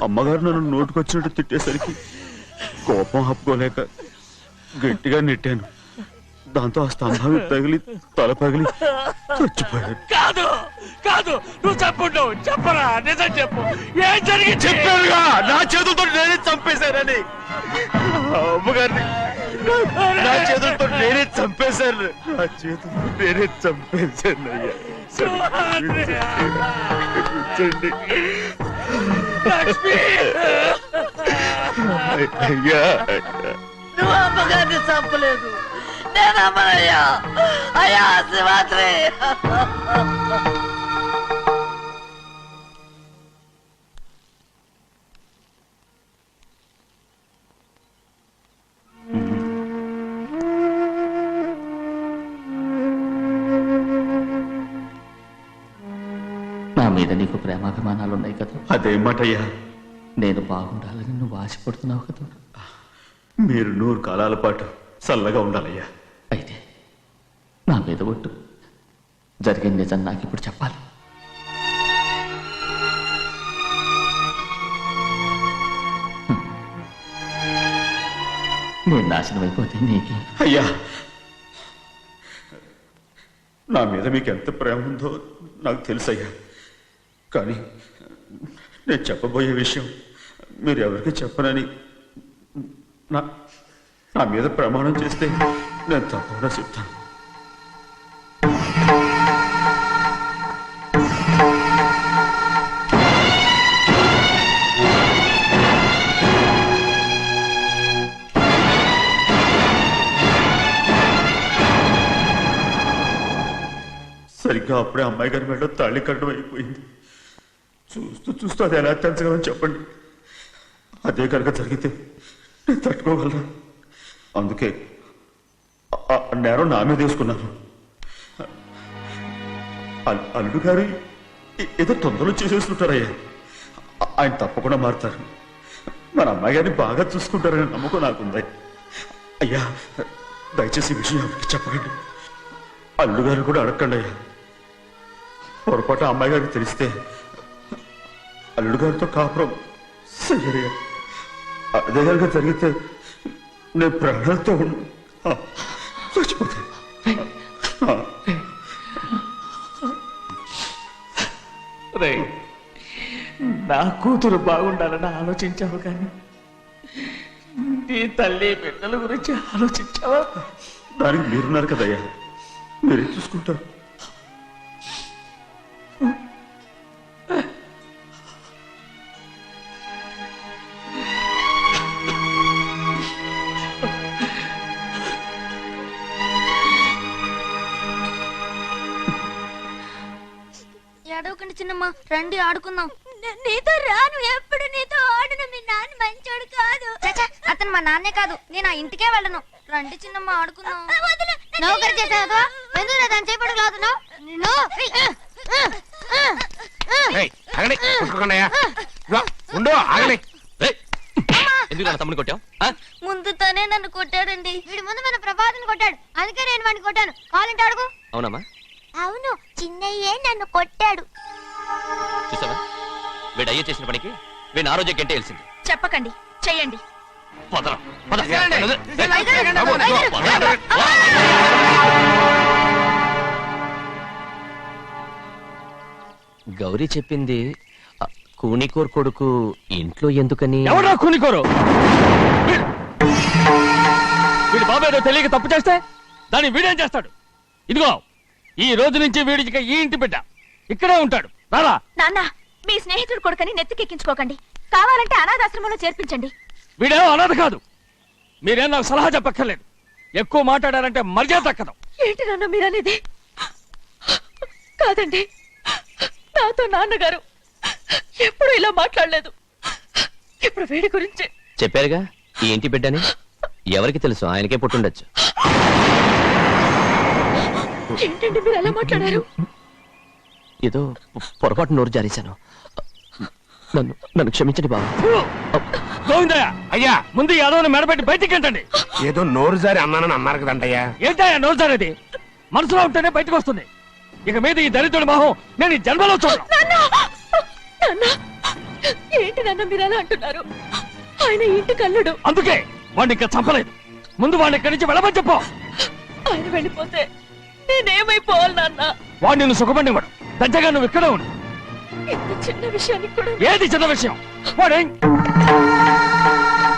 Speaker 4: అమ్మగారు నన్ను నోటుకొచ్చినట్టు తిట్టేసరికి కోపం ఆపుకోలేక గట్టిగా నెట్టాను. దాంతో ఆ స్తంభం తగిలి తల పగిలి చచ్చిపోయాను.
Speaker 5: కాదు కాదు, నువ్వు చెప్పుంటావు. చెప్పరా, నిజం చెప్పు. ఏం జరిగింది?
Speaker 4: చెప్పానుగా, నా చేతులతో నేనే చంపేశానని. అమ్మగారిని నా చేతులతో నేనే చంపేశాను. నా చేతులతో నేనే చంపేశాను. అయ్యా క్షమించండి. అయ్యా
Speaker 8: నువ్వు అమ్మగారిని చంపలేదు. నేను నమ్మనయ్యా. అయ్యా శ్రీమాత్రి.
Speaker 5: నా మీద నీకు ప్రేమాభిమానాలు ఉన్నాయి కదా.
Speaker 4: అదేమాటయ్యా,
Speaker 5: నేను బాగుండాలని నువ్వు ఆశపడుతున్నావు కదా.
Speaker 4: మీరు 100 కాలాల పాటు చల్లగా ఉండాలయ్యా.
Speaker 5: అయితే నా మీద ఒట్టు. జరిగిన నిజం నాకు ఇప్పుడు చెప్పాలి. నేను నాశనం అయిపోతే నీకే.
Speaker 4: అయ్యా, నా మీద మీకు ఎంత ప్రేమ ఉందో నాకు తెలుసయ్యా. కానీ నేను చెప్పబోయే విషయం మీరు ఎవరికి చెప్పనని నా మీద ప్రమాణం చేస్తే నేను తప్పకుండా చెప్తాను. సరిగ్గా అప్పుడే అమ్మాయి గారి మెడలో తాళి కట్టడం అయిపోయింది. చూస్తూ చూస్తూ అది ఎలా తెంచగలని చెప్పండి. అదే కనుక జరిగితే నేను తట్టుకోగలరా? అందుకే ఆ నేరం నా మీద వేసుకున్నాను. అల్లుడు గారు ఏదో తొందరలో చేసేస్తుంటారయ్యా. ఆయన తప్పకుండా మారుతారు. మన అమ్మాయి గారిని బాగా చూసుకుంటారనే నమ్మకం నాకుంది. అయ్యా, దయచేసి ఈ విషయం ఎవరికి చెప్పకండి. అల్లుడు గారు కూడా అడగండి అయ్యా. పొరపాటు అమ్మాయి గారికి తెలిస్తే అల్లుడు గారితో కాపురం సయ్యరయ్యా. అదే కనుక జరిగితే నేను ప్రాణాలతో చచ్చిపోతాను.
Speaker 5: నా కూతురు బాగుండాలని ఆలోచించావు, కానీ నీ తల్లి బిడ్డల గురించి ఆలోచించావా?
Speaker 4: దానికి మీరున్నారు కదయ్యా, మీరే చూసుకుంటారు.
Speaker 2: ఏడవకండి చిన్నమ్మ, రండి ఆడుకుందాం. నీతో రాను, ఎప్పుడు నీతో ఆడను. మీ నాన్న మంచోడు కాదు. అతను మా నాన్నే కాదు, నేను ఆ ఇంటికే వెళ్ళను. రండి చిన్నమ్మ ఆడుకుందాం. నౌకరి చేసావు ఎందుకు దాని చేపడు కాదు.
Speaker 11: ఎందుకు తమ్ముని కొట్టావు?
Speaker 2: ముందు తనే నన్ను కొట్టాడండి. వీడి ముందు మన ప్రభాతం కొట్టాడు, అందుకే నేను వాడిని కొట్టాను. కావాలంటే అడుగు.
Speaker 11: అవునమ్మా,
Speaker 2: అవును, చిన్నయ్యే నన్ను కొట్టాడు.
Speaker 11: చూసావా, వీడు అయ్యే చేసిన పనికి వీడిని ఆ రోజే గంటే తెలిసింది.
Speaker 2: చెప్పకండి, చెయ్యండి.
Speaker 11: గౌరీ చెప్పింది కూనికోర్ కొడుకు ఇంట్లో ఎందుకని.
Speaker 5: ఎవరా కూనికోరు? వీడి బాబు ఏదో తెలియక తప్పు చేస్తే దాన్ని వీడేం చేస్తాడు? ఇదిగో, ఈ రోజు నుంచి వీడికి ఈ ఇంటి బిడ్డ. ఇక్కడే ఉంటాడు. రారా.
Speaker 2: నాన్న, మీ స్నేహితుడు కొడుకని నెత్తికెక్కించుకోకండి. కావాలంటే అనాథాశ్రమంలో చేర్పించండి.
Speaker 5: వీడేమో అనాథ కాదు. మీరేం నాకు సలహా చెప్పక్కర్లేదు. ఎక్కువ మాట్లాడారంటే మర్యాద తక్కదు.
Speaker 2: ఏంటి నాన్న మీరనేది? కాదండి, నాతో నాన్నగారు ఎప్పుడు ఇలా మాట్లాడలేదు. ఇప్పుడు వీడి గురించి
Speaker 11: చెప్పారుగా ఈ ఇంటి బిడ్డని. ఎవరికి తెలుసు, ఆయనకే పుట్టుండొచ్చు.
Speaker 2: ఏంటండి మీరు ఎలా మాట్లాడారు?
Speaker 11: ఏదో పొరపాటు నోరు జారేశాను. నన్ను క్షమించండి బాబు.
Speaker 5: గోవిందయ్య, అయ్యా ముందు ఈ అదవుని మెడపెట్టి బయటికి ఏంటండి.
Speaker 7: ఏదో నోరు జారి అన్నానని అన్నారు కదంటయ్యా.
Speaker 5: ఏంటయ్యా నోరు జారేది? మనసులో ఉంటేనే బయటకు వస్తుంది. ఇక మీద ఈ దరిద్రుడి మొహం నేను ఈ జన్మలో చూడను.
Speaker 2: నాన్న, ఏంటి నాన్న మీరు ఎలా అంటున్నారు? ఆయన ఇంటి కల్లుడు.
Speaker 5: అందుకే వాడిని ఇంకా చంపలేదు. ముందు వాడిని ఇక్కడి నుంచి వెళ్ళమని చెప్పు.
Speaker 2: ఆయన వెళ్ళిపోతే నేనేమైపోవాలి నాన్న?
Speaker 5: వాడు నిన్ను సుఖపడివాడు. దచ్చగా నువ్వు ఇక్కడే ఉండు.
Speaker 2: ఇంత చిన్న విషయానికి కూడా
Speaker 5: ఏది చిన్న విషయం? వాడే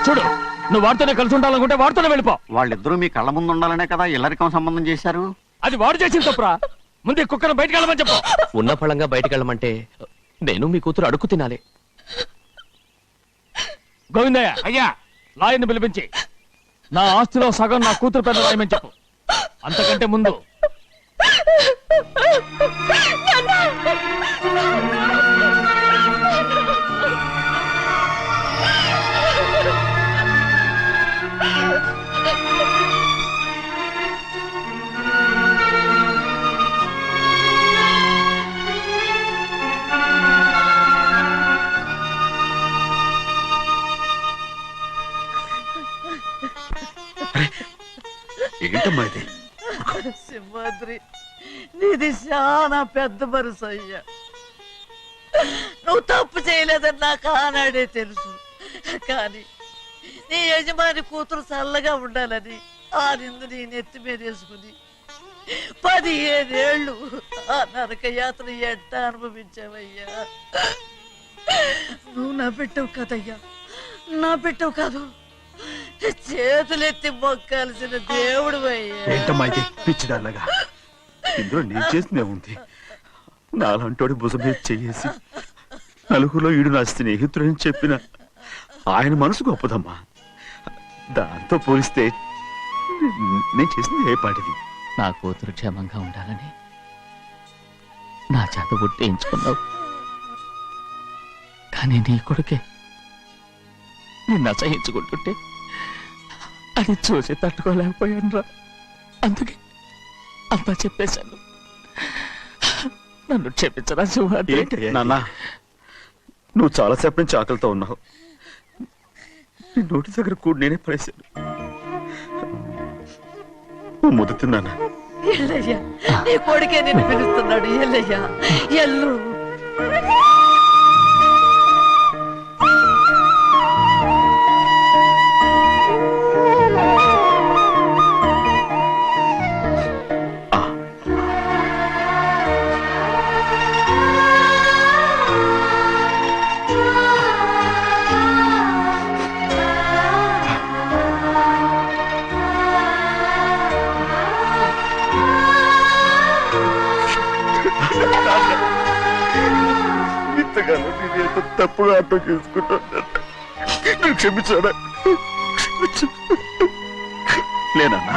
Speaker 5: చూడు, నువ్వు వాడితోనే కలిసి ఉండాలనుకుంటే వాడితోనే వెళ్ళిపో.
Speaker 10: వాళ్ళిద్దరూ మీ కళ్ళ ముందు ఉండాలనే కదా ఇల్లరికం సంబంధం చేశారు.
Speaker 5: అది వాడు చేసిన తప్పురా. ముందు ఈ కుక్కను బయటకు వెళ్ళమని చెప్పు.
Speaker 11: ఉన్న ఫలంగా బయటకు వెళ్ళమంటే నేను మీ కూతురు అడుగు తినాలి.
Speaker 5: గోవిందయ్య, అయ్యా లాయర్ని పిలిపించి నా ఆస్తిలో సగం నా కూతురు పెద్ద రాయమని చెప్పు. అంతకంటే ముందు
Speaker 4: ఏంటమ్మా ఇది?
Speaker 8: సింహాద్రి, నీది చాలా పెద్ద మనసు అయ్యా. నువ్వు తప్పు చేయలేదని నాకు ఆనాడే తెలుసు. కానీ నీ యజమాని కూతురు చల్లగా ఉండాలని ఆ నిందు నీ నెత్తి మీద వేసుకుని 15 ఏళ్ళు ఆ నరక యాత్ర ఎట్ట అనుభవించావయ్యా. నువ్వు నా పెట్టవు కదయ్యా, నా పెట్టవు కాదు, చేతులెత్తి మొక్కాల్సిన దేవుడు అయ్యా.
Speaker 4: ఏంటమ్మా ఇది పిచ్చిదాన్నగా? ఇందులో నేను చేసినే ఉంది. నాలంటోడి భుజం మీద చెయ్యేసి నలుగురిలో ఈడు నా స్నేహితుడని చెప్పిన ఆయన మనసు గొప్పదమ్మా. దాంతో పోలిస్తే నేను చేసింది ఏ పాటిది?
Speaker 5: నా కూతురు క్షేమంగా ఉండాలని నా చేత గుర్తించుకున్నావు. కానీ నీ కొడుకే నిన్ను అసహించుకుంటుంటే అది చూసి తట్టుకోలేకపోయాను రా. అందుకే అంతా చెప్పేశాను. నన్ను క్షమించరా సింహాద్రి.
Speaker 4: నాన్న, నువ్వు చాలాసేపు నుంచి ఆకలితో ఉన్నావు. నీ నోటి దగ్గర కూడా నేనే పడేశాను. నువ్వు ముద్దు తిన్నానా?
Speaker 8: ఎల్లయ్యా, నీ కొడుకే నిన్ను పిలుస్తున్నాడు. ఎల్లయ్యా, ఎల్లు.
Speaker 4: ఇంతకాలం నేను తప్పుగా అర్థం చేసుకుంటాను. క్షమించాడా? లేనన్నా,